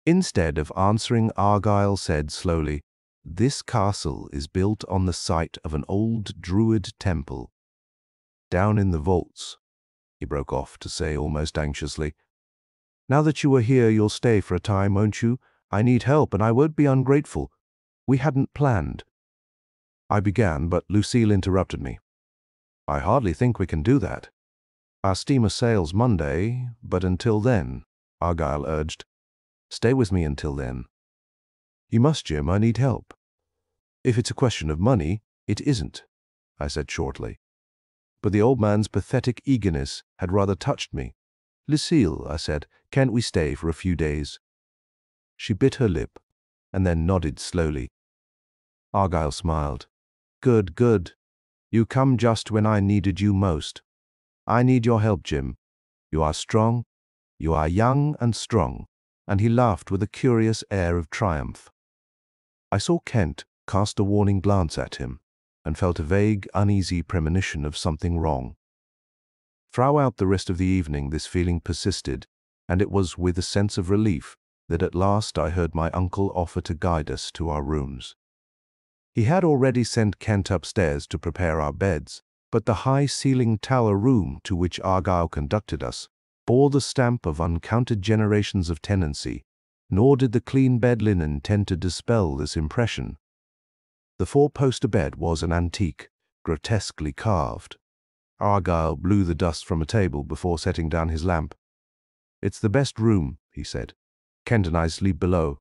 Instead of answering, Argyle said slowly, "This castle is built on the site of an old Druid temple. Down in the vaults," he broke off to say almost anxiously. "Now that you are here, you'll stay for a time, won't you? I need help, and I won't be ungrateful. We hadn't planned." I began, but Lucille interrupted me. I hardly think we can do that. Our steamer sails Monday, but until then, Argyle urged. Stay with me until then. You must, Jim. I need help. If it's a question of money, it isn't, I said shortly. But the old man's pathetic eagerness had rather touched me. Lucille, I said, can't we stay for a few days? She bit her lip, and then nodded slowly. Argyle smiled. Good, good. You come just when I needed you most. I need your help, Jim. You are strong. You are young and strong. And he laughed with a curious air of triumph. I saw Kent cast a warning glance at him, and felt a vague, uneasy premonition of something wrong. Throughout the rest of the evening this feeling persisted, and it was with a sense of relief that at last I heard my uncle offer to guide us to our rooms. He had already sent Kent upstairs to prepare our beds, but the high-ceilinged tower room to which Argyle conducted us bore the stamp of uncounted generations of tenancy, nor did the clean bed linen tend to dispel this impression. The four-poster bed was an antique, grotesquely carved. Argyle blew the dust from a table before setting down his lamp. It's the best room, he said. Kent and I sleep below.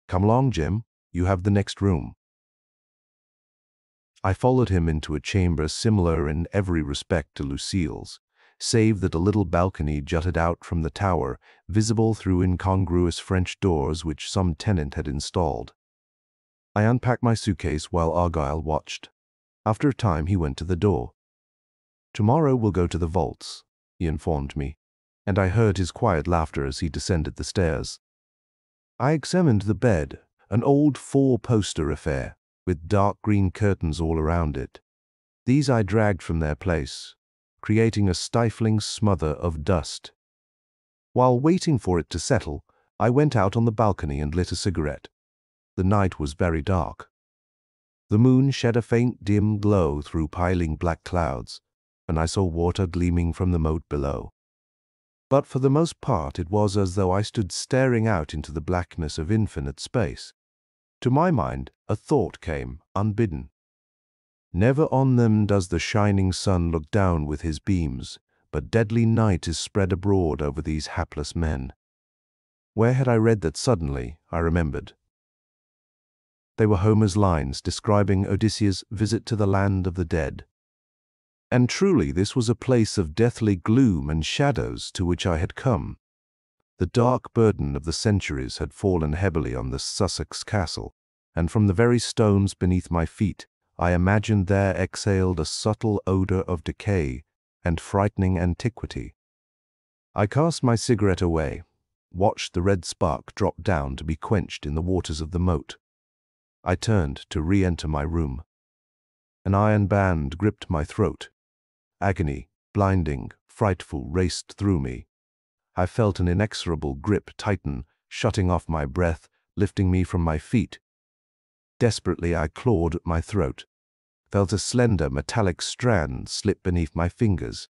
Come along, Jim. You have the next room. I followed him into a chamber similar in every respect to Lucille's, save that a little balcony jutted out from the tower, visible through incongruous French doors which some tenant had installed. I unpacked my suitcase while Argyle watched. After a time he went to the door. Tomorrow we'll go to the vaults, he informed me, and I heard his quiet laughter as he descended the stairs. I examined the bed, an old four-poster affair, with dark green curtains all around it. These I dragged from their place, creating a stifling smother of dust. While waiting for it to settle, I went out on the balcony and lit a cigarette. The night was very dark. The moon shed a faint dim glow through piling black clouds, and I saw water gleaming from the moat below. But for the most part it was as though I stood staring out into the blackness of infinite space. To my mind, a thought came, unbidden. Never on them does the shining sun look down with his beams, but deadly night is spread abroad over these hapless men. Where had I read that suddenly, I remembered? They were Homer's lines describing Odysseus' visit to the land of the dead. And truly this was a place of deathly gloom and shadows to which I had come. The dark burden of the centuries had fallen heavily on the Sussex castle, and from the very stones beneath my feet I imagined there exhaled a subtle odor of decay and frightening antiquity. I cast my cigarette away, watched the red spark drop down to be quenched in the waters of the moat. I turned to re-enter my room. An iron band gripped my throat. Agony, blinding, frightful, raced through me. I felt an inexorable grip tighten, shutting off my breath, lifting me from my feet. Desperately I clawed at my throat, felt a slender metallic strand slip beneath my fingers.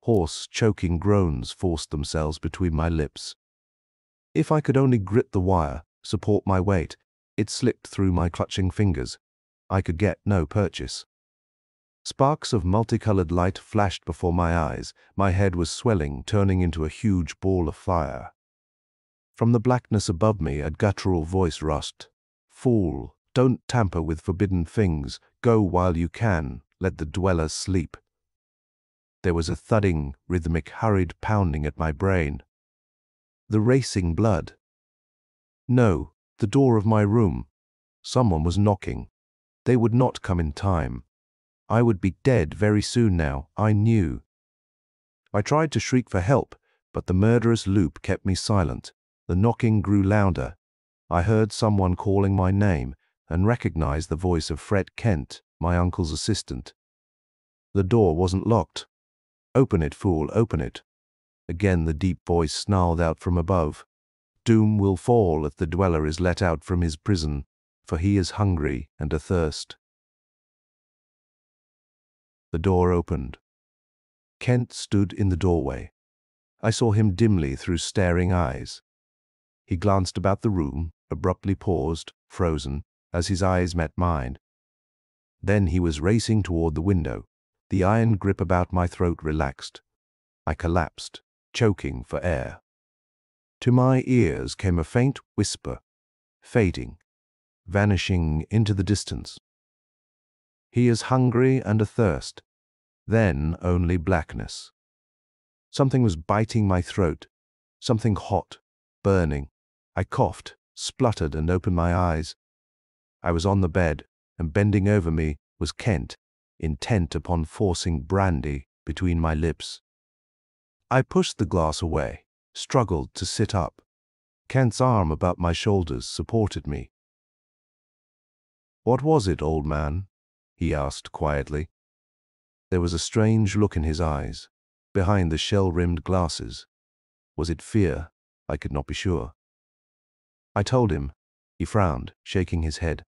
Hoarse, choking groans forced themselves between my lips. If I could only grit the wire, support my weight, it slipped through my clutching fingers. I could get no purchase. Sparks of multicolored light flashed before my eyes. My head was swelling, turning into a huge ball of fire. From the blackness above me, a guttural voice rasped, "Fool, don't tamper with forbidden things. Go while you can. Let the dwellers sleep." There was a thudding, rhythmic, hurried pounding at my brain. The racing blood. No, the door of my room. Someone was knocking. They would not come in time. I would be dead very soon now, I knew. I tried to shriek for help, but the murderous loop kept me silent. The knocking grew louder. I heard someone calling my name and recognized the voice of Fred Kent, my uncle's assistant. The door wasn't locked. "Open it, fool, open it." Again the deep voice snarled out from above. "Doom will fall if the dweller is let out from his prison, for he is hungry and athirst." The door opened. Kent stood in the doorway. I saw him dimly through staring eyes. He glanced about the room, abruptly paused, frozen, as his eyes met mine. Then he was racing toward the window. The iron grip about my throat relaxed. I collapsed, choking for air. To my ears came a faint whisper, fading, vanishing into the distance. He is hungry and athirst, then only blackness. Something was biting my throat, something hot, burning. I coughed, spluttered, and opened my eyes. I was on the bed, and bending over me was Kent, intent upon forcing brandy between my lips. I pushed the glass away, struggled to sit up. Kent's arm about my shoulders supported me. "What was it, old man?" he asked quietly. There was a strange look in his eyes, behind the shell-rimmed glasses. Was it fear? I could not be sure. I told him. He frowned, shaking his head.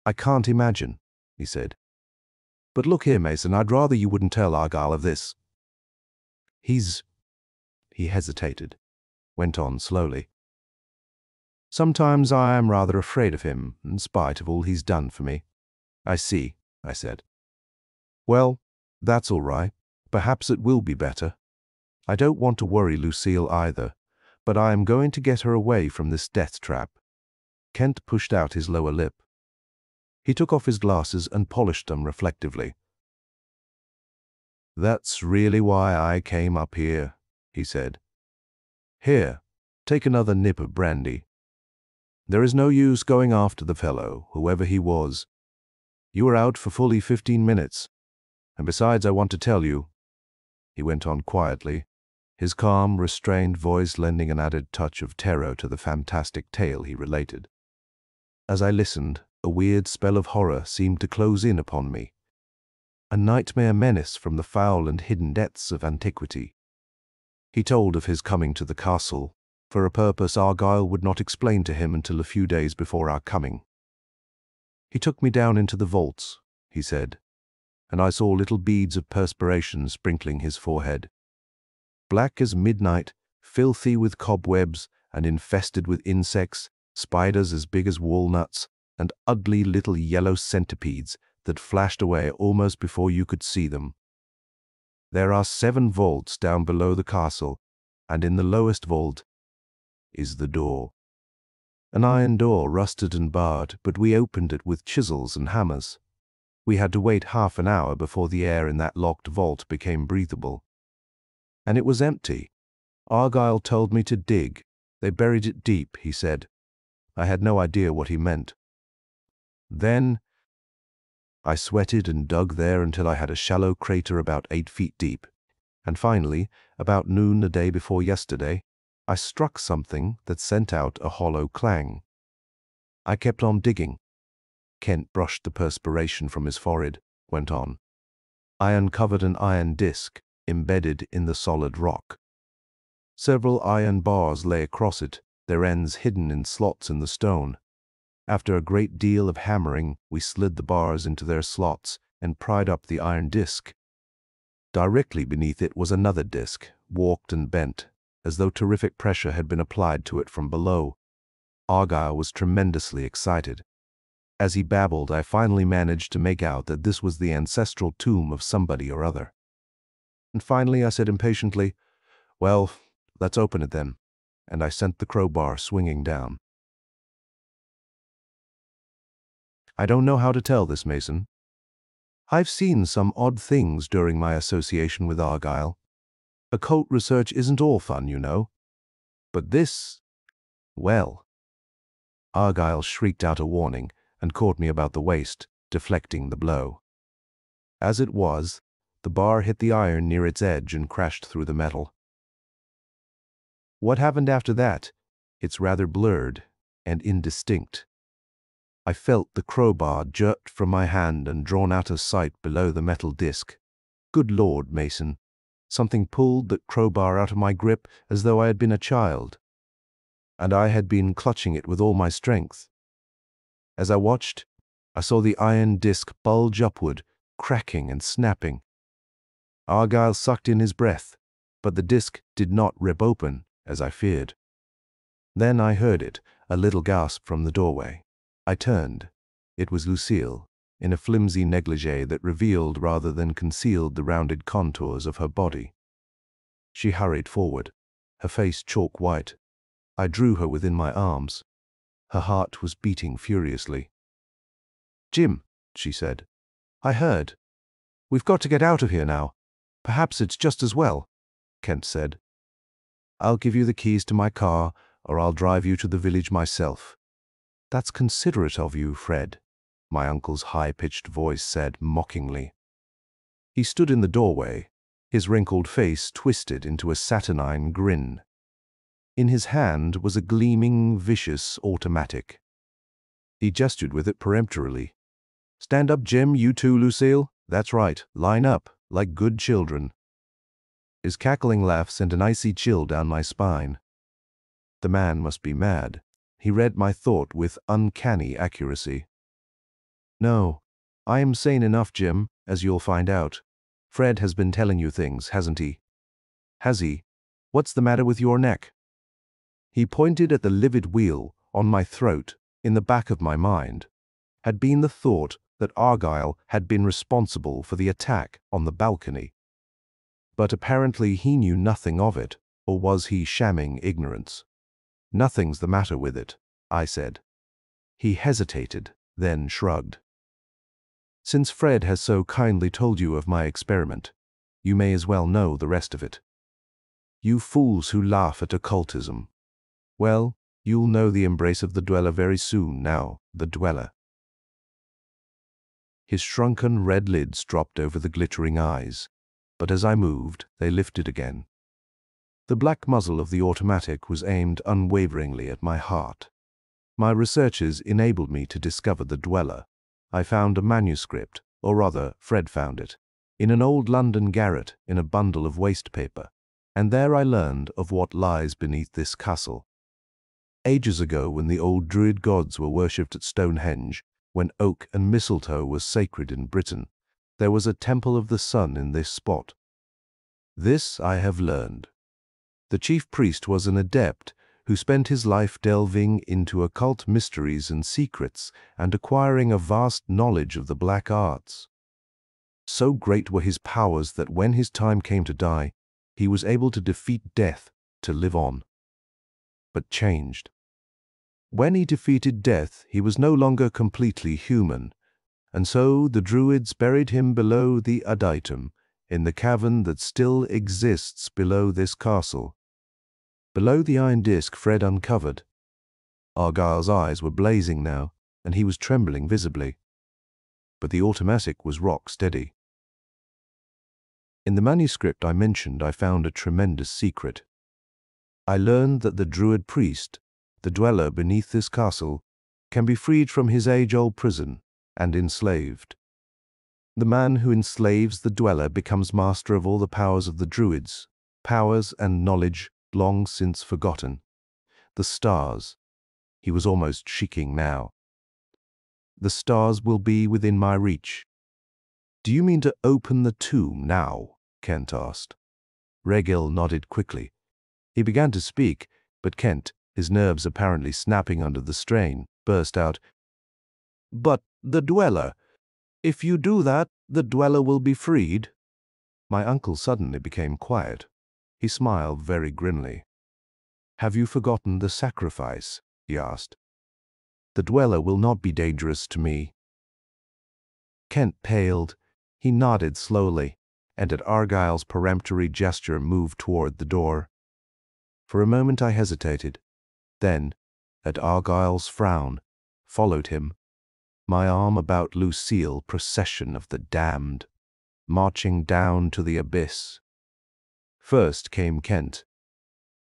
"I can't imagine," he said. "But look here, Mason, I'd rather you wouldn't tell Argyle of this. He hesitated, went on slowly. "Sometimes I am rather afraid of him, in spite of all he's done for me." "I see," I said. "Well, that's all right. Perhaps it will be better. I don't want to worry Lucille either, but I am going to get her away from this death trap." Kent pushed out his lower lip. He took off his glasses and polished them reflectively. "That's really why I came up here," he said. "Here, take another nip of brandy. There is no use going after the fellow, whoever he was. You were out for fully 15 minutes. And besides, I want to tell you," he went on quietly, his calm, restrained voice lending an added touch of terror to the fantastic tale he related. As I listened, a weird spell of horror seemed to close in upon me, a nightmare menace from the foul and hidden depths of antiquity. He told of his coming to the castle, for a purpose Argyle would not explain to him until a few days before our coming. "He took me down into the vaults," he said, and I saw little beads of perspiration sprinkling his forehead. Black as midnight, filthy with cobwebs and infested with insects, spiders as big as walnuts, and ugly little yellow centipedes that flashed away almost before you could see them. There are 7 vaults down below the castle, and in the lowest vault is the door. An iron door, rusted and barred, but we opened it with chisels and hammers. We had to wait half an hour before the air in that locked vault became breathable. And it was empty. Argyle told me to dig. They buried it deep, he said. I had no idea what he meant. Then I sweated and dug there until I had a shallow crater about 8 feet deep. And finally, about noon the day before yesterday, I struck something that sent out a hollow clang. I kept on digging. Kent brushed the perspiration from his forehead, went on. I uncovered an iron disc embedded in the solid rock. Several iron bars lay across it, their ends hidden in slots in the stone. After a great deal of hammering, we slid the bars into their slots and pried up the iron disc. Directly beneath it was another disc, warped and bent, as though terrific pressure had been applied to it from below. Argyle was tremendously excited. As he babbled, I finally managed to make out that this was the ancestral tomb of somebody or other. And finally I said impatiently, "Well, let's open it then," and I sent the crowbar swinging down. I don't know how to tell this, Mason. I've seen some odd things during my association with Argyle. Occult research isn't all fun, you know. But this, well. Argyle shrieked out a warning and caught me about the waist, deflecting the blow. As it was, the bar hit the iron near its edge and crashed through the metal. What happened after that? It's rather blurred and indistinct. I felt the crowbar jerked from my hand and drawn out of sight below the metal disc. Good Lord, Mason. Something pulled that crowbar out of my grip as though I had been a child, and I had been clutching it with all my strength. As I watched, I saw the iron disc bulge upward, cracking and snapping. Argyle sucked in his breath, but the disc did not rip open, as I feared. Then I heard it, a little gasp from the doorway. I turned. It was Lucille, in a flimsy negligee that revealed rather than concealed the rounded contours of her body. She hurried forward, her face chalk white. I drew her within my arms. Her heart was beating furiously. "Jim," she said, "I heard. We've got to get out of here now. Perhaps it's just as well," Kent said. "I'll give you the keys to my car, or I'll drive you to the village myself." "That's considerate of you, Fred," my uncle's high-pitched voice said mockingly. He stood in the doorway, his wrinkled face twisted into a saturnine grin. In his hand was a gleaming, vicious automatic. He gestured with it peremptorily. "Stand up, Jim, you too, Lucille. That's right, line up, like good children." His cackling laugh sent an icy chill down my spine. The man must be mad. He read my thought with uncanny accuracy. "No, I am sane enough, Jim, as you'll find out. Fred has been telling you things, hasn't he?" "Has he? What's the matter with your neck?" He pointed at the livid wheal on my throat. In the back of my mind had been the thought that Argyle had been responsible for the attack on the balcony. But apparently he knew nothing of it, or was he shamming ignorance? "Nothing's the matter with it," I said. He hesitated, then shrugged. "Since Fred has so kindly told you of my experiment, you may as well know the rest of it. You fools who laugh at occultism. Well, you'll know the embrace of the Dweller very soon now, the Dweller." His shrunken red lids dropped over the glittering eyes, but as I moved, they lifted again. The black muzzle of the automatic was aimed unwaveringly at my heart. My researches enabled me to discover the Dweller. I found a manuscript, or rather, Fred found it, in an old London garret in a bundle of waste paper, and there I learned of what lies beneath this castle. Ages ago, when the old Druid gods were worshipped at Stonehenge, when oak and mistletoe was sacred in Britain, there was a temple of the sun in this spot. This I have learned. The chief priest was an adept who spent his life delving into occult mysteries and secrets and acquiring a vast knowledge of the black arts. So great were his powers that when his time came to die, he was able to defeat death to live on. But changed. When he defeated death, he was no longer completely human, and so the Druids buried him below the Adytum, in the cavern that still exists below this castle. Below the iron disc Fred uncovered. Argyle's eyes were blazing now, and he was trembling visibly. But the automatic was rock steady. In the manuscript I mentioned, I found a tremendous secret. I learned that the Druid priest, the dweller beneath this castle, can be freed from his age-old prison and enslaved. The man who enslaves the dweller becomes master of all the powers of the Druids, powers and knowledge long since forgotten. The stars. He was almost shrieking now. The stars will be within my reach. "Do you mean to open the tomb now?" Kent asked. Regil nodded quickly. He began to speak, but Kent, his nerves apparently snapping under the strain, burst out, "But the dweller. If you do that, the dweller will be freed." My uncle suddenly became quiet. He smiled very grimly. "Have you forgotten the sacrifice?" he asked. "The dweller will not be dangerous to me." Kent paled. He nodded slowly, and at Argyle's peremptory gesture moved toward the door. For a moment I hesitated, then, at Argyle's frown, followed him, my arm about Lucille, procession of the damned, marching down to the abyss. First came Kent,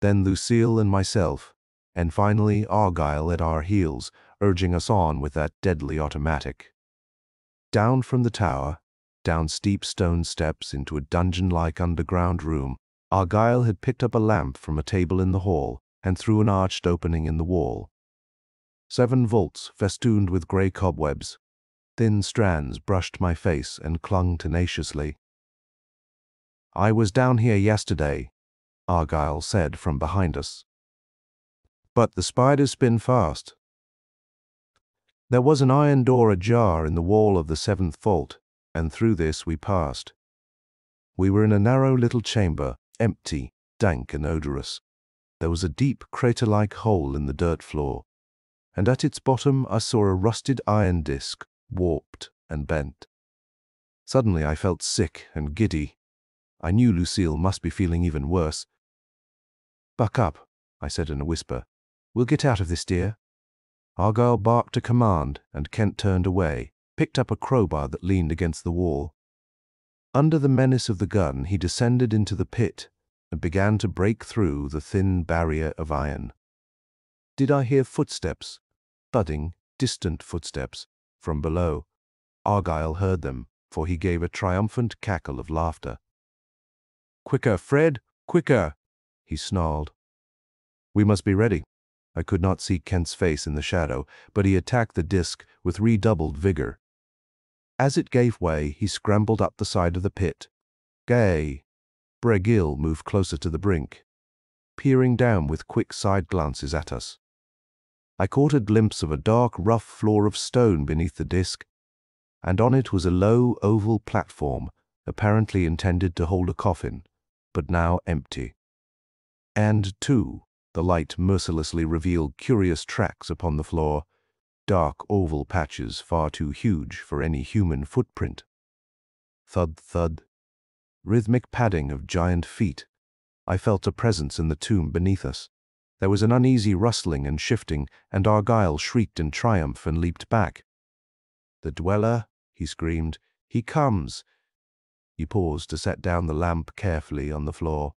then Lucille and myself, and finally Argyle at our heels, urging us on with that deadly automatic. Down from the tower, down steep stone steps into a dungeon-like underground room, Argyle had picked up a lamp from a table in the hall and through an arched opening in the wall. 7 vaults festooned with grey cobwebs. Thin strands brushed my face and clung tenaciously. "I was down here yesterday," Argyle said from behind us. "But the spiders spin fast." There was an iron door ajar in the wall of the 7th vault, and through this we passed. We were in a narrow little chamber, empty, dank and odorous. There was a deep crater-like hole in the dirt floor, and at its bottom I saw a rusted iron disc, warped and bent. Suddenly I felt sick and giddy. I knew Lucille must be feeling even worse. "Buck up," I said in a whisper. "We'll get out of this, dear." Argyle barked a command, and Kent turned away, picked up a crowbar that leaned against the wall. Under the menace of the gun, he descended into the pit and began to break through the thin barrier of iron. Did I hear footsteps, thudding, distant footsteps, from below? Argyle heard them, for he gave a triumphant cackle of laughter. "Quicker, Fred, quicker!" he snarled. We must be ready. I could not see Kent's face in the shadow, but he attacked the disc with redoubled vigor. As it gave way, he scrambled up the side of the pit. Gay! Bregill moved closer to the brink, peering down with quick side glances at us. I caught a glimpse of a dark, rough floor of stone beneath the disc, and on it was a low, oval platform, apparently intended to hold a coffin, but now empty. And, too, the light mercilessly revealed curious tracks upon the floor, dark oval patches far too huge for any human footprint. Thud, thud. Rhythmic padding of giant feet. I felt a presence in the tomb beneath us. There was an uneasy rustling and shifting, and Argyle shrieked in triumph and leaped back. "The dweller," he screamed. "He comes." He paused to set down the lamp carefully on the floor.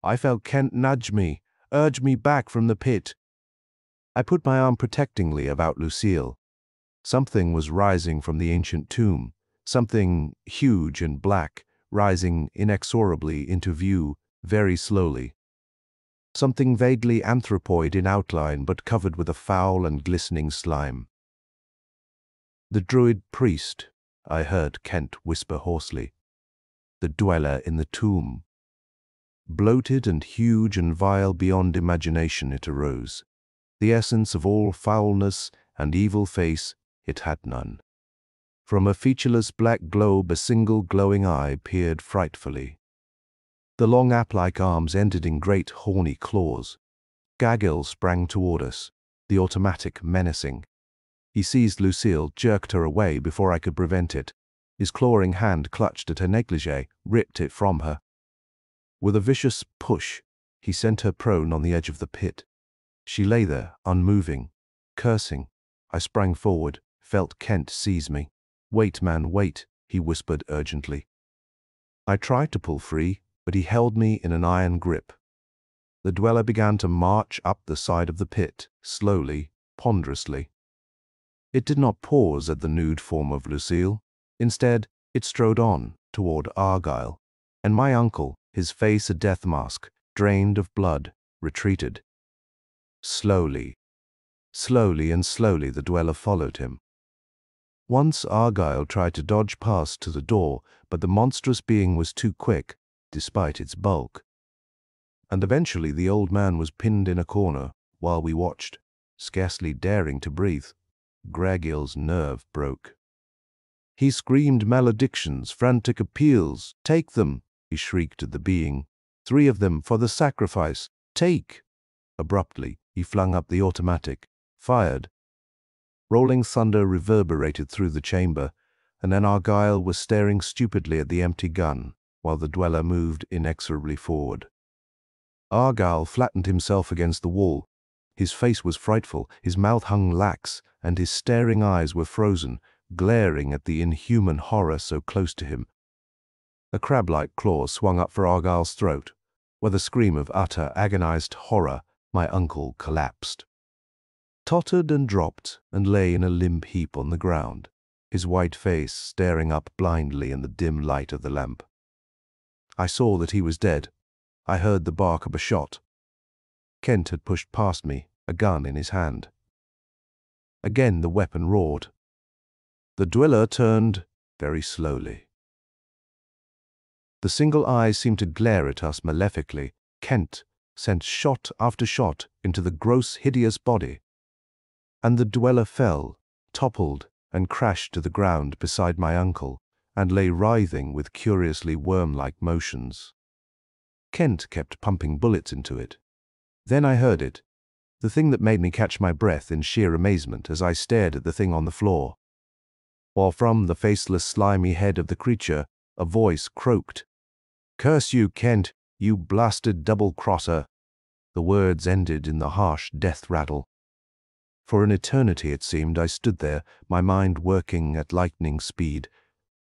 I felt Kent nudge me, urge me back from the pit. I put my arm protectingly about Lucille. Something was rising from the ancient tomb, something huge and black, rising inexorably into view, very slowly. Something vaguely anthropoid in outline, but covered with a foul and glistening slime. "The druid priest," I heard Kent whisper hoarsely. "The dweller in the tomb." Bloated and huge and vile beyond imagination it arose. The essence of all foulness and evil face, it had none. From a featureless black globe a single glowing eye peered frightfully. The long ape-like arms ended in great horny claws. Gagil sprang toward us, the automatic menacing. He seized Lucille, jerked her away before I could prevent it. His clawing hand clutched at her negligee, ripped it from her. With a vicious push, he sent her prone on the edge of the pit. She lay there, unmoving, cursing. I sprang forward, felt Kent seize me. "Wait, man, wait," he whispered urgently. I tried to pull free, but he held me in an iron grip. The dweller began to march up the side of the pit, slowly, ponderously. It did not pause at the nude form of Lucille. Instead, it strode on, toward Argyle, and my uncle, his face a death mask, drained of blood, retreated. Slowly and slowly the dweller followed him. Once Argyle tried to dodge past to the door, but the monstrous being was too quick, despite its bulk. And eventually the old man was pinned in a corner, while we watched, scarcely daring to breathe. Gregill's nerve broke. He screamed maledictions, frantic appeals. "Take them!" he shrieked at the being. "3 of them for the sacrifice! Take!" Abruptly, he flung up the automatic, fired. Rolling thunder reverberated through the chamber, and then Argyle was staring stupidly at the empty gun, while the dweller moved inexorably forward. Argyle flattened himself against the wall. His face was frightful, his mouth hung lax, and his staring eyes were frozen, glaring at the inhuman horror so close to him. A crab-like claw swung up for Argyle's throat. With a scream of utter, agonized horror, my uncle collapsed. Tottered and dropped, and lay in a limp heap on the ground, his white face staring up blindly in the dim light of the lamp. I saw that he was dead. I heard the bark of a shot. Kent had pushed past me, a gun in his hand. Again the weapon roared. The dweller turned very slowly. The single eye seemed to glare at us malefically. Kent sent shot after shot into the gross, hideous body. And the dweller fell, toppled and crashed to the ground beside my uncle, and lay writhing with curiously worm-like motions. Kent kept pumping bullets into it. Then I heard it, the thing that made me catch my breath in sheer amazement as I stared at the thing on the floor. While from the faceless, slimy head of the creature, a voice croaked, "Curse you, Kent, you blasted double-crosser." The words ended in the harsh death rattle. For an eternity, it seemed, I stood there, my mind working at lightning speed.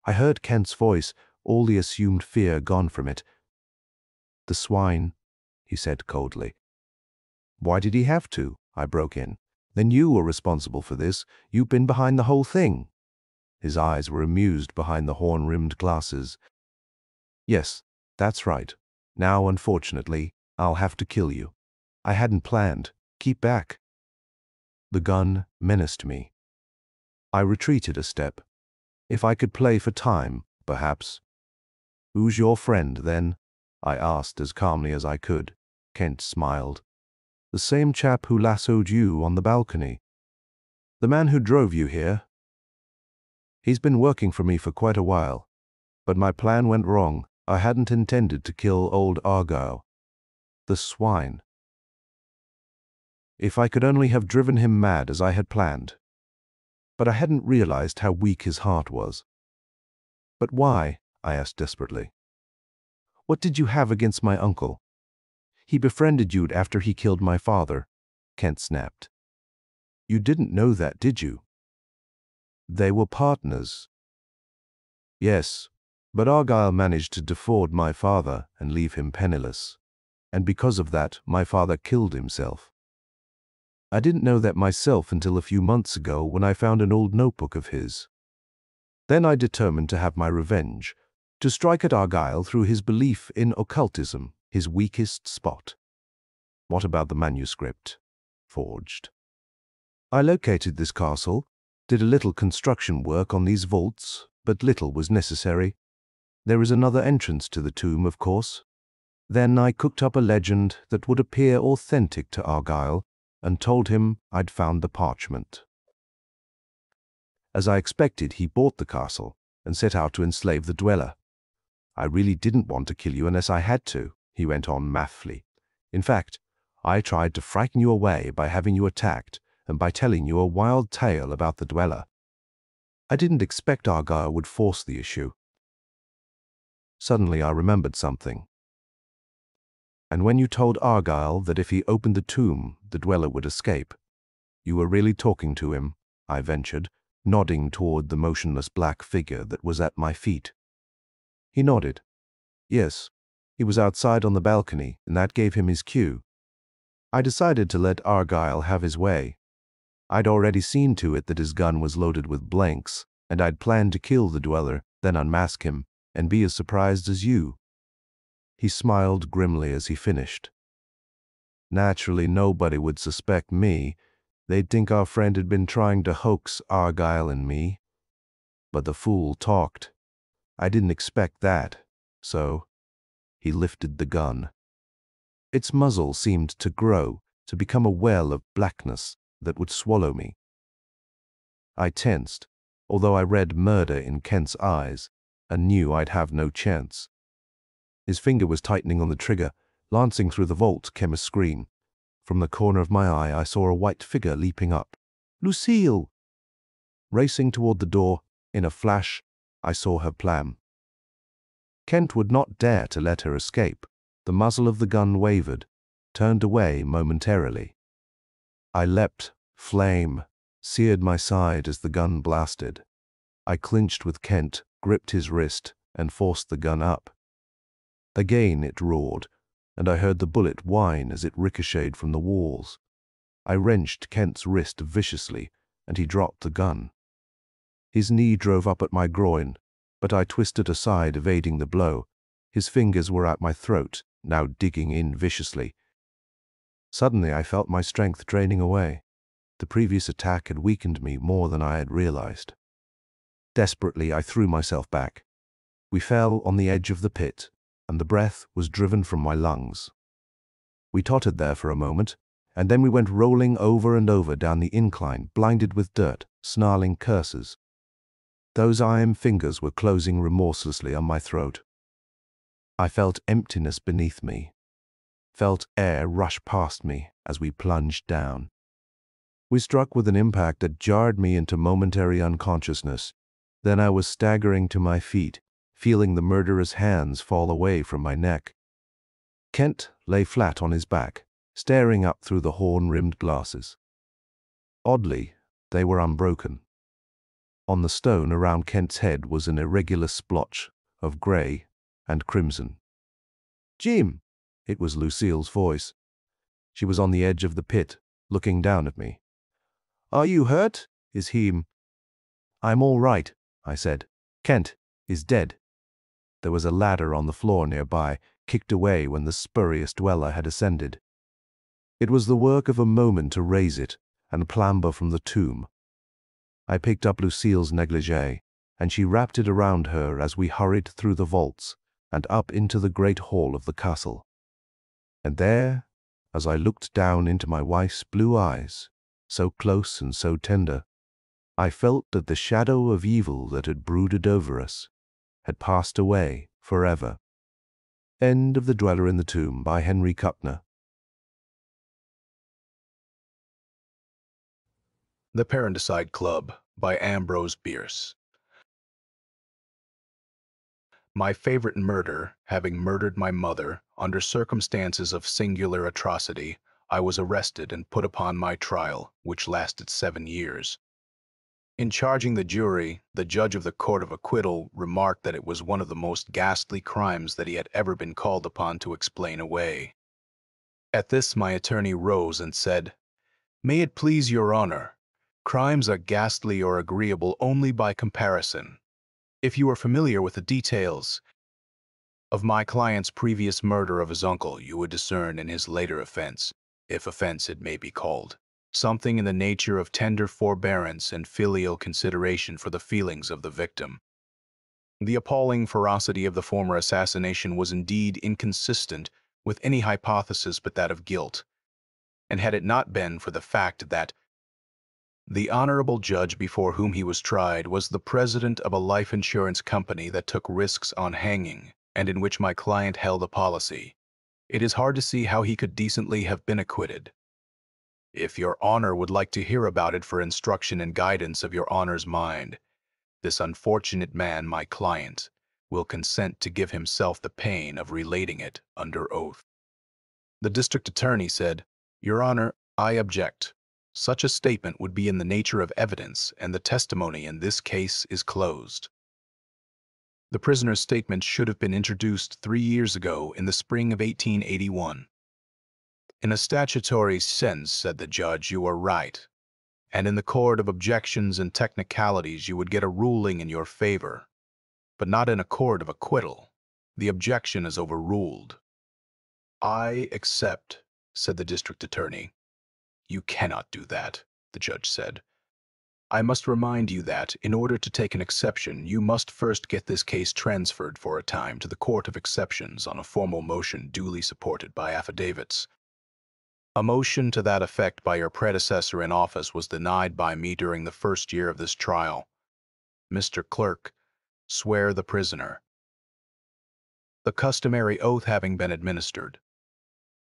I heard Kent's voice, all the assumed fear gone from it. "The swine," he said coldly. "Why did he have to?" I broke in. "Then you were responsible for this. You've been behind the whole thing." His eyes were amused behind the horn-rimmed glasses. "Yes, that's right. Now, unfortunately, I'll have to kill you. I hadn't planned. Keep back." The gun menaced me. I retreated a step. If I could play for time, perhaps. "Who's your friend, then?" I asked as calmly as I could. Kent smiled. "The same chap who lassoed you on the balcony. The man who drove you here. He's been working for me for quite a while. But my plan went wrong. I hadn't intended to kill old Argyle. The swine. If I could only have driven him mad as I had planned. But I hadn't realized how weak his heart was." "But why?" I asked desperately. "What did you have against my uncle? He befriended you after he killed my father," Kent snapped. "You didn't know that, did you?" "They were partners." "Yes, but Argyle managed to defraud my father and leave him penniless. And because of that, my father killed himself. I didn't know that myself until a few months ago when I found an old notebook of his. Then I determined to have my revenge, to strike at Argyle through his belief in occultism, his weakest spot." "What about the manuscript?" "Forged. I located this castle, did a little construction work on these vaults, but little was necessary. There is another entrance to the tomb, of course. Then I cooked up a legend that would appear authentic to Argyle, and told him I'd found the parchment. As I expected, he bought the castle and set out to enslave the dweller. I really didn't want to kill you unless I had to," he went on mathfully. "In fact, I tried to frighten you away by having you attacked and by telling you a wild tale about the dweller. I didn't expect Argyle would force the issue." Suddenly I remembered something. "And when you told Argyle that if he opened the tomb, the dweller would escape, you were really talking to him," I ventured, nodding toward the motionless black figure that was at my feet. He nodded. "Yes, he was outside on the balcony, and that gave him his cue. I decided to let Argyle have his way. I'd already seen to it that his gun was loaded with blanks, and I'd planned to kill the dweller, then unmask him, and be as surprised as you." He smiled grimly as he finished. "Naturally, nobody would suspect me. They'd think our friend had been trying to hoax Argyle and me. But the fool talked. I didn't expect that, so—" He lifted the gun. Its muzzle seemed to grow, to become a well of blackness that would swallow me. I tensed, although I read murder in Kent's eyes, and knew I'd have no chance. His finger was tightening on the trigger. Lancing through the vault came a scream. From the corner of my eye, I saw a white figure leaping up. "Lucille!" Racing toward the door, in a flash, I saw her plan. Kent would not dare to let her escape. The muzzle of the gun wavered, turned away momentarily. I leapt, flame, seared my side as the gun blasted. I clinched with Kent, gripped his wrist, and forced the gun up. Again it roared, and I heard the bullet whine as it ricocheted from the walls. I wrenched Kent's wrist viciously, and he dropped the gun. His knee drove up at my groin, but I twisted aside, evading the blow. His fingers were at my throat, now digging in viciously. Suddenly I felt my strength draining away. The previous attack had weakened me more than I had realized. Desperately, I threw myself back. We fell on the edge of the pit, and the breath was driven from my lungs. We tottered there for a moment, and then we went rolling over and over down the incline, blinded with dirt, snarling curses. Those iron fingers were closing remorselessly on my throat. I felt emptiness beneath me, felt air rush past me as we plunged down. We struck with an impact that jarred me into momentary unconsciousness. Then I was staggering to my feet, feeling the murderous hands fall away from my neck. Kent lay flat on his back, staring up through the horn-rimmed glasses. Oddly, they were unbroken. On the stone around Kent's head was an irregular splotch of grey and crimson. "Jim!" It was Lucille's voice. She was on the edge of the pit, looking down at me. "Are you hurt?" "Is he?" "I'm all right," I said. "Kent is dead." There was a ladder on the floor nearby, kicked away when the spurious dweller had ascended. It was the work of a moment to raise it and clamber from the tomb. I picked up Lucille's negligee, and she wrapped it around her as we hurried through the vaults and up into the great hall of the castle. And there, as I looked down into my wife's blue eyes, so close and so tender, I felt that the shadow of evil that had brooded over us had passed away forever. End of The Dweller in the Tomb by Henry Kuttner. The Parenticide Club by Ambrose Bierce. My favorite murder, having murdered my mother, under circumstances of singular atrocity, I was arrested and put upon my trial, which lasted 7 years. In charging the jury, the judge of the Court of Acquittal remarked that it was one of the most ghastly crimes that he had ever been called upon to explain away. At this my attorney rose and said, "May it please your honor, crimes are ghastly or agreeable only by comparison. If you are familiar with the details of my client's previous murder of his uncle, you would discern in his later offense, if offense it may be called, something in the nature of tender forbearance and filial consideration for the feelings of the victim. The appalling ferocity of the former assassination was indeed inconsistent with any hypothesis but that of guilt, and had it not been for the fact that the honorable judge before whom he was tried was the president of a life insurance company that took risks on hanging, and in which my client held a policy, it is hard to see how he could decently have been acquitted. If your honor would like to hear about it for instruction and guidance of your honor's mind, this unfortunate man, my client, will consent to give himself the pain of relating it under oath." The district attorney said, "Your honor, I object. Such a statement would be in the nature of evidence, and the testimony in this case is closed." The prisoner's statement should have been introduced 3 years ago in the spring of 1881. "In a statutory sense," said the judge, "you are right, and in the court of objections and technicalities you would get a ruling in your favor, but not in a court of acquittal. The objection is overruled." "I accept," said the district attorney. "You cannot do that," the judge said. "I must remind you that, in order to take an exception, you must first get this case transferred for a time to the Court of Exceptions on a formal motion duly supported by affidavits. A motion to that effect by your predecessor in office was denied by me during the first year of this trial. Mr. Clerk, swear the prisoner." The customary oath having been administered,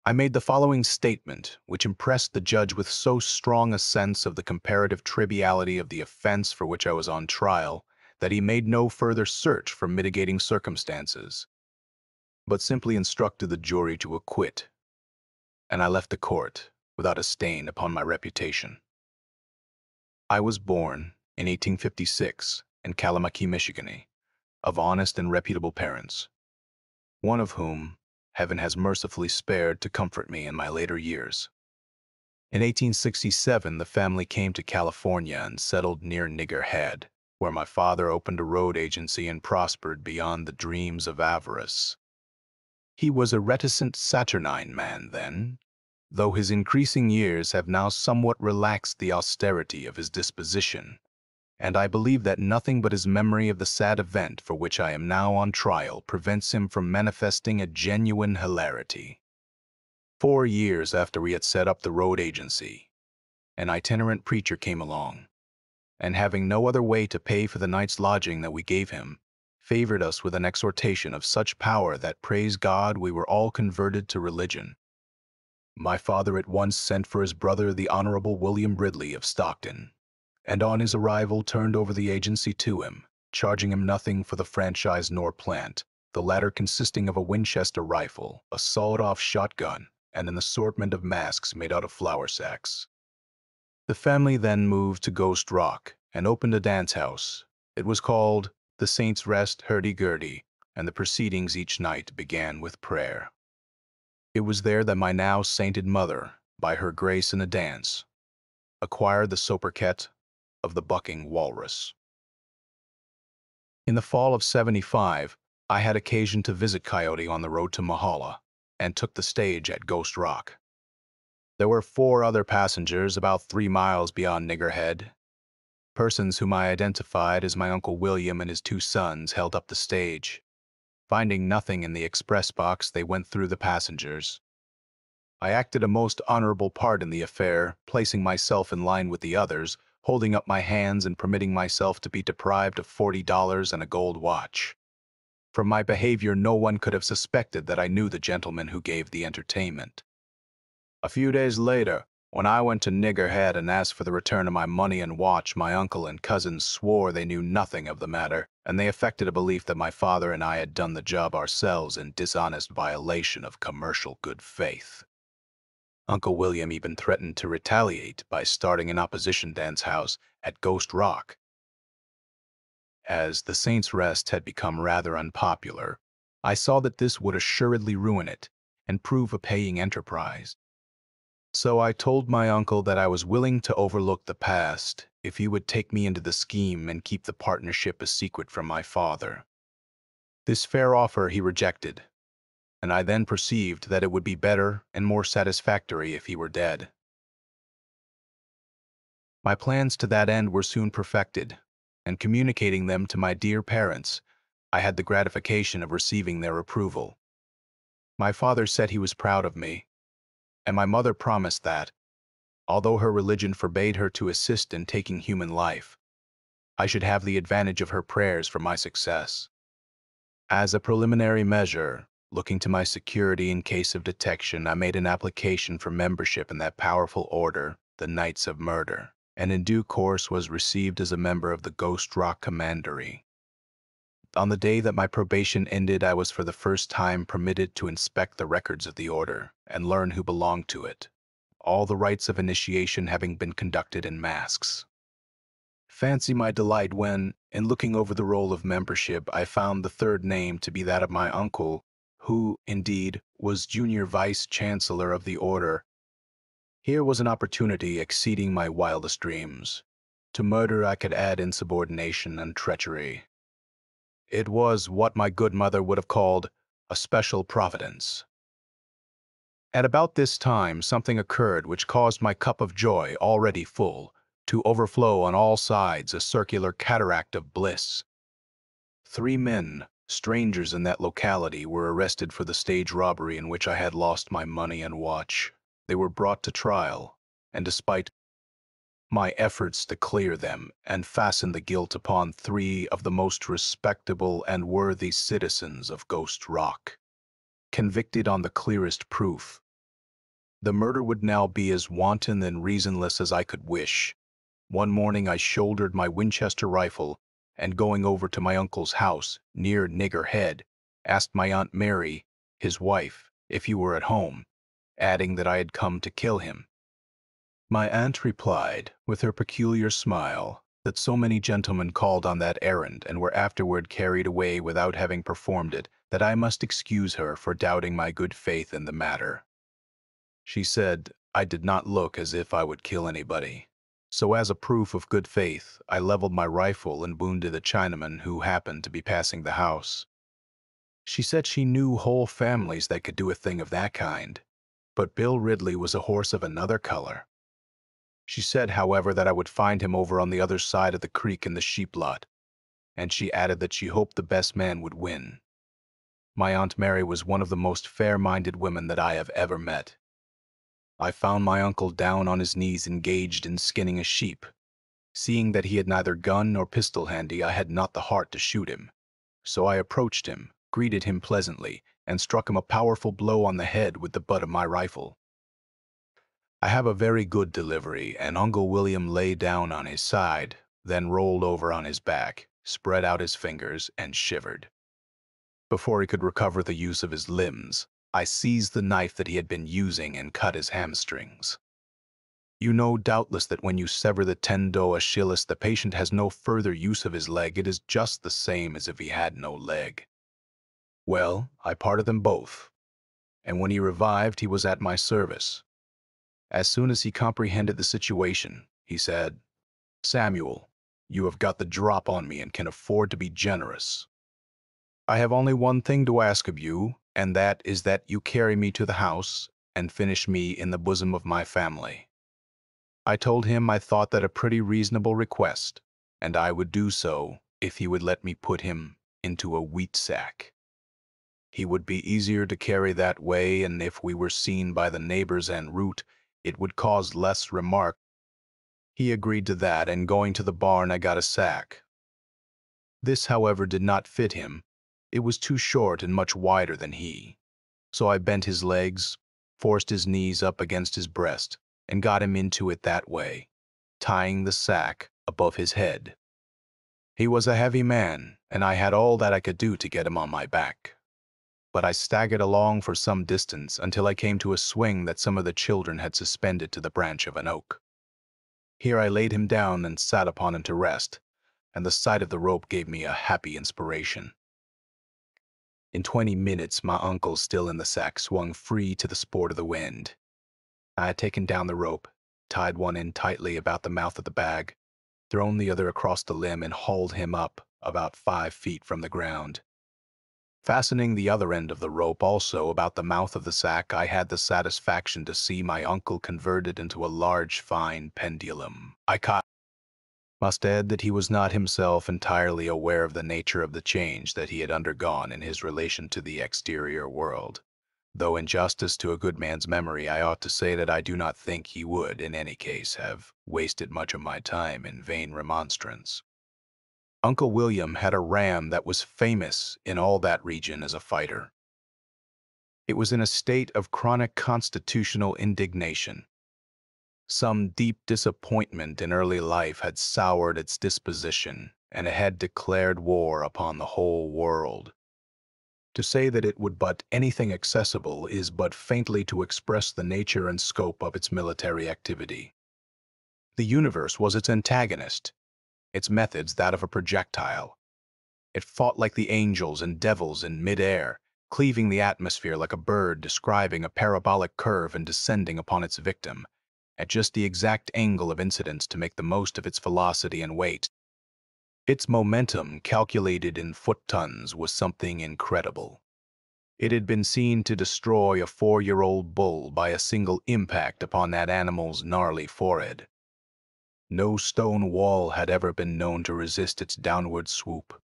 I made the following statement, which impressed the judge with so strong a sense of the comparative triviality of the offense for which I was on trial that he made no further search for mitigating circumstances, but simply instructed the jury to acquit, and I left the court without a stain upon my reputation. I was born in 1856 in Kalamaki, Michigan, of honest and reputable parents, one of whom Heaven has mercifully spared to comfort me in my later years. In 1867, the family came to California and settled near Nigger Head, where my father opened a road agency and prospered beyond the dreams of avarice. He was a reticent, saturnine man then, though his increasing years have now somewhat relaxed the austerity of his disposition, and I believe that nothing but his memory of the sad event for which I am now on trial prevents him from manifesting a genuine hilarity. 4 years after we had set up the road agency, an itinerant preacher came along, and having no other way to pay for the night's lodging that we gave him, favored us with an exhortation of such power that, praise God, we were all converted to religion. My father at once sent for his brother, the Honorable William Ridley of Stockton, and on his arrival turned over the agency to him, charging him nothing for the franchise nor plant, the latter consisting of a Winchester rifle, a sawed-off shotgun, and an assortment of masks made out of flour sacks. The family then moved to Ghost Rock and opened a dance house. It was called the Saints' Rest Hurdy-Gurdy, and the proceedings each night began with prayer. It was there that my now sainted mother, by her grace in a dance, acquired the sobriquet of the Bucking Walrus. In the fall of '75, I had occasion to visit Coyote on the road to Mahala, and took the stage at Ghost Rock. There were 4 other passengers about 3 miles beyond Niggerhead. Persons whom I identified as my Uncle William and his 2 sons held up the stage. Finding nothing in the express box, they went through the passengers. I acted a most honorable part in the affair, placing myself in line with the others, holding up my hands and permitting myself to be deprived of $40 and a gold watch. From my behavior, no one could have suspected that I knew the gentleman who gave the entertainment. A few days later, when I went to Niggerhead and asked for the return of my money and watch, my uncle and cousins swore they knew nothing of the matter, and they affected a belief that my father and I had done the job ourselves in dishonest violation of commercial good faith. Uncle William even threatened to retaliate by starting an opposition dance house at Ghost Rock. As the Saints' Rest had become rather unpopular, I saw that this would assuredly ruin it and prove a paying enterprise. So I told my uncle that I was willing to overlook the past if he would take me into the scheme and keep the partnership a secret from my father. This fair offer he rejected, and I then perceived that it would be better and more satisfactory if he were dead. My plans to that end were soon perfected, and communicating them to my dear parents, I had the gratification of receiving their approval. My father said he was proud of me, and my mother promised that, although her religion forbade her to assist in taking human life, I should have the advantage of her prayers for my success. As a preliminary measure, looking to my security in case of detection, I made an application for membership in that powerful order, the Knights of Murder, and in due course was received as a member of the Ghost Rock Commandery. On the day that my probation ended, I was for the first time permitted to inspect the records of the order and learn who belonged to it, all the rites of initiation having been conducted in masks. Fancy my delight when, in looking over the roll of membership, I found the 3rd name to be that of my uncle, who, indeed, was junior vice-chancellor of the order. Here was an opportunity exceeding my wildest dreams. To murder I could add insubordination and treachery. It was what my good mother would have called a special providence. At about this time, something occurred which caused my cup of joy, already full, to overflow on all sides, a circular cataract of bliss. 3 men, strangers in that locality, were arrested for the stage robbery in which I had lost my money and watch. They were brought to trial, and despite my efforts to clear them and fasten the guilt upon 3 of the most respectable and worthy citizens of Ghost Rock, convicted on the clearest proof, the murder would now be as wanton and reasonless as I could wish. One morning I shouldered my Winchester rifle and, going over to my uncle's house near Niggerhead, asked my Aunt Mary, his wife, if he were at home, adding that I had come to kill him. My aunt replied, with her peculiar smile, that so many gentlemen called on that errand and were afterward carried away without having performed it, that I must excuse her for doubting my good faith in the matter. She said I did not look as if I would kill anybody. So as a proof of good faith, I leveled my rifle and wounded a Chinaman who happened to be passing the house. She said she knew whole families that could do a thing of that kind, but Bill Ridley was a horse of another color. She said, however, that I would find him over on the other side of the creek in the sheep lot, and she added that she hoped the best man would win. My Aunt Mary was one of the most fair-minded women that I have ever met, I found my uncle down on his knees engaged in skinning a sheep. Seeing that he had neither gun nor pistol handy, I had not the heart to shoot him. So I approached him, greeted him pleasantly, and struck him a powerful blow on the head with the butt of my rifle. I have a very good delivery, and Uncle William lay down on his side, then rolled over on his back, spread out his fingers, and shivered. Before he could recover the use of his limbs, I seized the knife that he had been using and cut his hamstrings. You know doubtless that when you sever the tendo Achilles, the patient has no further use of his leg. It is just the same as if he had no leg. Well, I parted them both, and when he revived, he was at my service. As soon as he comprehended the situation, he said, "Samuel, you have got the drop on me and can afford to be generous. I have only one thing to ask of you, and that is that you carry me to the house and finish me in the bosom of my family." I told him I thought that a pretty reasonable request, and I would do so if he would let me put him into a wheat sack. He would be easier to carry that way, and if we were seen by the neighbors en route, it would cause less remark. He agreed to that, and going to the barn, I got a sack. This, however, did not fit him. It was too short and much wider than he. So I bent his legs, forced his knees up against his breast, and got him into it that way, tying the sack above his head. He was a heavy man, and I had all that I could do to get him on my back. But I staggered along for some distance until I came to a swing that some of the children had suspended to the branch of an oak. Here I laid him down and sat upon him to rest, and the sight of the rope gave me a happy inspiration. In 20 minutes, my uncle, still in the sack, swung free to the sport of the wind. I had taken down the rope, tied one end tightly about the mouth of the bag, thrown the other across the limb, and hauled him up about 5 feet from the ground. Fastening the other end of the rope also about the mouth of the sack, I had the satisfaction to see my uncle converted into a large, fine pendulum. I must add that he was not himself entirely aware of the nature of the change that he had undergone in his relation to the exterior world, though in justice to a good man's memory, I ought to say that I do not think he would, in any case, have wasted much of my time in vain remonstrance. Uncle William had a ram that was famous in all that region as a fighter. It was in a state of chronic constitutional indignation. Some deep disappointment in early life had soured its disposition, and it had declared war upon the whole world. To say that it would butt anything accessible is but faintly to express the nature and scope of its military activity. The universe was its antagonist, its methods that of a projectile. It fought like the angels and devils in mid-air, cleaving the atmosphere like a bird describing a parabolic curve and descending upon its victim, at just the exact angle of incidence to make the most of its velocity and weight. Its momentum, calculated in foot-tons, was something incredible. It had been seen to destroy a 4-year-old bull by a single impact upon that animal's gnarly forehead. No stone wall had ever been known to resist its downward swoop.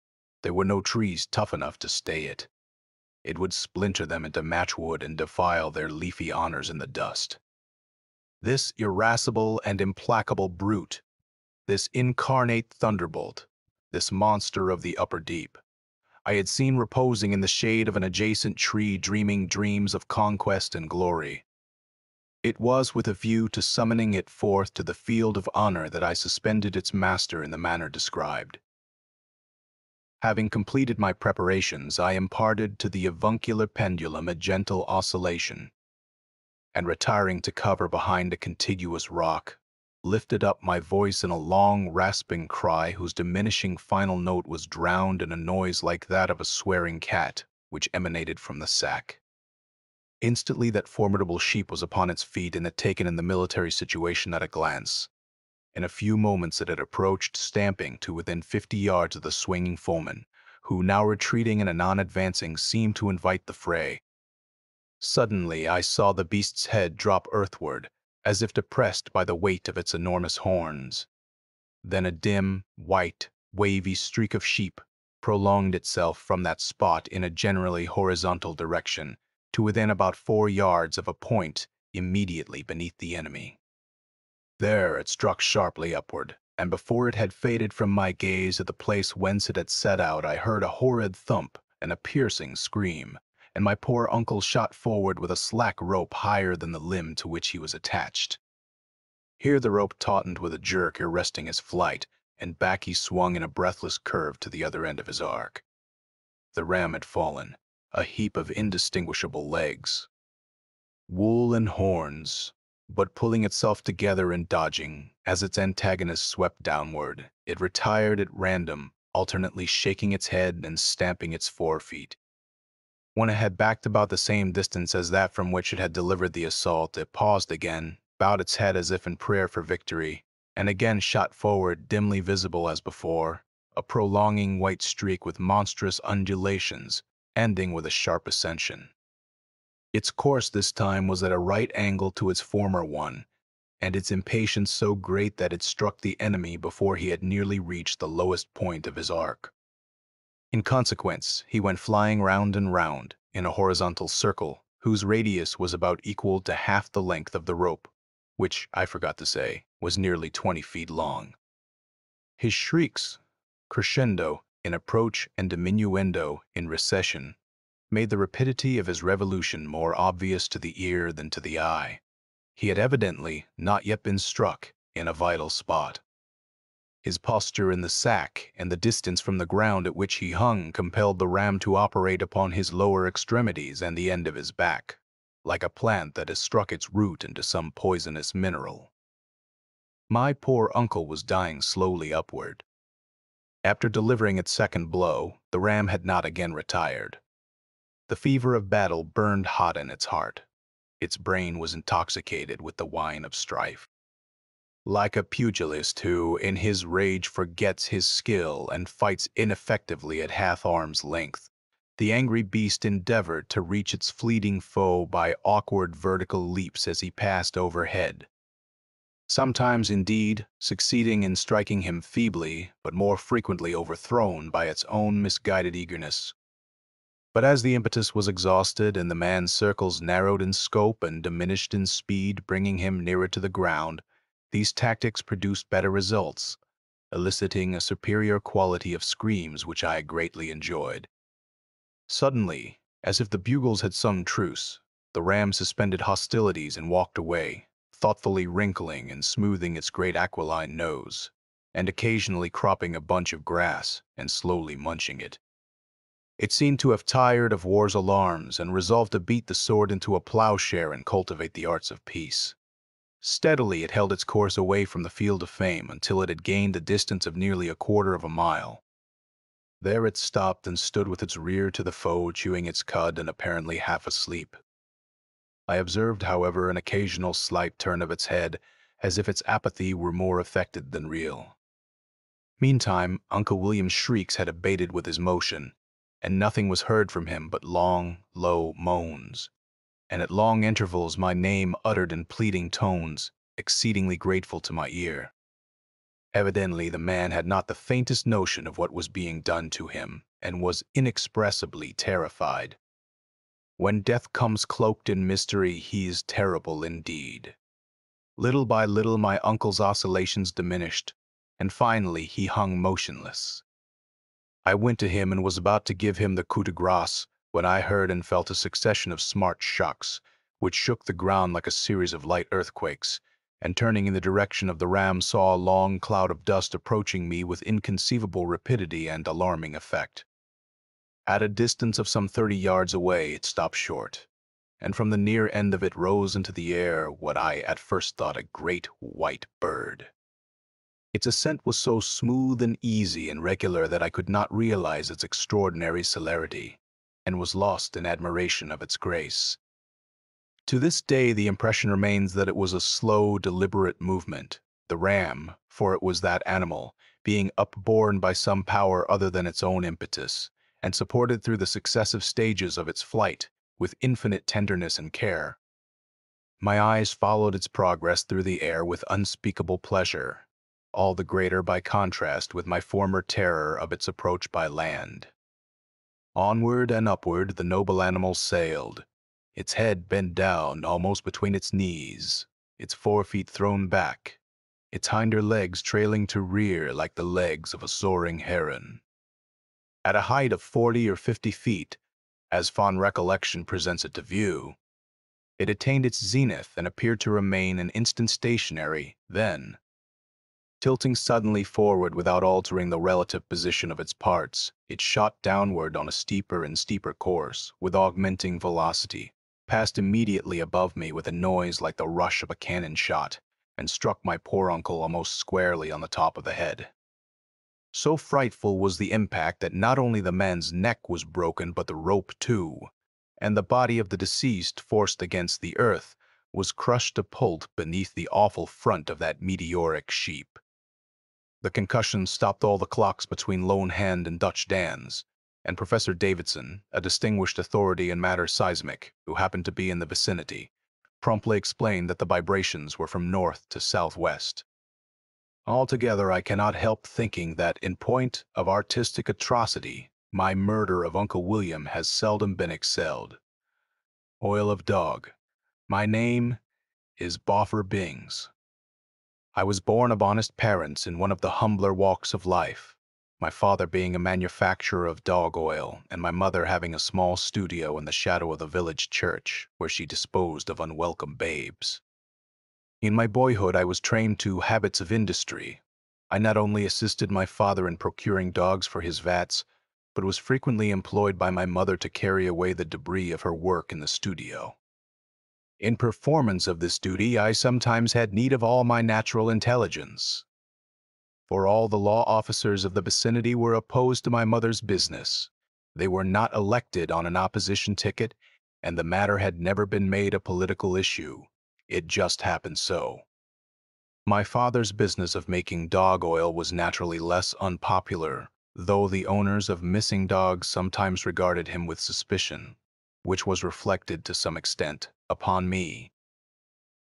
There were no trees tough enough to stay it. It would splinter them into matchwood and defile their leafy honors in the dust. This irascible and implacable brute, this incarnate thunderbolt, this monster of the upper deep, I had seen reposing in the shade of an adjacent tree, dreaming dreams of conquest and glory. It was with a view to summoning it forth to the field of honor that I suspended its master in the manner described. Having completed my preparations, I imparted to the avuncular pendulum a gentle oscillation, and retiring to cover behind a contiguous rock, lifted up my voice in a long, rasping cry whose diminishing final note was drowned in a noise like that of a swearing cat, which emanated from the sack. Instantly that formidable sheep was upon its feet and had taken in the military situation at a glance. In a few moments it had approached, stamping, to within 50 yards of the swinging foeman, who, now retreating and anon advancing, seemed to invite the fray. Suddenly I saw the beast's head drop earthward, as if depressed by the weight of its enormous horns. Then a dim, white, wavy streak of sheep prolonged itself from that spot in a generally horizontal direction to within about 4 yards of a point immediately beneath the enemy. There it struck sharply upward, and before it had faded from my gaze at the place whence it had set out, I heard a horrid thump and a piercing scream, and my poor uncle shot forward with a slack rope higher than the limb to which he was attached. Here the rope tautened with a jerk, arresting his flight, and back he swung in a breathless curve to the other end of his arc. The ram had fallen, a heap of indistinguishable legs, wool and horns, but pulling itself together and dodging, as its antagonist swept downward, it retired at random, alternately shaking its head and stamping its forefeet. When it had backed about the same distance as that from which it had delivered the assault, it paused again, bowed its head as if in prayer for victory, and again shot forward, dimly visible as before, a prolonging white streak with monstrous undulations, ending with a sharp ascension. Its course this time was at a right angle to its former one, and its impatience so great that it struck the enemy before he had nearly reached the lowest point of his arc. In consequence, he went flying round and round in a horizontal circle whose radius was about equal to half the length of the rope, which, I forgot to say, was nearly 20 feet long. His shrieks, crescendo in approach and diminuendo in recession, made the rapidity of his revolution more obvious to the ear than to the eye. He had evidently not yet been struck in a vital spot. His posture in the sack and the distance from the ground at which he hung compelled the ram to operate upon his lower extremities and the end of his back, like a plant that has struck its root into some poisonous mineral. My poor uncle was dying slowly upward. After delivering its second blow, the ram had not again retired. The fever of battle burned hot in its heart. Its brain was intoxicated with the wine of strife. Like a pugilist who, in his rage, forgets his skill and fights ineffectively at half-arm's length, the angry beast endeavored to reach its fleeting foe by awkward vertical leaps as he passed overhead. Sometimes, indeed, succeeding in striking him feebly, but more frequently overthrown by its own misguided eagerness. But as the impetus was exhausted and the man's circles narrowed in scope and diminished in speed, bringing him nearer to the ground, these tactics produced better results, eliciting a superior quality of screams which I greatly enjoyed. Suddenly, as if the bugles had sung truce, the ram suspended hostilities and walked away, thoughtfully wrinkling and smoothing its great aquiline nose, and occasionally cropping a bunch of grass and slowly munching it. It seemed to have tired of war's alarms and resolved to beat the sword into a plowshare and cultivate the arts of peace. Steadily it held its course away from the field of fame until it had gained a distance of nearly a quarter of a mile. There it stopped and stood with its rear to the foe, chewing its cud and apparently half asleep. I observed, however, an occasional slight turn of its head, as if its apathy were more affected than real. Meantime, Uncle William's shrieks had abated with his motion, and nothing was heard from him but long, low moans, and at long intervals my name uttered in pleading tones, exceedingly grateful to my ear. Evidently the man had not the faintest notion of what was being done to him, and was inexpressibly terrified. When death comes cloaked in mystery, he is terrible indeed. Little by little my uncle's oscillations diminished, and finally he hung motionless. I went to him and was about to give him the coup de grace when I heard and felt a succession of smart shocks, which shook the ground like a series of light earthquakes, and turning in the direction of the ram saw a long cloud of dust approaching me with inconceivable rapidity and alarming effect. At a distance of some 30 yards away it stopped short, and from the near end of it rose into the air what I at first thought a great white bird. Its ascent was so smooth and easy and regular that I could not realize its extraordinary celerity, and was lost in admiration of its grace. To this day the impression remains that it was a slow, deliberate movement, the ram, for it was that animal, being upborne by some power other than its own impetus, and supported through the successive stages of its flight with infinite tenderness and care. My eyes followed its progress through the air with unspeakable pleasure, all the greater by contrast with my former terror of its approach by land. Onward and upward the noble animal sailed, its head bent down almost between its knees, its forefeet thrown back, its hinder legs trailing to rear like the legs of a soaring heron. At a height of 40 or 50 feet, as fond recollection presents it to view, it attained its zenith and appeared to remain an instant stationary, then, tilting suddenly forward without altering the relative position of its parts, it shot downward on a steeper and steeper course, with augmenting velocity, passed immediately above me with a noise like the rush of a cannon shot, and struck my poor uncle almost squarely on the top of the head. So frightful was the impact that not only the man's neck was broken, but the rope too, and the body of the deceased, forced against the earth, was crushed to pulp beneath the awful front of that meteoric sheep. The concussion stopped all the clocks between Lone Hand and Dutch Dan's, and Professor Davidson, a distinguished authority in matters seismic, who happened to be in the vicinity, promptly explained that the vibrations were from north to southwest. Altogether, I cannot help thinking that in point of artistic atrocity, my murder of Uncle William has seldom been excelled. Oil of Dog. My name is Boffer Bings. I was born of honest parents in one of the humbler walks of life, my father being a manufacturer of dog oil and my mother having a small studio in the shadow of the village church where she disposed of unwelcome babes. In my boyhood, I was trained to habits of industry. I not only assisted my father in procuring dogs for his vats, but was frequently employed by my mother to carry away the debris of her work in the studio. In performance of this duty, I sometimes had need of all my natural intelligence, for all the law officers of the vicinity were opposed to my mother's business. They were not elected on an opposition ticket, and the matter had never been made a political issue. It just happened so. My father's business of making dog oil was naturally less unpopular, though the owners of missing dogs sometimes regarded him with suspicion, which was reflected to some extent upon me.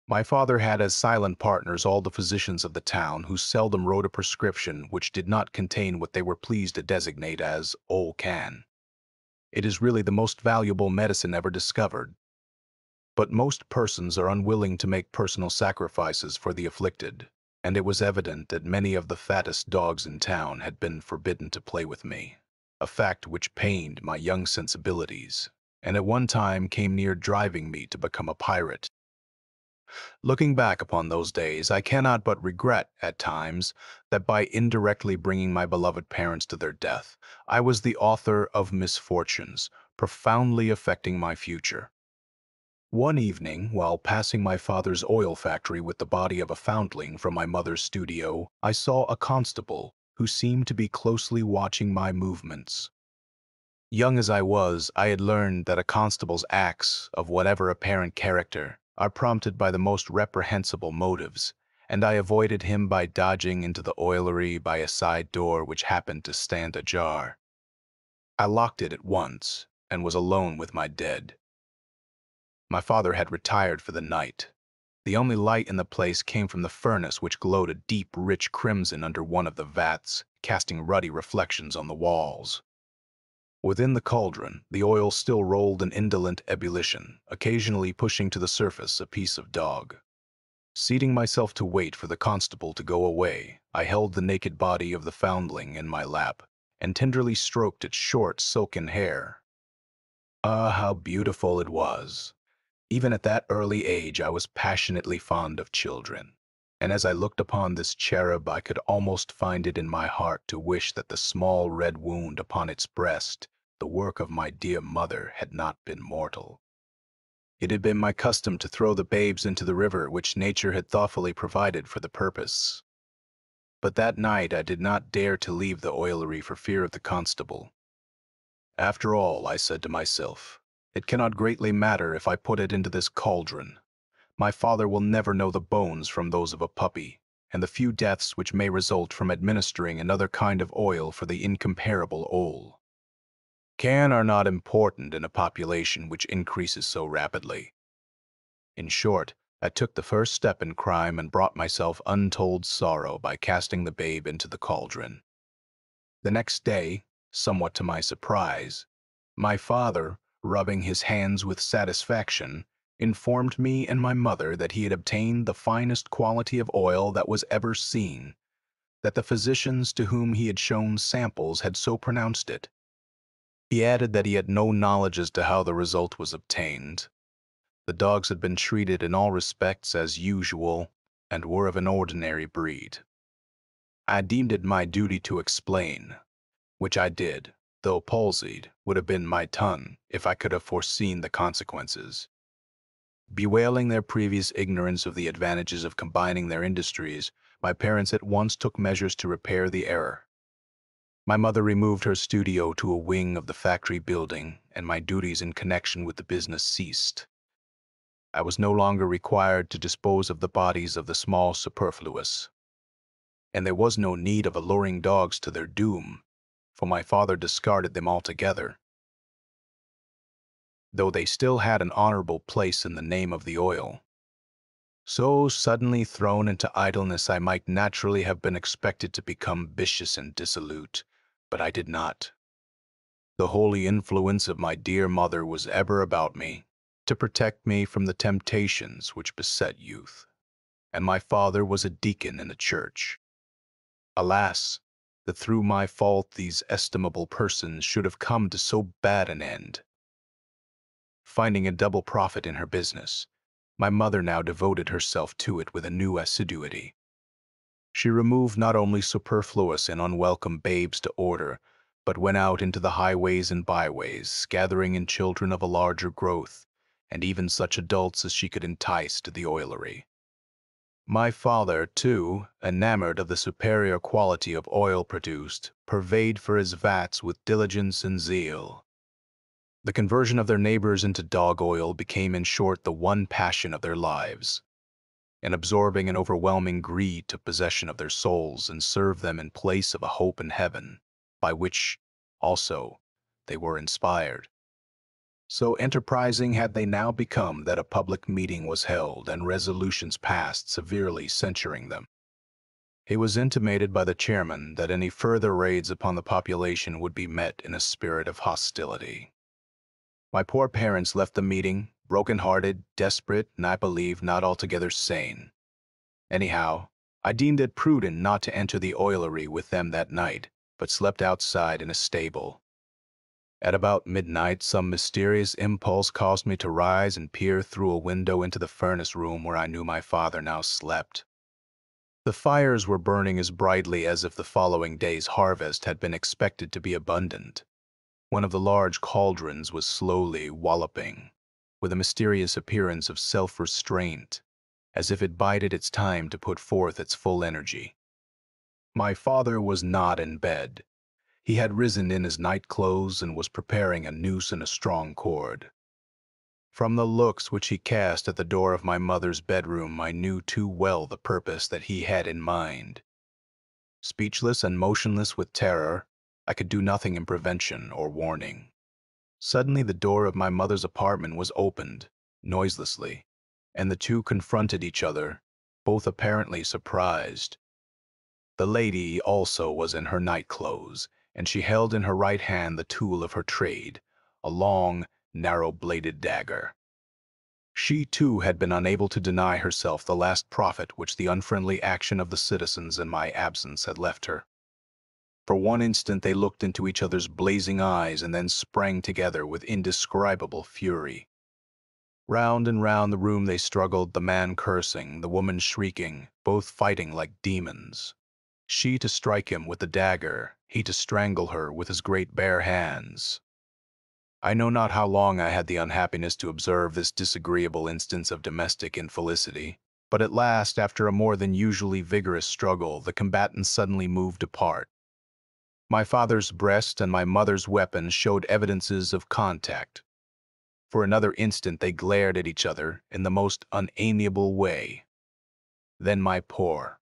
My father had as silent partners all the physicians of the town, who seldom wrote a prescription which did not contain what they were pleased to designate as "Ol' Can." It is really the most valuable medicine ever discovered. But most persons are unwilling to make personal sacrifices for the afflicted, and it was evident that many of the fattest dogs in town had been forbidden to play with me, a fact which pained my young sensibilities, and at one time came near driving me to become a pirate. Looking back upon those days, I cannot but regret, at times, that by indirectly bringing my beloved parents to their death, I was the author of misfortunes, profoundly affecting my future. One evening, while passing my father's oil factory with the body of a foundling from my mother's studio, I saw a constable who seemed to be closely watching my movements. Young as I was, I had learned that a constable's acts, of whatever apparent character, are prompted by the most reprehensible motives, and I avoided him by dodging into the oilery by a side door which happened to stand ajar. I locked it at once, and was alone with my dead. My father had retired for the night. The only light in the place came from the furnace, which glowed a deep, rich crimson under one of the vats, casting ruddy reflections on the walls. Within the cauldron, the oil still rolled in indolent ebullition, occasionally pushing to the surface a piece of dog. Seating myself to wait for the constable to go away, I held the naked body of the foundling in my lap, and tenderly stroked its short, silken hair. Ah, how beautiful it was! Even at that early age, I was passionately fond of children, and as I looked upon this cherub, I could almost find it in my heart to wish that the small red wound upon its breast, the work of my dear mother, had not been mortal. It had been my custom to throw the babes into the river which nature had thoughtfully provided for the purpose. But that night I did not dare to leave the oilery for fear of the constable. After all, I said to myself, it cannot greatly matter if I put it into this cauldron. My father will never know the bones from those of a puppy, and the few deaths which may result from administering another kind of oil for the incomparable Ol' Can are not important in a population which increases so rapidly. In short, I took the first step in crime and brought myself untold sorrow by casting the babe into the cauldron. The next day, somewhat to my surprise, my father, rubbing his hands with satisfaction, informed me and my mother that he had obtained the finest quality of oil that was ever seen, that the physicians to whom he had shown samples had so pronounced it. He added that he had no knowledge as to how the result was obtained. The dogs had been treated in all respects as usual and were of an ordinary breed. I deemed it my duty to explain, which I did, though palsied would have been my tongue if I could have foreseen the consequences. Bewailing their previous ignorance of the advantages of combining their industries, my parents at once took measures to repair the error. My mother removed her studio to a wing of the factory building, and my duties in connection with the business ceased. I was no longer required to dispose of the bodies of the small superfluous, and there was no need of alluring dogs to their doom, for my father discarded them altogether, though they still had an honorable place in the name of the oil. So suddenly thrown into idleness, I might naturally have been expected to become vicious and dissolute, but I did not. The holy influence of my dear mother was ever about me, to protect me from the temptations which beset youth, and my father was a deacon in the church. Alas, that through my fault these estimable persons should have come to so bad an end. Finding a double profit in her business, my mother now devoted herself to it with a new assiduity. She removed not only superfluous and unwelcome babes to order, but went out into the highways and byways, gathering in children of a larger growth, and even such adults as she could entice to the oilery. My father, too, enamored of the superior quality of oil produced, purveyed for his vats with diligence and zeal. The conversion of their neighbors into dog oil became in short the one passion of their lives. An absorbing and overwhelming greed took possession of their souls and served them in place of a hope in heaven, by which, also, they were inspired. So enterprising had they now become that a public meeting was held and resolutions passed severely censuring them. It was intimated by the chairman that any further raids upon the population would be met in a spirit of hostility. My poor parents left the meeting, broken-hearted, desperate, and I believe not altogether sane. Anyhow, I deemed it prudent not to enter the oilery with them that night, but slept outside in a stable. At about midnight, some mysterious impulse caused me to rise and peer through a window into the furnace room where I knew my father now slept. The fires were burning as brightly as if the following day's harvest had been expected to be abundant. One of the large cauldrons was slowly walloping, with a mysterious appearance of self-restraint, as if it bided its time to put forth its full energy. My father was not in bed. He had risen in his night clothes and was preparing a noose and a strong cord. From the looks which he cast at the door of my mother's bedroom, I knew too well the purpose that he had in mind. Speechless and motionless with terror, I could do nothing in prevention or warning. Suddenly the door of my mother's apartment was opened, noiselessly, and the two confronted each other, both apparently surprised. The lady also was in her night clothes, and she held in her right hand the tool of her trade, a long, narrow-bladed dagger. She, too, had been unable to deny herself the last profit which the unfriendly action of the citizens in my absence had left her. For one instant they looked into each other's blazing eyes and then sprang together with indescribable fury. Round and round the room they struggled, the man cursing, the woman shrieking, both fighting like demons. She to strike him with the dagger, he to strangle her with his great bare hands. I know not how long I had the unhappiness to observe this disagreeable instance of domestic infelicity, but at last, after a more than usually vigorous struggle, the combatants suddenly moved apart. My father's breast and my mother's weapon showed evidences of contact. For another instant they glared at each other in the most unamiable way. Then my poor,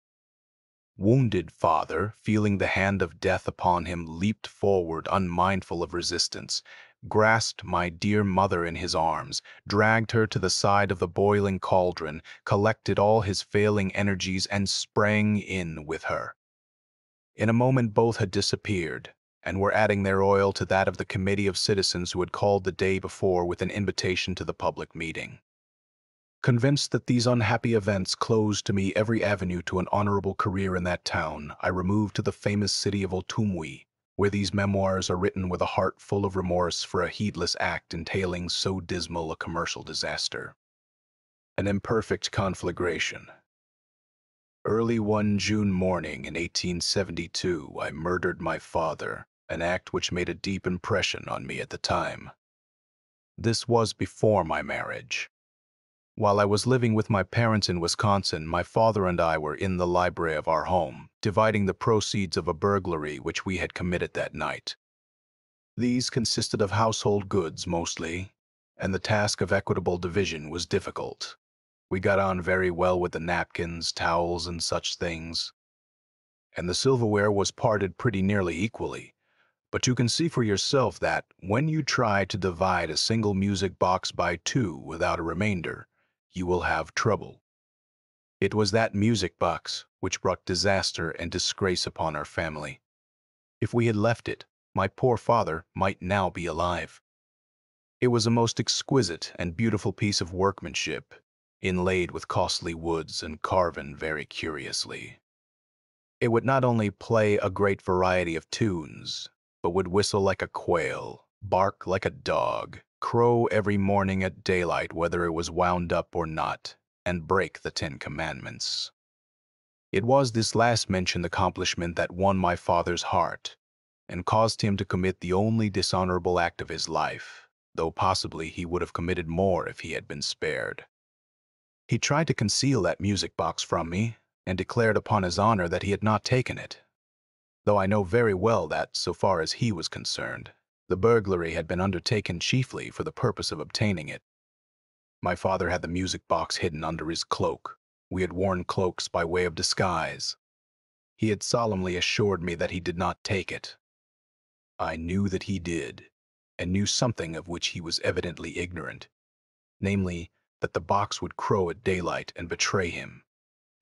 wounded father, feeling the hand of death upon him, leaped forward, unmindful of resistance, grasped my dear mother in his arms, dragged her to the side of the boiling cauldron, collected all his failing energies, and sprang in with her. In a moment both had disappeared, and were adding their oil to that of the committee of citizens who had called the day before with an invitation to the public meeting. Convinced that these unhappy events closed to me every avenue to an honorable career in that town, I removed to the famous city of Otumwi, where these memoirs are written with a heart full of remorse for a heedless act entailing so dismal a commercial disaster. An imperfect conflagration. Early one June morning in 1872, I murdered my father, an act which made a deep impression on me at the time. This was before my marriage. While I was living with my parents in Wisconsin, my father and I were in the library of our home, dividing the proceeds of a burglary which we had committed that night. These consisted of household goods mostly, and the task of equitable division was difficult. We got on very well with the napkins, towels, and such things, and the silverware was parted pretty nearly equally. But you can see for yourself that, when you try to divide a single music box by two without a remainder, you will have trouble. It was that music box which brought disaster and disgrace upon our family. If we had left it, my poor father might now be alive. It was a most exquisite and beautiful piece of workmanship, inlaid with costly woods and carven very curiously. It would not only play a great variety of tunes, but would whistle like a quail, bark like a dog, crow every morning at daylight whether it was wound up or not, and break the 10 Commandments. It was this last mentioned accomplishment that won my father's heart, and caused him to commit the only dishonorable act of his life, though possibly he would have committed more if he had been spared. He tried to conceal that music box from me, and declared upon his honor that he had not taken it, though I know very well that, so far as he was concerned, the burglary had been undertaken chiefly for the purpose of obtaining it. My father had the music box hidden under his cloak. We had worn cloaks by way of disguise. He had solemnly assured me that he did not take it. I knew that he did, and knew something of which he was evidently ignorant, namely, that the box would crow at daylight and betray him,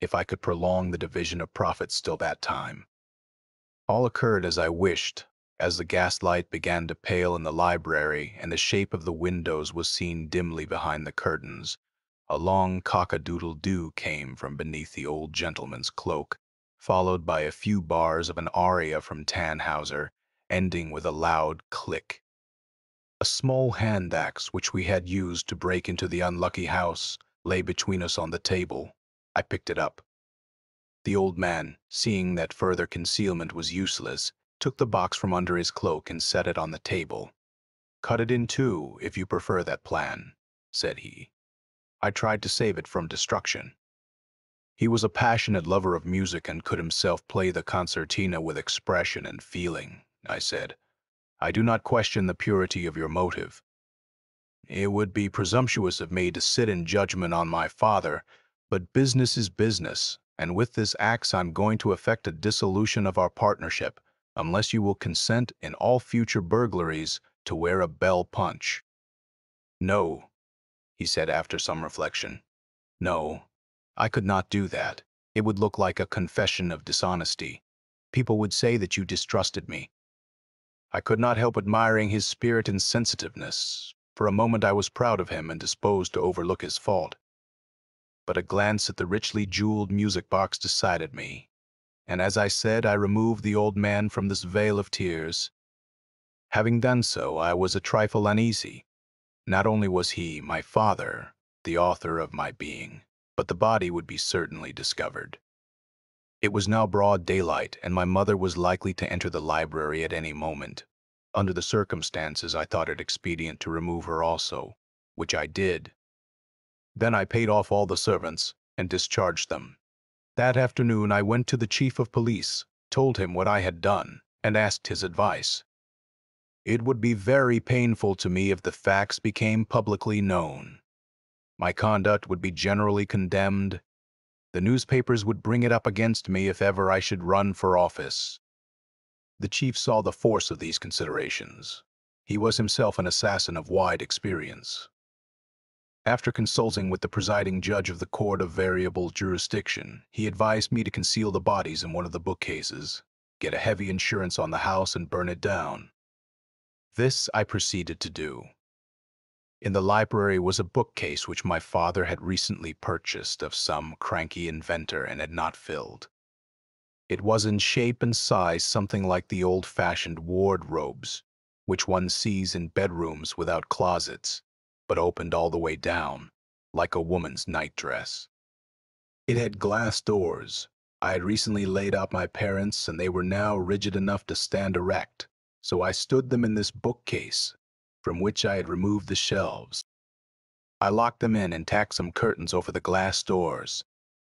if I could prolong the division of profits till that time. All occurred as I wished. As the gaslight began to pale in the library and the shape of the windows was seen dimly behind the curtains, a long cock-a-doodle-doo came from beneath the old gentleman's cloak, followed by a few bars of an aria from Tannhauser, ending with a loud click. A small hand axe which we had used to break into the unlucky house lay between us on the table. I picked it up. The old man, seeing that further concealment was useless, took the box from under his cloak and set it on the table. "Cut it in two, if you prefer that plan," said he. I tried to save it from destruction. He was a passionate lover of music and could himself play the concertina with expression and feeling. I said, "I do not question the purity of your motive. It would be presumptuous of me to sit in judgment on my father, but business is business, and with this axe I'm going to effect a dissolution of our partnership, unless you will consent in all future burglaries to wear a bell punch." "No," he said after some reflection. "No, I could not do that. It would look like a confession of dishonesty. People would say that you distrusted me." I could not help admiring his spirit and sensitiveness. For a moment I was proud of him and disposed to overlook his fault. But a glance at the richly jeweled music box decided me, and as I said, I removed the old man from this vale of tears. Having done so, I was a trifle uneasy. Not only was he, my father, the author of my being, but the body would be certainly discovered. It was now broad daylight, and my mother was likely to enter the library at any moment. Under the circumstances, I thought it expedient to remove her also, which I did. Then I paid off all the servants and discharged them. That afternoon I went to the chief of police, told him what I had done, and asked his advice. It would be very painful to me if the facts became publicly known. My conduct would be generally condemned. The newspapers would bring it up against me if ever I should run for office. The chief saw the force of these considerations. He was himself an assassin of wide experience. After consulting with the presiding judge of the court of variable jurisdiction, he advised me to conceal the bodies in one of the bookcases. get a heavy insurance on the house, and burn it down. This I proceeded to do. In the library was a bookcase which my father had recently purchased of some cranky inventor and had not filled. It was in shape and size something like the old-fashioned wardrobes, which one sees in bedrooms without closets, but opened all the way down, like a woman's nightdress. It had glass doors. I had recently laid out my parents, and they were now rigid enough to stand erect, so I stood them in this bookcase, from which I had removed the shelves. I locked them in and tacked some curtains over the glass doors.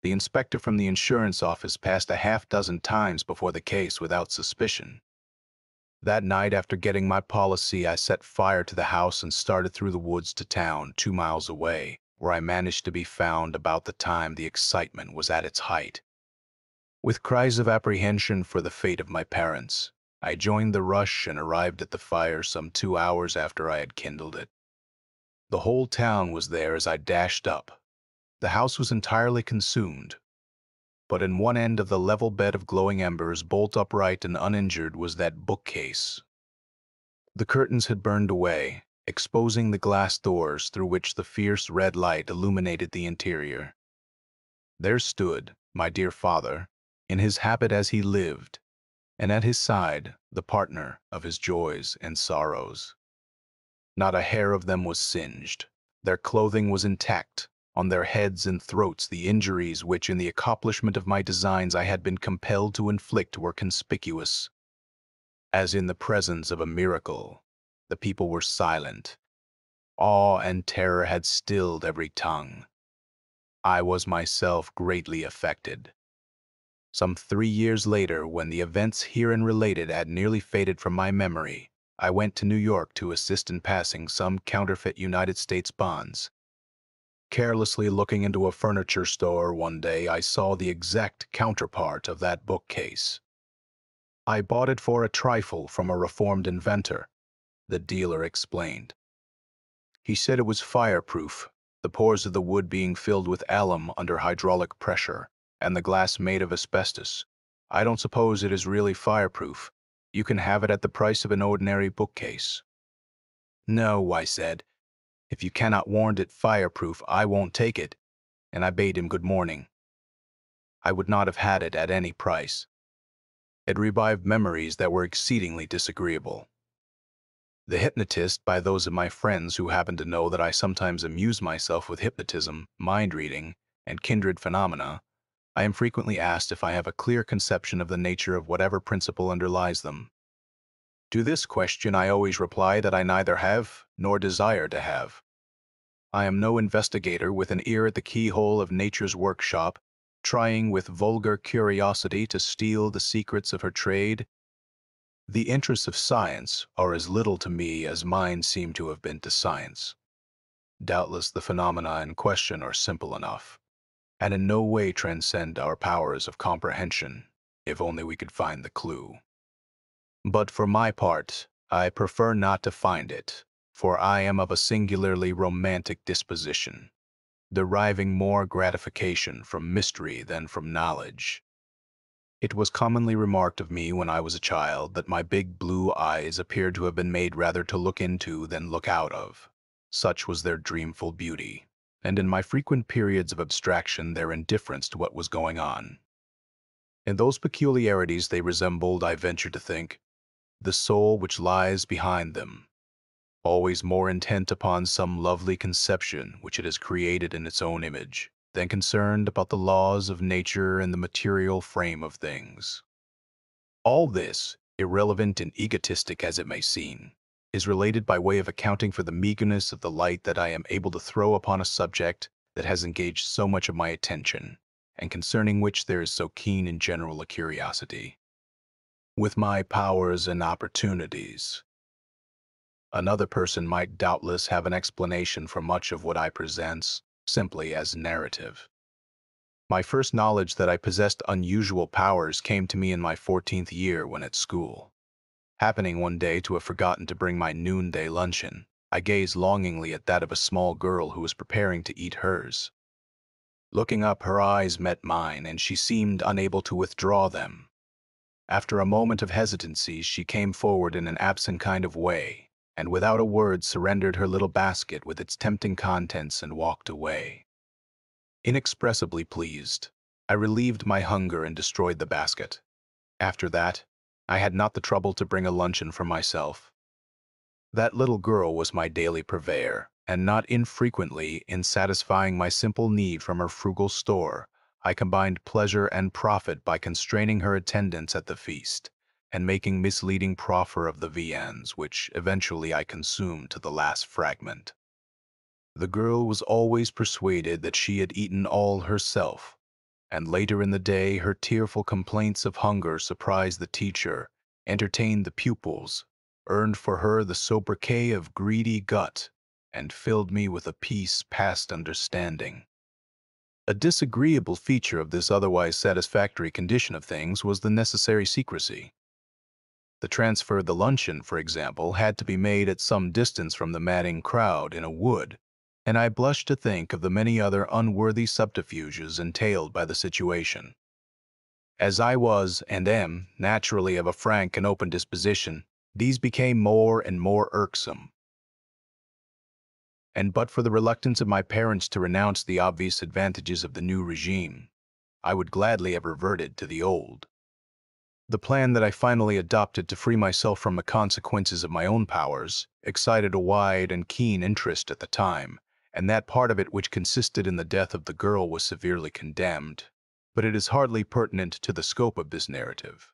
The inspector from the insurance office passed a half-dozen times before the case without suspicion. That night, after getting my policy, I set fire to the house and started through the woods to town 2 miles away, where I managed to be found about the time the excitement was at its height. With cries of apprehension for the fate of my parents, I joined the rush and arrived at the fire some 2 hours after I had kindled it. The whole town was there as I dashed up. The house was entirely consumed, but in one end of the level bed of glowing embers, bolt upright and uninjured, was that bookcase. The curtains had burned away, exposing the glass doors through which the fierce red light illuminated the interior. There stood my dear father, in his habit as he lived, and at his side the partner of his joys and sorrows. Not a hair of them was singed. Their clothing was intact. On their heads and throats the injuries which in the accomplishment of my designs I had been compelled to inflict were conspicuous. As in the presence of a miracle, the people were silent. Awe and terror had stilled every tongue. I was myself greatly affected. Some 3 years later, when the events herein related had nearly faded from my memory, I went to New York to assist in passing some counterfeit United States bonds. Carelessly looking into a furniture store one day, I saw the exact counterpart of that bookcase. I bought it for a trifle from a reformed inventor, the dealer explained. He said it was fireproof, the pores of the wood being filled with alum under hydraulic pressure, and the glass made of asbestos. I don't suppose it is really fireproof. You can have it at the price of an ordinary bookcase. No, I said. If you cannot warrant it fireproof, I won't take it, and I bade him good morning. I would not have had it at any price. It revived memories that were exceedingly disagreeable. The hypnotist, by those of my friends who happen to know that I sometimes amuse myself with hypnotism, mind-reading, and kindred phenomena, I am frequently asked if I have a clear conception of the nature of whatever principle underlies them. To this question I always reply that I neither have nor desire to have. I am no investigator with an ear at the keyhole of nature's workshop, trying with vulgar curiosity to steal the secrets of her trade. The interests of science are as little to me as mine seem to have been to science. Doubtless the phenomena in question are simple enough, and in no way transcend our powers of comprehension, if only we could find the clue. But for my part, I prefer not to find it, for I am of a singularly romantic disposition, deriving more gratification from mystery than from knowledge. It was commonly remarked of me when I was a child that my big blue eyes appeared to have been made rather to look into than look out of. Such was their dreamful beauty, and in my frequent periods of abstraction their indifference to what was going on. In those peculiarities they resembled, I venture to think, the soul which lies behind them, always more intent upon some lovely conception which it has created in its own image, than concerned about the laws of nature and the material frame of things. All this, irrelevant and egotistic as it may seem, is related by way of accounting for the meagerness of the light that I am able to throw upon a subject that has engaged so much of my attention, and concerning which there is so keen and general a curiosity. With my powers and opportunities, another person might doubtless have an explanation for much of what I present, simply as narrative. My first knowledge that I possessed unusual powers came to me in my 14th year when at school. Happening one day to have forgotten to bring my noonday luncheon, I gazed longingly at that of a small girl who was preparing to eat hers. Looking up, her eyes met mine, and she seemed unable to withdraw them. After a moment of hesitancy, she came forward in an absent kind of way, and without a word surrendered her little basket with its tempting contents and walked away. Inexpressibly pleased, I relieved my hunger and destroyed the basket. After that, I had not the trouble to bring a luncheon for myself. That little girl was my daily purveyor, and not infrequently, in satisfying my simple need from her frugal store, I combined pleasure and profit by constraining her attendance at the feast, and making misleading proffer of the viands, which eventually I consumed to the last fragment. The girl was always persuaded that she had eaten all herself, and later in the day her tearful complaints of hunger surprised the teacher, entertained the pupils, earned for her the sobriquet of greedy gut, and filled me with a peace past understanding. A disagreeable feature of this otherwise satisfactory condition of things was the necessary secrecy. The transfer of the luncheon, for example, had to be made at some distance from the madding crowd in a wood, and I blush to think of the many other unworthy subterfuges entailed by the situation. As I was, and am, naturally of a frank and open disposition, these became more and more irksome. And but for the reluctance of my parents to renounce the obvious advantages of the new regime, I would gladly have reverted to the old. The plan that I finally adopted to free myself from the consequences of my own powers excited a wide and keen interest at the time, and that part of it which consisted in the death of the girl was severely condemned, but it is hardly pertinent to the scope of this narrative.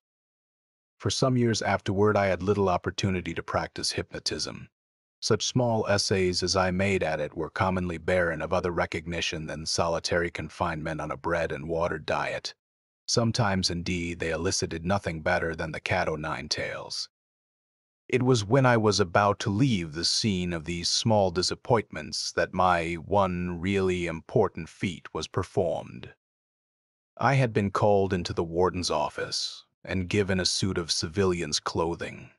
For some years afterward I had little opportunity to practice hypnotism. Such small essays as I made at it were commonly barren of other recognition than solitary confinement on a bread and water diet. Sometimes, indeed, they elicited nothing better than the cat o' nine tails. It was when I was about to leave the scene of these small disappointments that my one really important feat was performed. I had been called into the warden's office and given a suit of civilian's clothing,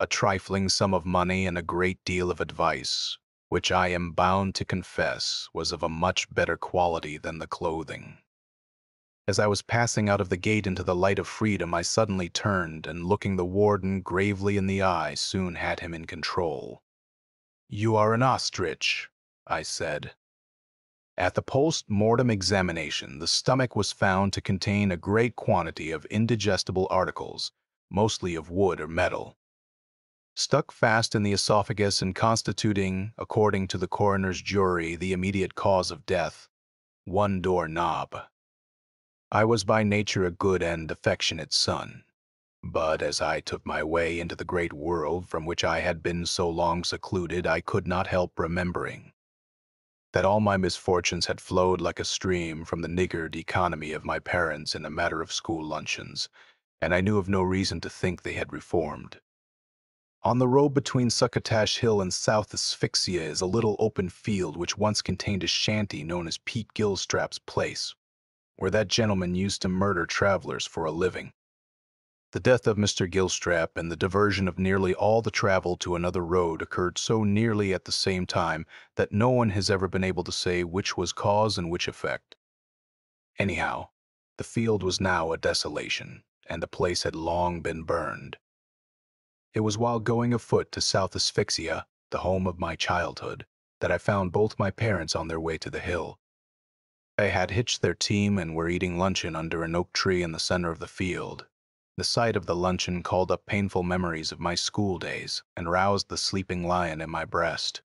a trifling sum of money and a great deal of advice, which I am bound to confess was of a much better quality than the clothing. As I was passing out of the gate into the light of freedom, I suddenly turned and, looking the warden gravely in the eye, soon had him in control. "You are an ostrich," I said. At the post-mortem examination, the stomach was found to contain a great quantity of indigestible articles, mostly of wood or metal, stuck fast in the esophagus and constituting, according to the coroner's jury, the immediate cause of death, one door knob. I was by nature a good and affectionate son, but as I took my way into the great world from which I had been so long secluded, I could not help remembering that all my misfortunes had flowed like a stream from the niggard economy of my parents in a matter of school luncheons, and I knew of no reason to think they had reformed. On the road between Succotash Hill and South Asphyxia is a little open field which once contained a shanty known as Pete Gilstrap's place, where that gentleman used to murder travelers for a living. The death of Mr. Gilstrap and the diversion of nearly all the travel to another road occurred so nearly at the same time that no one has ever been able to say which was cause and which effect. Anyhow, the field was now a desolation, and the place had long been burned. It was while going afoot to South Asphyxia, the home of my childhood, that I found both my parents on their way to the hill. They had hitched their team and were eating luncheon under an oak tree in the center of the field. The sight of the luncheon called up painful memories of my school days and roused the sleeping lion in my breast.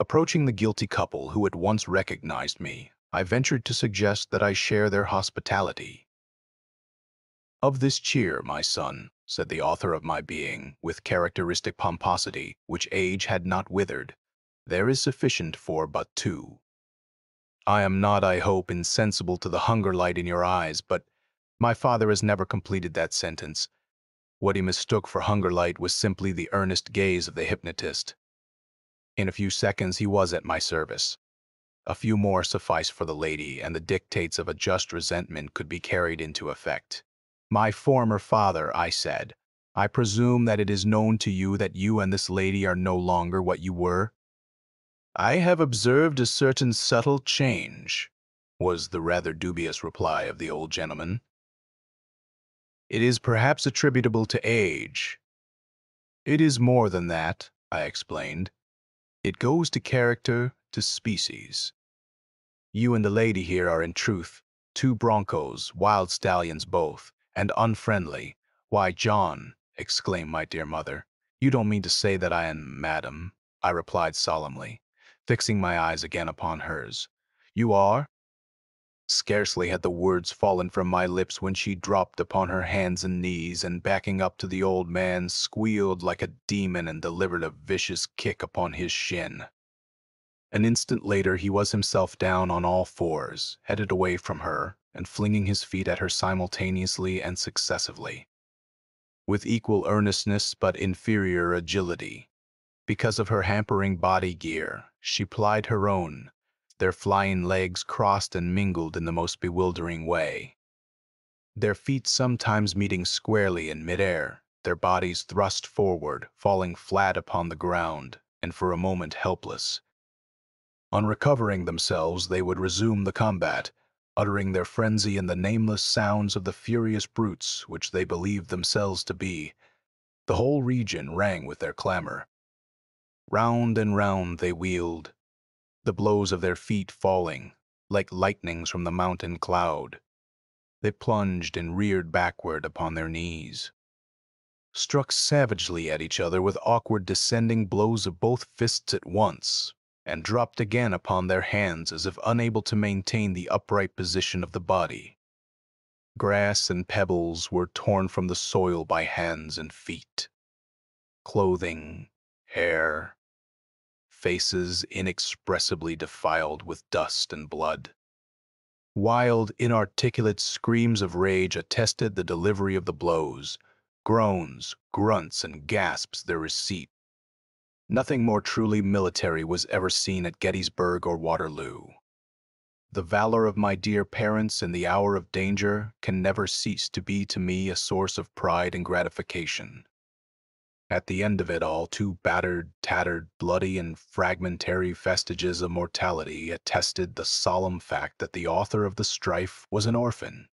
Approaching the guilty couple who had once recognized me, I ventured to suggest that I share their hospitality. "Of this cheer, my son," said the author of my being, with characteristic pomposity which age had not withered, "there is sufficient for but two. I am not, I hope, insensible to the hunger light in your eyes, but my father has never completed that sentence. What he mistook for hunger light was simply the earnest gaze of the hypnotist. In a few seconds he was at my service. A few more sufficed for the lady, and the dictates of a just resentment could be carried into effect. "My former father," I said, "I presume that it is known to you that you and this lady are no longer what you were?" "I have observed a certain subtle change," was the rather dubious reply of the old gentleman. It is perhaps attributable to age. It is more than that, I explained. It goes to character, to species. You and the lady here are in truth two broncos, wild stallions both, and unfriendly. Why, John, exclaimed my dear mother, you don't mean to say that I am, madam, I replied solemnly, fixing my eyes again upon hers. You are? Scarcely had the words fallen from my lips when she dropped upon her hands and knees and, backing up to the old man, squealed like a demon and delivered a vicious kick upon his shin. An instant later he was himself down on all fours, headed away from her, and flinging his feet at her simultaneously and successively. With equal earnestness but inferior agility. Because of her hampering body gear, she plied her own. Their flying legs crossed and mingled in the most bewildering way. Their feet sometimes meeting squarely in midair, their bodies thrust forward, falling flat upon the ground, and for a moment helpless. On recovering themselves, they would resume the combat, uttering their frenzy in the nameless sounds of the furious brutes which they believed themselves to be. The whole region rang with their clamor. Round and round they wheeled, the blows of their feet falling, like lightnings from the mountain cloud. They plunged and reared backward upon their knees, struck savagely at each other with awkward descending blows of both fists at once, and dropped again upon their hands as if unable to maintain the upright position of the body. Grass and pebbles were torn from the soil by hands and feet. Clothing, hair, faces inexpressibly defiled with dust and blood. Wild, inarticulate screams of rage attested the delivery of the blows, groans, grunts, and gasps their receipt. Nothing more truly military was ever seen at Gettysburg or Waterloo. The valor of my dear parents in the hour of danger can never cease to be to me a source of pride and gratification. At the end of it all, two battered, tattered, bloody, and fragmentary vestiges of mortality attested the solemn fact that the author of the strife was an orphan.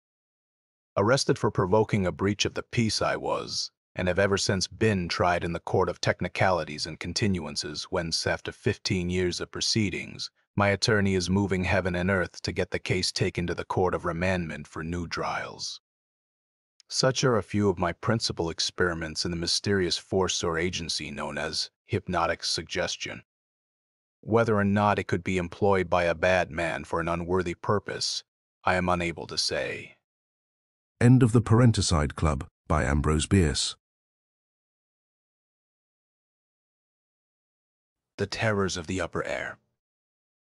Arrested for provoking a breach of the peace I was, and have ever since been tried in the court of technicalities and continuances, whence, after 15 years of proceedings, my attorney is moving heaven and earth to get the case taken to the court of remandment for new trials. Such are a few of my principal experiments in the mysterious force or agency known as hypnotic suggestion. Whether or not it could be employed by a bad man for an unworthy purpose, I am unable to say. End of the Parenticide Club by Ambrose Bierce. The Terrors of the Upper Air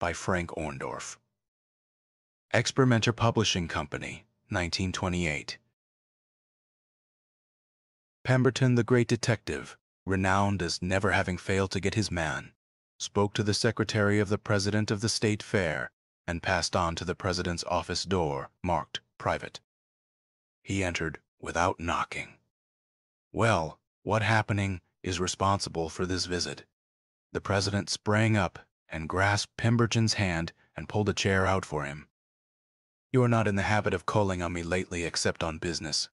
by Frank Orndorff. Experimenter Publishing Company, 1928. Pemberton, the great detective, renowned as never having failed to get his man, spoke to the secretary of the president of the state fair and passed on to the president's office door, marked private. He entered without knocking. Well, what happening is responsible for this visit? The president sprang up and grasped Pemberton's hand and pulled a chair out for him. You are not in the habit of calling on me lately except on business.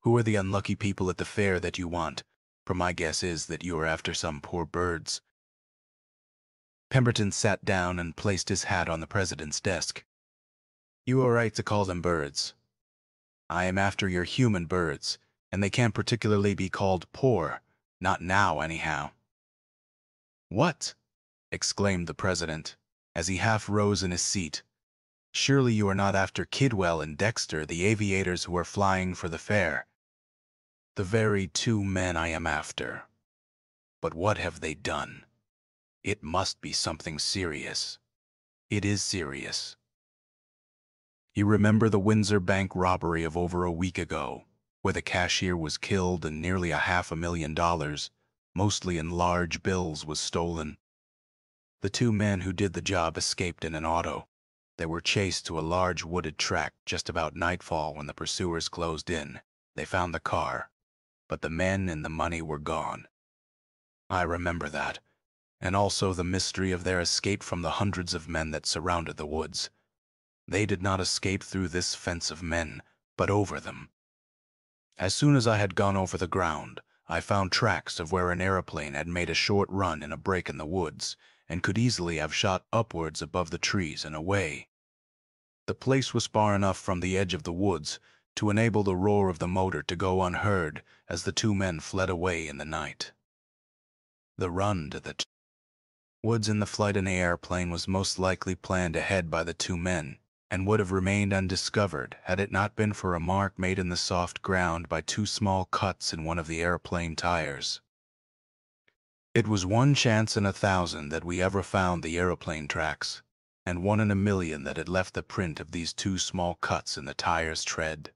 Who are the unlucky people at the fair that you want? For my guess is that you are after some poor birds. Pemberton sat down and placed his hat on the president's desk. You are right to call them birds. I am after your human birds, and they can't particularly be called poor. Not now, anyhow. What? Exclaimed the president, as he half rose in his seat. Surely you are not after Kidwell and Dexter, the aviators who are flying for the fair. The very two men I am after. But what have they done? It must be something serious. It is serious. You remember the Windsor Bank robbery of over a week ago, where the cashier was killed and nearly $500,000, mostly in large bills, was stolen. The two men who did the job escaped in an auto. They were chased to a large wooded tract just about nightfall. When the pursuers closed in, they found the car, but the men and the money were gone. I remember that, and also the mystery of their escape from the hundreds of men that surrounded the woods. They did not escape through this fence of men, but over them. As soon as I had gone over the ground, I found tracks of where an aeroplane had made a short run in a break in the woods, and could easily have shot upwards above the trees and away. The place was far enough from the edge of the woods to enable the roar of the motor to go unheard as the two men fled away in the night. The run to the woods in the flight in the airplane was most likely planned ahead by the two men, and would have remained undiscovered had it not been for a mark made in the soft ground by two small cuts in one of the airplane tires. It was 1 chance in 1,000 that we ever found the aeroplane tracks, and 1 in 1,000,000 that had left the print of these two small cuts in the tire's tread.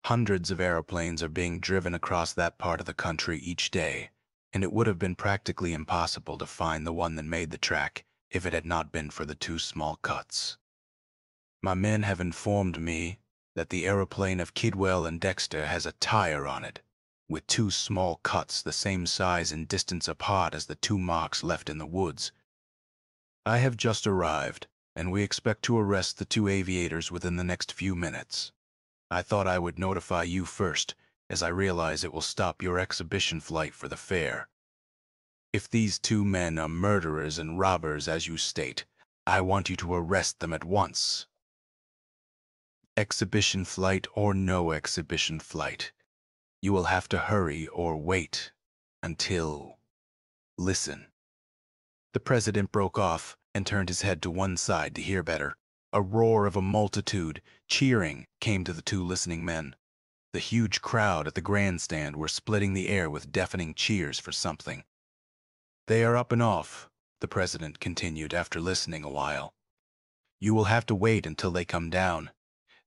Hundreds of airplanes are being driven across that part of the country each day, and it would have been practically impossible to find the one that made the track if it had not been for the two small cuts. My men have informed me that the aeroplane of Kidwell and Dexter has a tire on it, with two small cuts the same size and distance apart as the two marks left in the woods. I have just arrived, and we expect to arrest the two aviators within the next few minutes. I thought I would notify you first, as I realize it will stop your exhibition flight for the fair. If these two men are murderers and robbers, as you state, I want you to arrest them at once. Exhibition flight or no exhibition flight, you will have to hurry or wait until... Listen. The president broke off and turned his head to one side to hear better. A roar of a multitude, cheering, came to the two listening men. The huge crowd at the grandstand were splitting the air with deafening cheers for something. They are up and off, the president continued after listening a while. You will have to wait until they come down.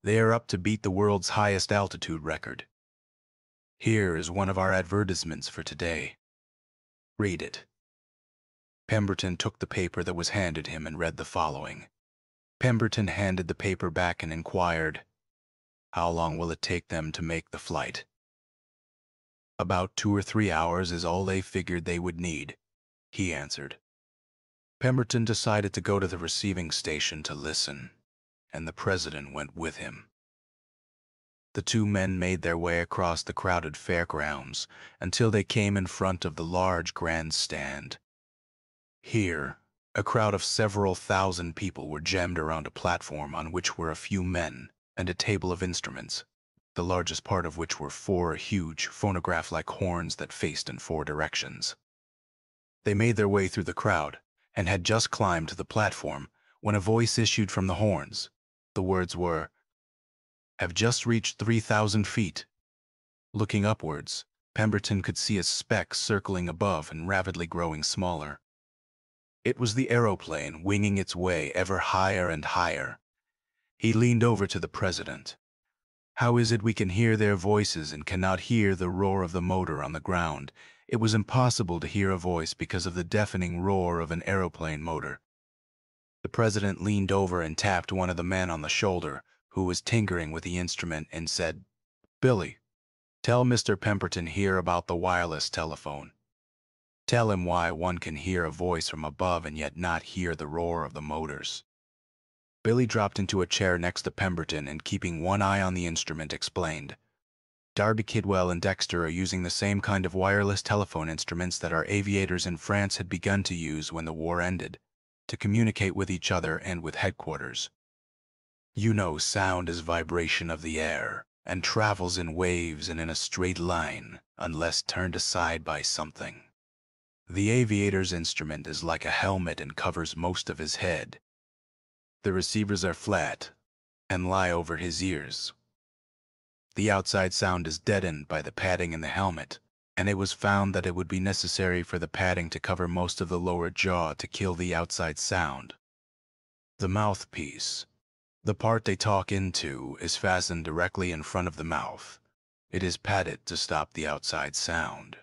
They are up to beat the world's highest altitude record. Here is one of our advertisements for today. Read it. Pemberton took the paper that was handed him and read the following. Pemberton handed the paper back and inquired, "How long will it take them to make the flight?" "About 2 or 3 hours is all they figured they would need," he answered. Pemberton decided to go to the receiving station to listen, and the president went with him. The two men made their way across the crowded fairgrounds until they came in front of the large grandstand. Here, a crowd of several thousand people were jammed around a platform on which were a few men and a table of instruments, the largest part of which were 4 huge phonograph-like horns that faced in 4 directions. They made their way through the crowd and had just climbed to the platform when a voice issued from the horns. The words were, "Have just reached 3,000 feet." Looking upwards, Pemberton could see a speck circling above and rapidly growing smaller. It was the aeroplane winging its way ever higher and higher. He leaned over to the president. "How is it we can hear their voices and cannot hear the roar of the motor on the ground?" It was impossible to hear a voice because of the deafening roar of an aeroplane motor. The president leaned over and tapped one of the men on the shoulder, who was tinkering with the instrument, and said, "Billy, tell Mr. Pemberton here about the wireless telephone. Tell him why one can hear a voice from above and yet not hear the roar of the motors." Billy dropped into a chair next to Pemberton and, keeping one eye on the instrument, explained, "Darby Kidwell and Dexter are using the same kind of wireless telephone instruments that our aviators in France had begun to use when the war ended, to communicate with each other and with headquarters. You know, sound is vibration of the air, and travels in waves and in a straight line, unless turned aside by something. The aviator's instrument is like a helmet and covers most of his head. The receivers are flat and lie over his ears. The outside sound is deadened by the padding in the helmet, and it was found that it would be necessary for the padding to cover most of the lower jaw to kill the outside sound. The mouthpiece, the part they talk into, is fastened directly in front of the mouth. It is padded to stop the outside sound.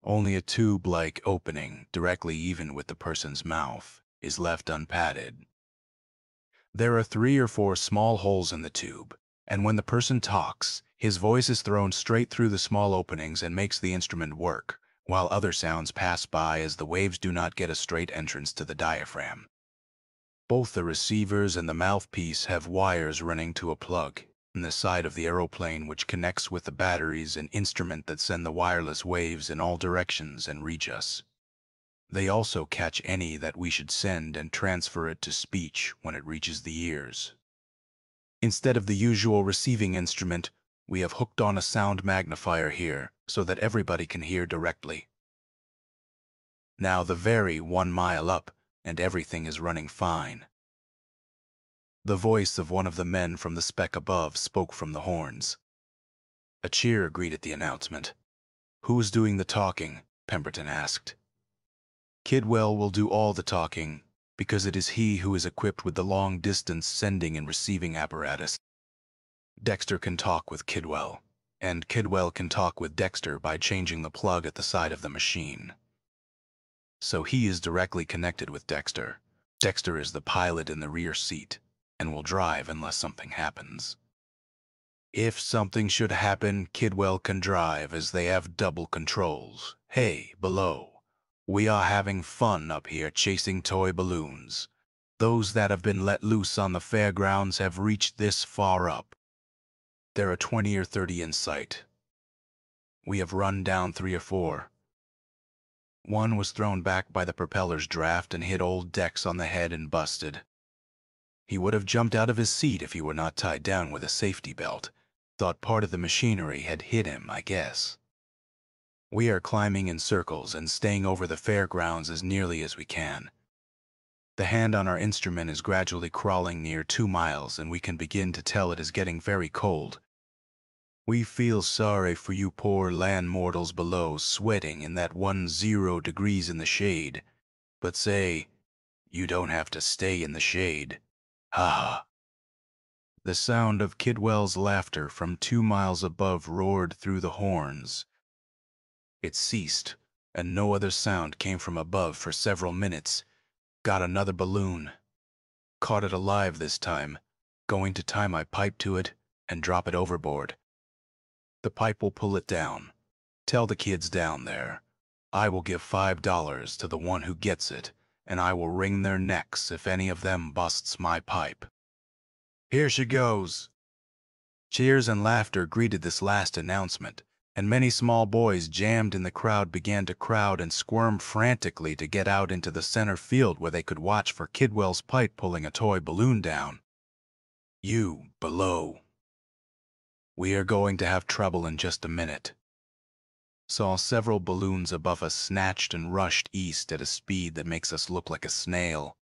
Only a tube-like opening, directly even with the person's mouth, is left unpadded. There are 3 or 4 small holes in the tube, and when the person talks, his voice is thrown straight through the small openings and makes the instrument work, while other sounds pass by as the waves do not get a straight entrance to the diaphragm. Both the receivers and the mouthpiece have wires running to a plug, and the side of the aeroplane which connects with the batteries and instrument that send the wireless waves in all directions and reach us. They also catch any that we should send and transfer it to speech when it reaches the ears. Instead of the usual receiving instrument, we have hooked on a sound magnifier here so that everybody can hear directly. Now the very 1 mile up, and everything is running fine. The voice of one of the men from the speck above spoke from the horns. A cheer greeted the announcement. "Who's doing the talking?" Pemberton asked. "Kidwell will do all the talking, because it is he who is equipped with the long-distance sending and receiving apparatus. Dexter can talk with Kidwell, and Kidwell can talk with Dexter by changing the plug at the side of the machine. So he is directly connected with Dexter. Dexter is the pilot in the rear seat, and will drive unless something happens. If something should happen, Kidwell can drive as they have double controls. Hey, below. We are having fun up here chasing toy balloons. Those that have been let loose on the fairgrounds have reached this far up. There are 20 or 30 in sight. We have run down 3 or 4. One was thrown back by the propeller's draft and hit old Dex on the head and busted. He would have jumped out of his seat if he were not tied down with a safety belt. Thought part of the machinery had hit him, I guess. We are climbing in circles and staying over the fairgrounds as nearly as we can. The hand on our instrument is gradually crawling near 2 miles, and we can begin to tell it is getting very cold. We feel sorry for you poor land mortals below, sweating in that 10 degrees in the shade. But say, you don't have to stay in the shade. Ha! The sound of Kidwell's laughter from 2 miles above roared through the horns. It ceased, and no other sound came from above for several minutes. Got another balloon. Caught it alive this time, going to tie my pipe to it and drop it overboard. The pipe will pull it down. Tell the kids down there. I will give $5 to the one who gets it, and I will wring their necks if any of them busts my pipe. Here she goes. Cheers and laughter greeted this last announcement, and many small boys jammed in the crowd began to crowd and squirm frantically to get out into the center field where they could watch for Kidwell's pipe pulling a toy balloon down. You, below. We are going to have trouble in just a minute. Saw several balloons above us snatched and rushed east at a speed that makes us look like a snail.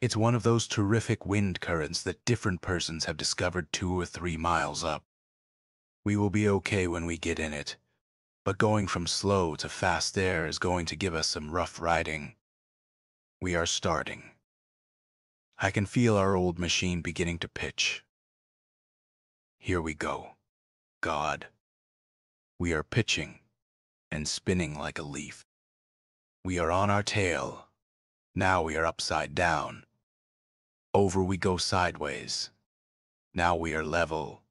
It's one of those terrific wind currents that different persons have discovered 2 or 3 miles up. We will be okay when we get in it, but going from slow to fast air is going to give us some rough riding. We are starting. I can feel our old machine beginning to pitch. Here we go. God. We are pitching and spinning like a leaf. We are on our tail. Now we are upside down. Over we go sideways. Now we are level.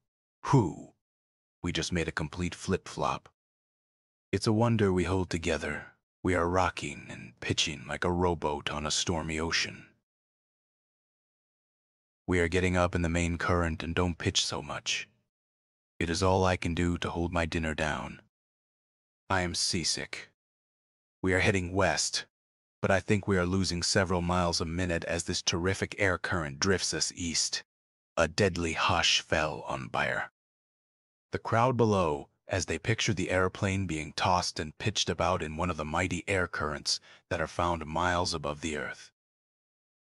Whew! We just made a complete flip-flop. It's a wonder we hold together. We are rocking and pitching like a rowboat on a stormy ocean. We are getting up in the main current and don't pitch so much. It is all I can do to hold my dinner down. I am seasick. We are heading west, but I think we are losing several miles a minute as this terrific air current drifts us east. A deadly hush fell on Bierce. The crowd below, as they pictured the airplane being tossed and pitched about in one of the mighty air currents that are found miles above the earth.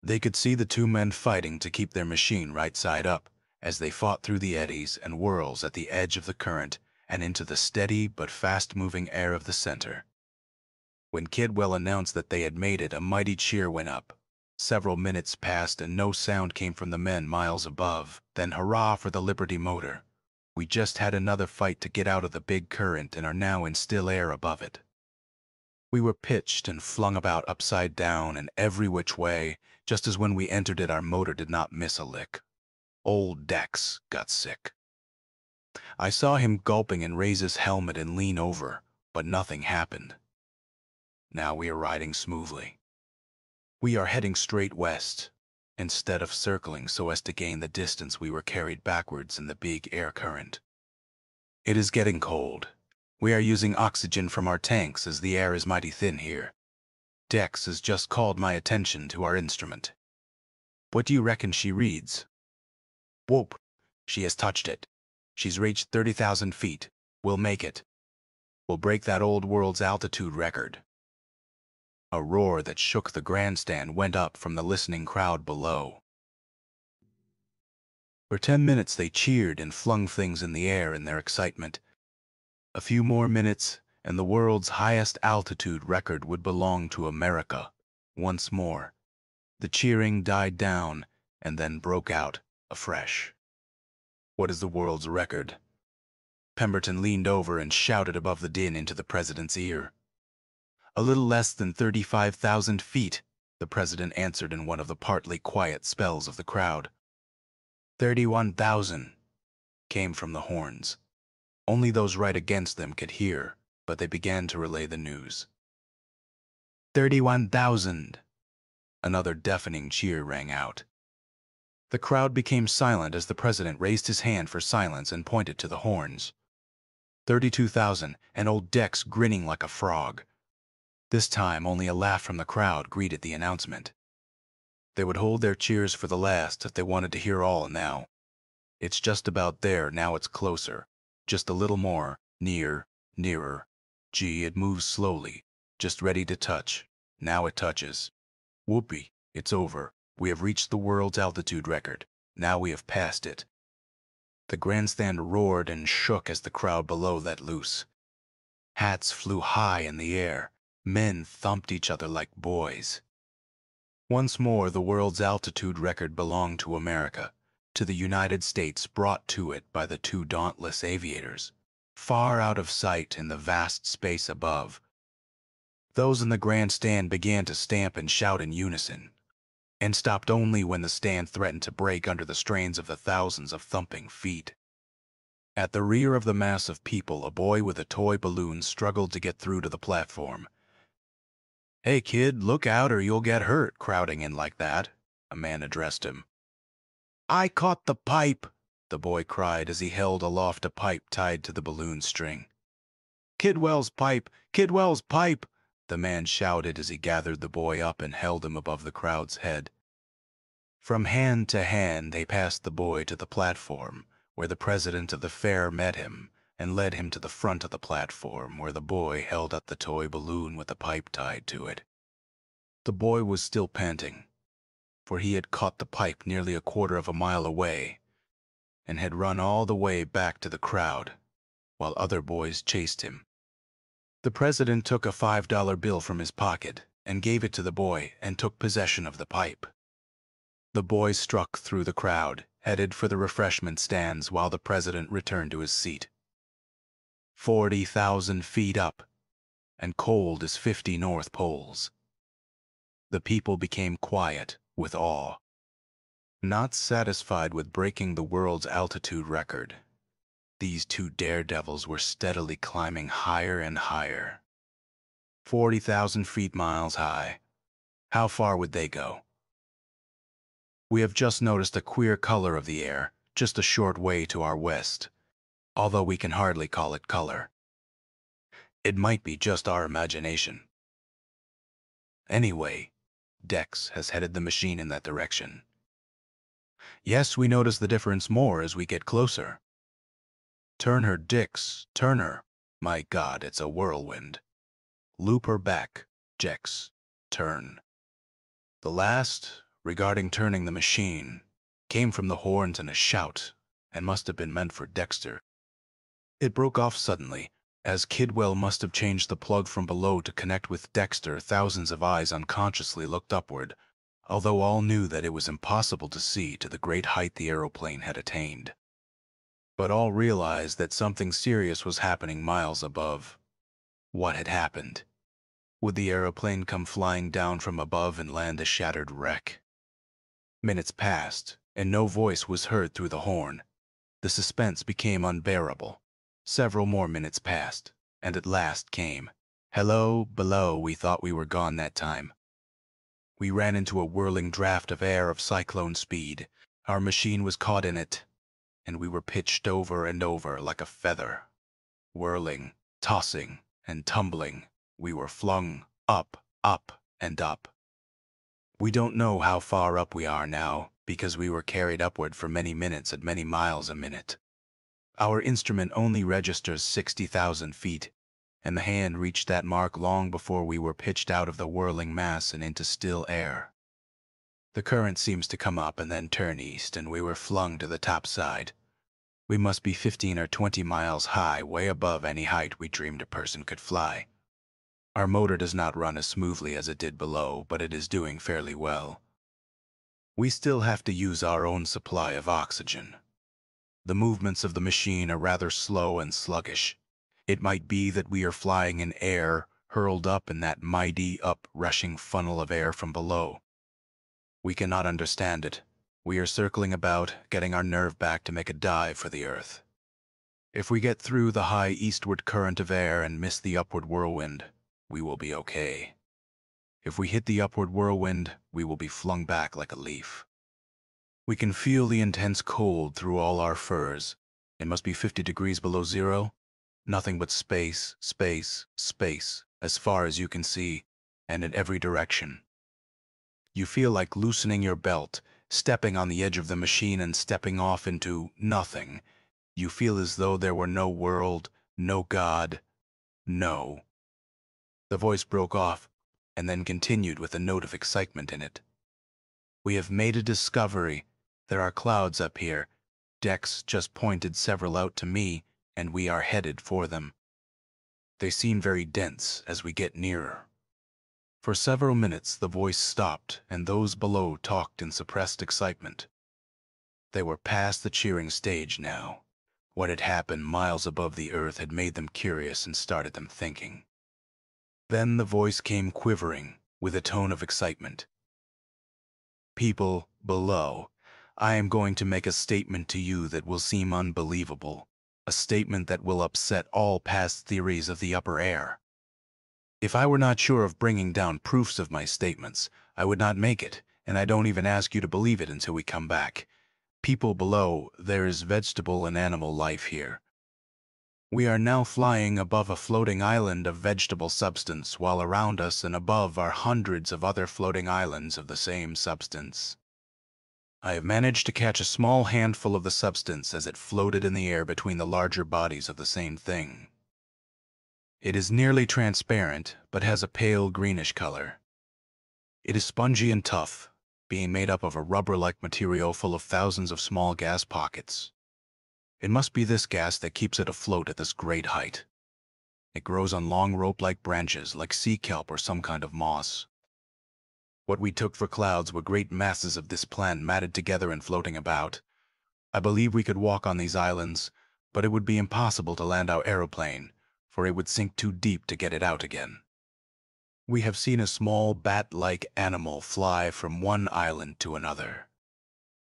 They could see the 2 men fighting to keep their machine right side up as they fought through the eddies and whirls at the edge of the current and into the steady but fast-moving air of the center. When Kidwell announced that they had made it, a mighty cheer went up. Several minutes passed and no sound came from the men miles above. Then hurrah for the Liberty motor. We just had another fight to get out of the big current and are now in still air above it. We were pitched and flung about upside down and every which way, just as when we entered it our motor did not miss a lick. Old Dex got sick. I saw him gulping and raise his helmet and lean over, but nothing happened. Now we are riding smoothly. We are heading straight west. instead of circling so as to gain the distance we were carried backwards in the big air current. It is getting cold. We are using oxygen from our tanks as the air is mighty thin here. Dex has just called my attention to our instrument. What do you reckon she reads? Whoop! She has touched it. She's reached 30,000 feet. We'll make it. We'll break that old world's altitude record. A roar that shook the grandstand went up from the listening crowd below. For 10 minutes they cheered and flung things in the air in their excitement. A few more minutes, and the world's highest altitude record would belong to America. Once more, the cheering died down and then broke out afresh. What is the world's record? Pemberton leaned over and shouted above the din into the president's ear. A little less than 35,000 feet, the president answered in one of the partly quiet spells of the crowd. 31,000 came from the horns. Only those right against them could hear, but they began to relay the news. 31,000! Another deafening cheer rang out. The crowd became silent as the president raised his hand for silence and pointed to the horns. 32,000, and old Dex grinning like a frog. This time only a laugh from the crowd greeted the announcement. They would hold their cheers for the last if they wanted to hear all now. It's just about there, now it's closer. Just a little more, nearer. Gee, it moves slowly, just ready to touch. Now it touches. Whoopee, it's over. We have reached the world's altitude record. Now we have passed it. The grandstand roared and shook as the crowd below let loose. Hats flew high in the air. Men thumped each other like boys. Once more the world's altitude record belonged to America, to the United States, brought to it by the two dauntless aviators, far out of sight in the vast space above. Those in the grandstand began to stamp and shout in unison, and stopped only when the stand threatened to break under the strains of the thousands of thumping feet. At the rear of the mass of people, a boy with a toy balloon struggled to get through to the platform. "Hey, kid, look out or you'll get hurt, crowding in like that," a man addressed him. "I caught the pipe," the boy cried as he held aloft a pipe tied to the balloon string. "Kidwell's pipe! Kidwell's pipe!" the man shouted as he gathered the boy up and held him above the crowd's head. From hand to hand they passed the boy to the platform, where the president of the fair met him and led him to the front of the platform, where the boy held up the toy balloon with the pipe tied to it. The boy was still panting, for he had caught the pipe nearly a quarter of a mile away and had run all the way back to the crowd, while other boys chased him. The president took a $5 bill from his pocket and gave it to the boy and took possession of the pipe. The boy struck through the crowd, headed for the refreshment stands while the president returned to his seat. 40,000 feet up, and cold as 50 North Poles. The people became quiet with awe. Not satisfied with breaking the world's altitude record, these two daredevils were steadily climbing higher and higher. 40,000 feet miles high. How far would they go? We have just noticed a queer color of the air, just a short way to our west, although we can hardly call it color. It might be just our imagination. Anyway, Dex has headed the machine in that direction. Yes, we notice the difference more as we get closer. Turn her, Dix, turn her. My God, it's a whirlwind. Loop her back, Jex, turn. The last, regarding turning the machine, came from the horns in a shout, and must have been meant for Dexter. It broke off suddenly, as Kidwell must have changed the plug from below to connect with Dexter. Thousands of eyes unconsciously looked upward, although all knew that it was impossible to see to the great height the aeroplane had attained. But all realized that something serious was happening miles above. What had happened? Would the aeroplane come flying down from above and land a shattered wreck? Minutes passed, and no voice was heard through the horn. The suspense became unbearable. Several more minutes passed, and at last came. Hello, below, we thought we were gone that time. We ran into a whirling draft of air of cyclone speed. Our machine was caught in it, and we were pitched over and over like a feather. Whirling, tossing, and tumbling, we were flung up, and up. We don't know how far up we are now, because we were carried upward for many minutes at many miles a minute. Our instrument only registers 60,000 feet, and the hand reached that mark long before we were pitched out of the whirling mass and into still air. The current seems to come up and then turn east, and we were flung to the top side. We must be 15 or 20 miles high, way above any height we dreamed a person could fly. Our motor does not run as smoothly as it did below, but it is doing fairly well. We still have to use our own supply of oxygen. The movements of the machine are rather slow and sluggish. It might be that we are flying in air, hurled up in that mighty, up-rushing funnel of air from below. We cannot understand it. We are circling about, getting our nerve back to make a dive for the earth. If we get through the high eastward current of air and miss the upward whirlwind, we will be okay. If we hit the upward whirlwind, we will be flung back like a leaf. We can feel the intense cold through all our furs. It must be 50 degrees below zero. Nothing but space, space, space, as far as you can see, and in every direction. You feel like loosening your belt, stepping on the edge of the machine and stepping off into nothing. You feel as though there were no world, no God, no. The voice broke off, and then continued with a note of excitement in it. We have made a discovery. There are clouds up here. Dex just pointed several out to me, and we are headed for them. They seem very dense as we get nearer. For several minutes the voice stopped, and those below talked in suppressed excitement. They were past the cheering stage now. What had happened miles above the earth had made them curious and started them thinking. Then the voice came quivering, with a tone of excitement. People below, I am going to make a statement to you that will seem unbelievable, a statement that will upset all past theories of the upper air. If I were not sure of bringing down proofs of my statements, I would not make it, and I don't even ask you to believe it until we come back. People below, there is vegetable and animal life here. We are now flying above a floating island of vegetable substance, while around us and above are hundreds of other floating islands of the same substance. I have managed to catch a small handful of the substance as it floated in the air between the larger bodies of the same thing. It is nearly transparent, but has a pale greenish color. It is spongy and tough, being made up of a rubber-like material full of thousands of small gas pockets. It must be this gas that keeps it afloat at this great height. It grows on long rope-like branches, like sea kelp or some kind of moss. What we took for clouds were great masses of this plant matted together and floating about. I believe we could walk on these islands, but it would be impossible to land our aeroplane, for it would sink too deep to get it out again. We have seen a small bat-like animal fly from one island to another.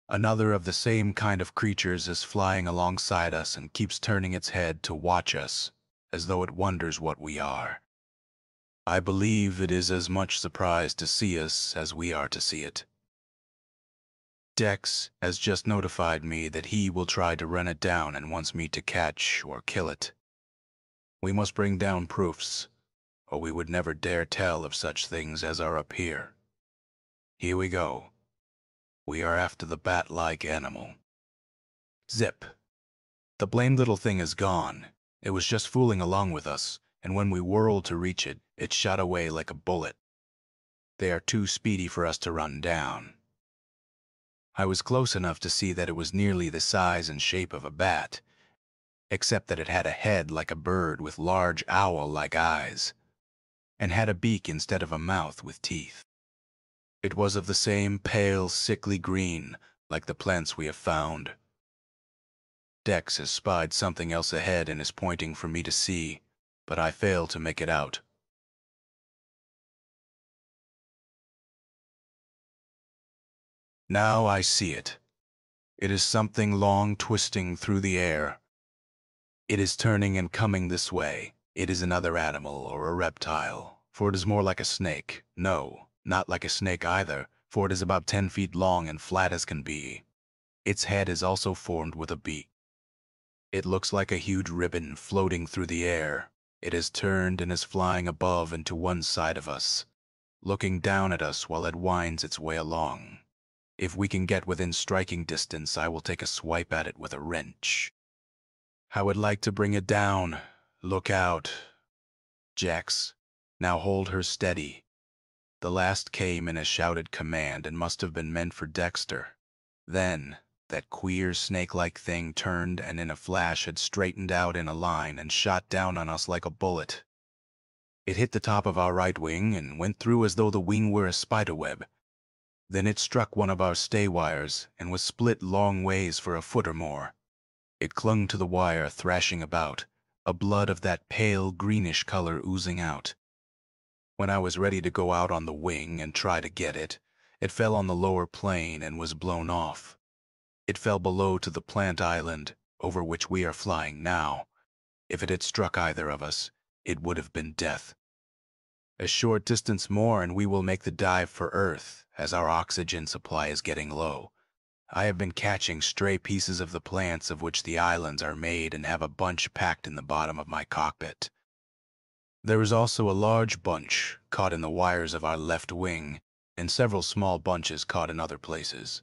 Another of the same kind of creatures is flying alongside us and keeps turning its head to watch us, as though it wonders what we are. I believe it is as much surprised to see us as we are to see it. Dex has just notified me that he will try to run it down and wants me to catch or kill it. We must bring down proofs, or we would never dare tell of such things as are up here. Here we go. We are after the bat-like animal. Zip. The blamed little thing is gone. It was just fooling along with us, and when we whirled to reach it, it shot away like a bullet. They are too speedy for us to run down. I was close enough to see that it was nearly the size and shape of a bat, except that it had a head like a bird with large owl-like eyes, and had a beak instead of a mouth with teeth. It was of the same pale, sickly green, like the plants we have found. Dex has spied something else ahead and is pointing for me to see, but I fail to make it out. Now I see it. It is something long twisting through the air. It is turning and coming this way. It is another animal or a reptile, for it is more like a snake. No, Not like a snake either, for it is about 10 feet long and flat as can be. Its head is also formed with a beak. It looks like a huge ribbon floating through the air. It is turned and is flying above and to one side of us, looking down at us while it winds its way along. If we can get within striking distance, I will take a swipe at it with a wrench. I would like to bring it down. Look out. Jax, now hold her steady. The last came in a shouted command and must have been meant for Dexter. Then, that queer snake-like thing turned and in a flash had straightened out in a line and shot down on us like a bullet. It hit the top of our right wing and went through as though the wing were a spiderweb. Then it struck one of our stay wires and was split long ways for a foot or more. It clung to the wire, thrashing about, a blood of that pale greenish color oozing out. When I was ready to go out on the wing and try to get it, it fell on the lower plane and was blown off. It fell below to the plant island, over which we are flying now. If it had struck either of us, it would have been death. A short distance more and we will make the dive for Earth, as our oxygen supply is getting low. I have been catching stray pieces of the plants of which the islands are made and have a bunch packed in the bottom of my cockpit. There is also a large bunch caught in the wires of our left wing, and several small bunches caught in other places.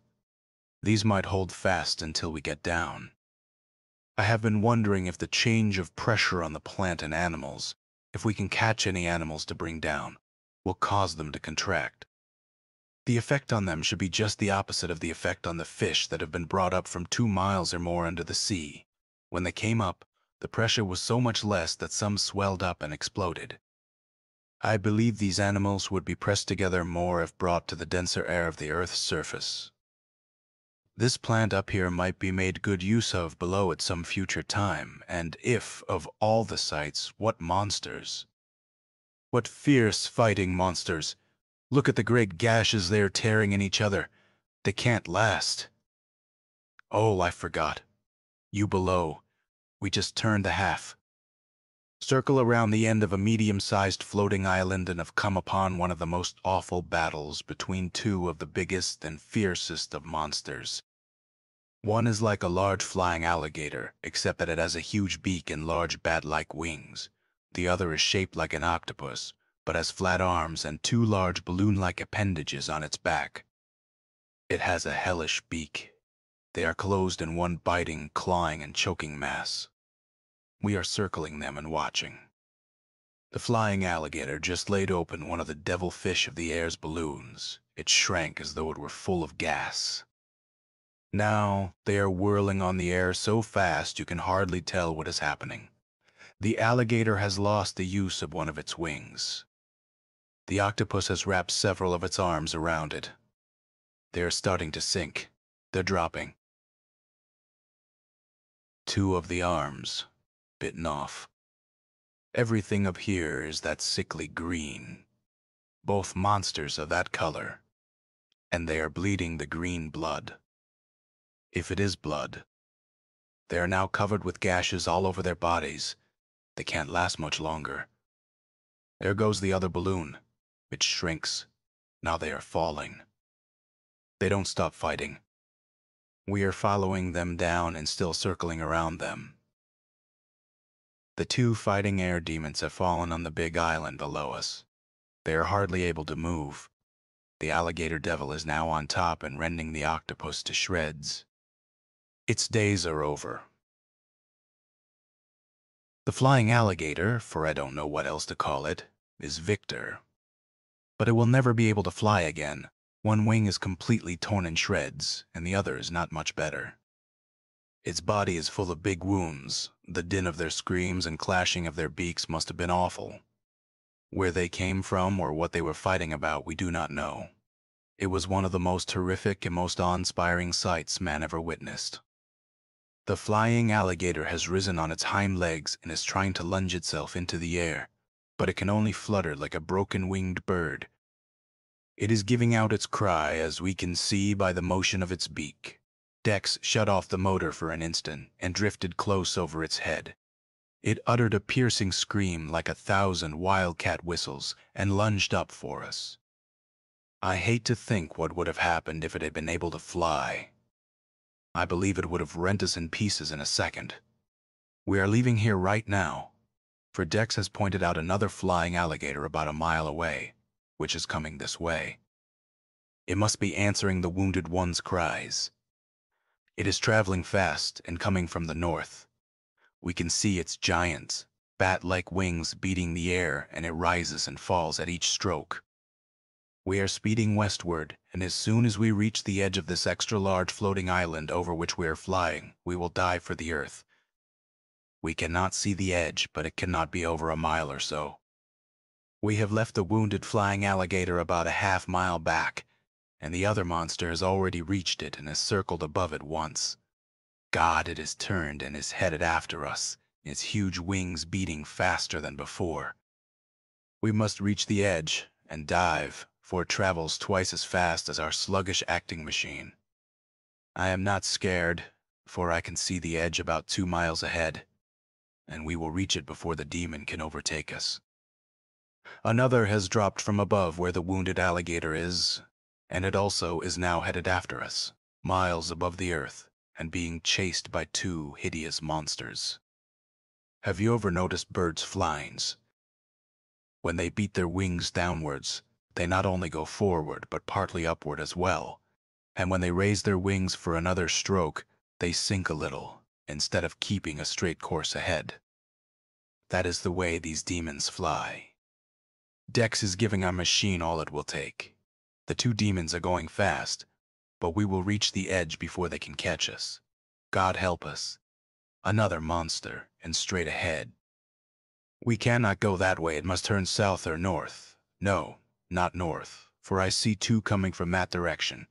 These might hold fast until we get down. I have been wondering if the change of pressure on the plant and animals, if we can catch any animals to bring down, will cause them to contract. The effect on them should be just the opposite of the effect on the fish that have been brought up from 2 miles or more under the sea. When they came up, the pressure was so much less that some swelled up and exploded. I believe these animals would be pressed together more if brought to the denser air of the Earth's surface. This plant up here might be made good use of below at some future time, and if, of all the sights, what monsters! What fierce fighting monsters! Look at the great gashes they are tearing in each other. They can't last. Oh, I forgot. You below. We just turned the half. Circle around the end of a medium-sized floating island and have come upon one of the most awful battles between two of the biggest and fiercest of monsters. One is like a large flying alligator, except that it has a huge beak and large bat-like wings. The other is shaped like an octopus, but has flat arms and 2 large balloon-like appendages on its back. It has a hellish beak. They are closed in one biting, clawing, and choking mass. We are circling them and watching. The flying alligator just laid open one of the devil fish of the air's balloons. It shrank as though it were full of gas. Now they are whirling on the air so fast you can hardly tell what is happening. The alligator has lost the use of one of its wings. The octopus has wrapped several of its arms around it. They are starting to sink. They're dropping. 2 of the arms bitten off. Everything up here is that sickly green. Both monsters are that color, and they are bleeding the green blood. If it is blood, they are now covered with gashes all over their bodies. They can't last much longer. There goes the other balloon. It shrinks. Now they are falling. They don't stop fighting. We are following them down and still circling around them. The 2 fighting air demons have fallen on the big island below us. They are hardly able to move. The alligator devil is now on top and rending the octopus to shreds. Its days are over. The flying alligator, for I don't know what else to call it, is victor. But it will never be able to fly again. One wing is completely torn in shreds, and the other is not much better. Its body is full of big wounds. The din of their screams and clashing of their beaks must have been awful. Where they came from or what they were fighting about, we do not know. It was one of the most horrific and most awe-inspiring sights man ever witnessed. The flying alligator has risen on its hind legs and is trying to lunge itself into the air, but it can only flutter like a broken-winged bird. It is giving out its cry, as we can see by the motion of its beak. Dex shut off the motor for an instant and drifted close over its head. It uttered a piercing scream like 1,000 wildcat whistles and lunged up for us. I hate to think what would have happened if it had been able to fly. I believe it would have rent us in pieces in a second. We are leaving here right now, for Dex has pointed out another flying alligator about a mile away, which is coming this way. It must be answering the wounded one's cries. It is traveling fast and coming from the north. We can see its giant, bat-like wings beating the air, and it rises and falls at each stroke. We are speeding westward, and as soon as we reach the edge of this extra-large floating island over which we are flying, we will dive for the earth. We cannot see the edge, but it cannot be over a mile or so. We have left the wounded flying alligator about a half-mile back, and the other monster has already reached it and has circled above it once. God, it has turned and is headed after us, its huge wings beating faster than before. We must reach the edge and dive, for it travels twice as fast as our sluggish acting machine. I am not scared, for I can see the edge about 2 miles ahead, and we will reach it before the demon can overtake us. Another has dropped from above where the wounded alligator is, and it also is now headed after us, miles above the earth, and being chased by 2 hideous monsters. Have you ever noticed birds' flyings? When they beat their wings downwards, they not only go forward but partly upward as well, and when they raise their wings for another stroke, they sink a little, instead of keeping a straight course ahead. That is the way these demons fly. Dex is giving our machine all it will take. The 2 demons are going fast, but we will reach the edge before they can catch us. God help us. Another monster, and straight ahead. We cannot go that way, it must turn south or north. No, not north, for I see 2 coming from that direction.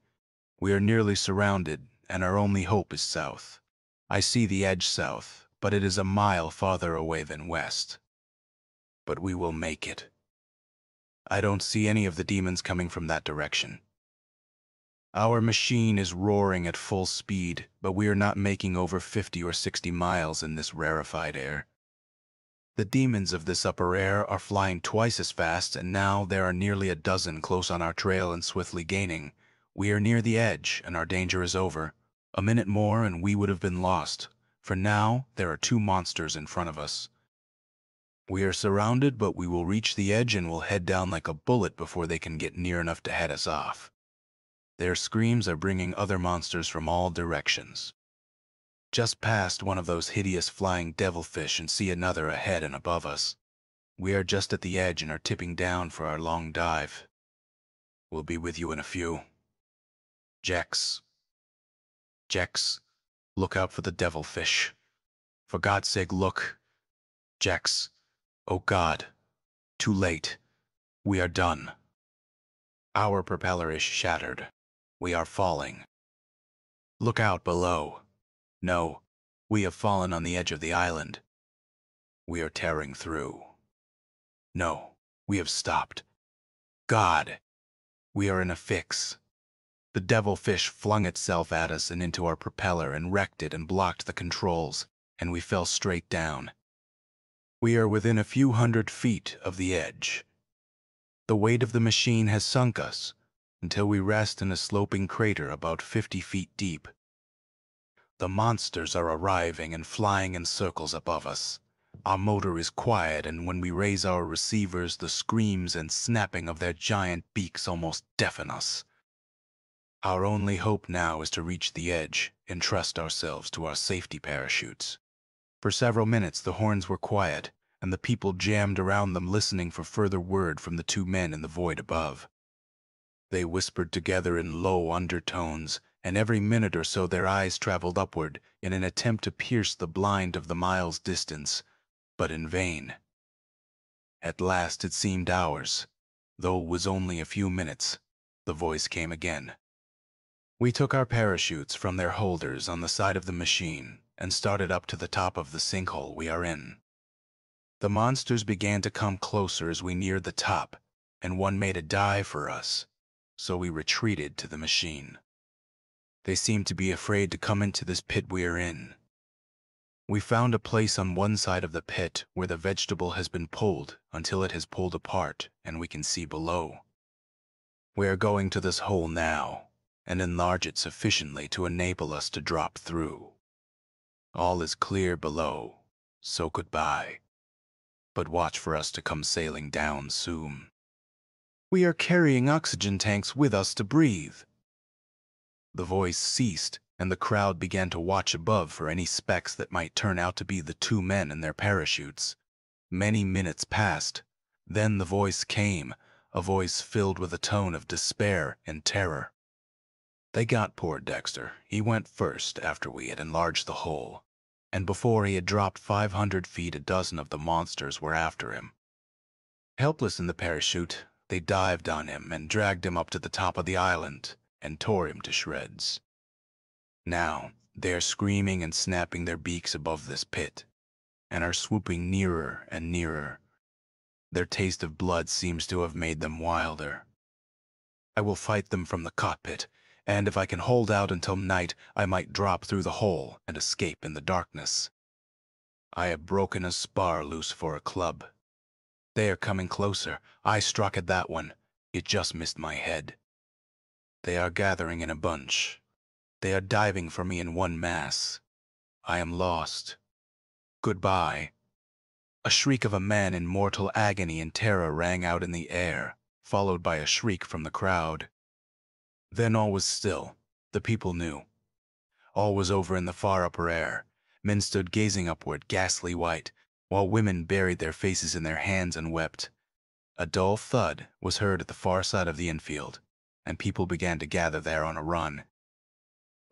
We are nearly surrounded, and our only hope is south. I see the edge south, but it is a mile farther away than west. But we will make it. I don't see any of the demons coming from that direction. Our machine is roaring at full speed, but we are not making over 50 or 60 miles in this rarefied air. The demons of this upper air are flying twice as fast, and now there are nearly a dozen close on our trail and swiftly gaining. We are near the edge, and our danger is over. A minute more and we would have been lost, for now there are 2 monsters in front of us. We are surrounded, but we will reach the edge and will head down like a bullet before they can get near enough to head us off. Their screams are bringing other monsters from all directions. Just past one of those hideous flying devilfish and see another ahead and above us. We are just at the edge and are tipping down for our long dive. We'll be with you in a few. Jex, look out for the devilfish. For God's sake, look. Jex, oh God, too late. We are done. Our propeller is shattered. We are falling. Look out below. No, we have fallen on the edge of the island. We are tearing through. No, we have stopped. God, we are in a fix. The devilfish flung itself at us and into our propeller and wrecked it and blocked the controls, and we fell straight down. We are within a few hundred feet of the edge. The weight of the machine has sunk us until we rest in a sloping crater about 50 feet deep. The monsters are arriving and flying in circles above us. Our motor is quiet, and when we raise our receivers, the screams and snapping of their giant beaks almost deafen us. Our only hope now is to reach the edge and trust ourselves to our safety parachutes. For several minutes the horns were quiet, and the people jammed around them listening for further word from the 2 men in the void above. They whispered together in low undertones, and every minute or so their eyes traveled upward in an attempt to pierce the blind of the miles' distance, but in vain. At last it seemed hours, though it was only a few minutes. The voice came again. We took our parachutes from their holders on the side of the machine and started up to the top of the sinkhole we are in. The monsters began to come closer as we neared the top, and one made a dive for us, so we retreated to the machine. They seemed to be afraid to come into this pit we are in. We found a place on one side of the pit where the vegetable has been pulled until it has pulled apart and we can see below. We are going to this hole now, and enlarge it sufficiently to enable us to drop through. All is clear below, so goodbye. But watch for us to come sailing down soon. We are carrying oxygen tanks with us to breathe. The voice ceased, and the crowd began to watch above for any specks that might turn out to be the two men in their parachutes. Many minutes passed. Then the voice came, a voice filled with a tone of despair and terror. They got poor Dexter. He went first after we had enlarged the hole, and before he had dropped 500 feet, a dozen of the monsters were after him. Helpless in the parachute, they dived on him and dragged him up to the top of the island and tore him to shreds. Now they are screaming and snapping their beaks above this pit, and are swooping nearer and nearer. Their taste of blood seems to have made them wilder. I will fight them from the cockpit, and if I can hold out until night, I might drop through the hole and escape in the darkness. I have broken a spar loose for a club. They are coming closer. I struck at that one. It just missed my head. They are gathering in a bunch. They are diving for me in one mass. I am lost. Goodbye. A shriek of a man in mortal agony and terror rang out in the air, followed by a shriek from the crowd. Then all was still. The people knew. All was over in the far upper air. Men stood gazing upward, ghastly white, while women buried their faces in their hands and wept. A dull thud was heard at the far side of the infield, and people began to gather there on a run.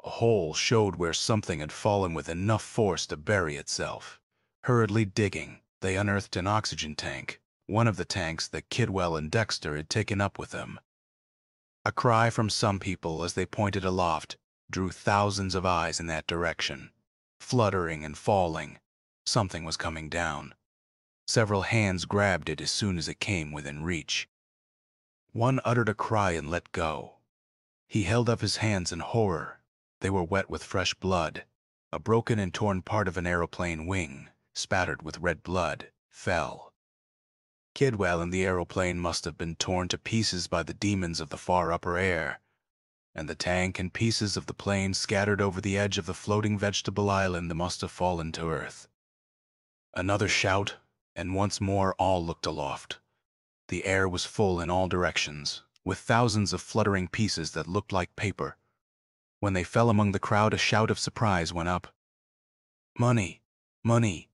A hole showed where something had fallen with enough force to bury itself. Hurriedly digging, they unearthed an oxygen tank, one of the tanks that Kidwell and Dexter had taken up with them. A cry from some people as they pointed aloft drew thousands of eyes in that direction. Fluttering and falling, something was coming down. Several hands grabbed it as soon as it came within reach. One uttered a cry and let go. He held up his hands in horror. They were wet with fresh blood. A broken and torn part of an aeroplane wing, spattered with red blood, fell. Kidwell and the aeroplane must have been torn to pieces by the demons of the far upper air, and the tank and pieces of the plane scattered over the edge of the floating vegetable island must have fallen to earth. Another shout, and once more all looked aloft. The air was full in all directions, with thousands of fluttering pieces that looked like paper. When they fell among the crowd, a shout of surprise went up. Money! Money!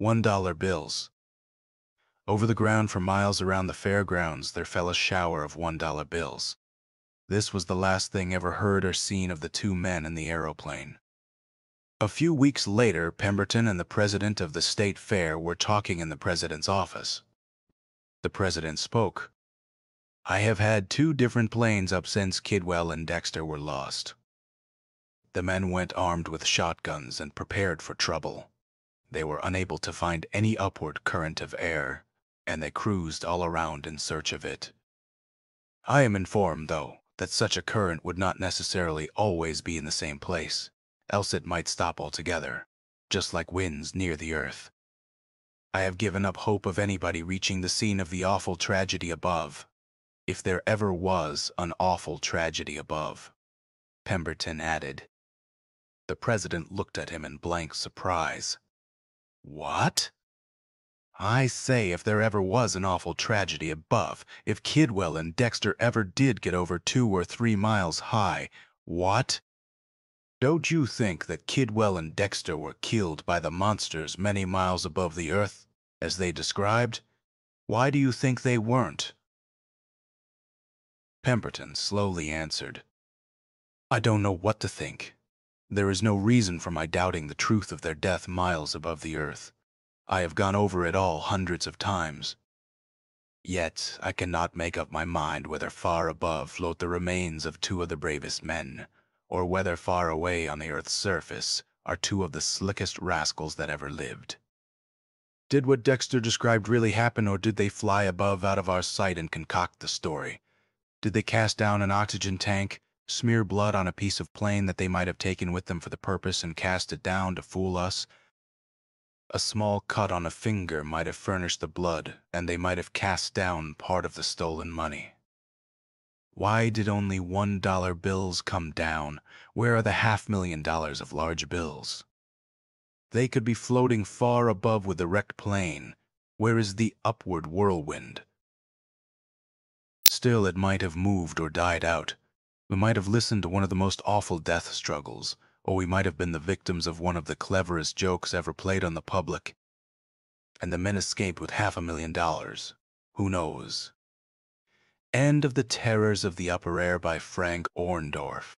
$1 bills. Over the ground for miles around the fairgrounds there fell a shower of $1 bills. This was the last thing ever heard or seen of the two men in the aeroplane. A few weeks later, Pemberton and the president of the state fair were talking in the president's office. The president spoke. I have had 2 different planes up since Kidwell and Dexter were lost. The men went armed with shotguns and prepared for trouble. They were unable to find any upward current of air, and they cruised all around in search of it. I am informed, though, that such a current would not necessarily always be in the same place, else it might stop altogether, just like winds near the earth. I have given up hope of anybody reaching the scene of the awful tragedy above, if there ever was an awful tragedy above, Pemberton added. The president looked at him in blank surprise. What? I say, if there ever was an awful tragedy above, if Kidwell and Dexter ever did get over 2 or 3 miles high, what? Don't you think that Kidwell and Dexter were killed by the monsters many miles above the earth, as they described? Why do you think they weren't? Pemberton slowly answered. I don't know what to think. There is no reason for my doubting the truth of their death miles above the earth. I have gone over it all hundreds of times. Yet I cannot make up my mind whether far above float the remains of 2 of the bravest men, or whether far away on the earth's surface are 2 of the slickest rascals that ever lived. Did what Dexter described really happen, or did they fly above out of our sight and concoct the story? Did they cast down an oxygen tank, smear blood on a piece of plane that they might have taken with them for the purpose, and cast it down to fool us? A small cut on a finger might have furnished the blood, and they might have cast down part of the stolen money. Why did only $1 bills come down? Where are the $500,000 of large bills? They could be floating far above with the wrecked plane. Where is the upward whirlwind? Still, it might have moved or died out. We might have listened to one of the most awful death struggles, or we might have been the victims of one of the cleverest jokes ever played on the public. And the men escaped with $500,000. Who knows? End of The Terrors of the Upper Air by Frank Orndorff.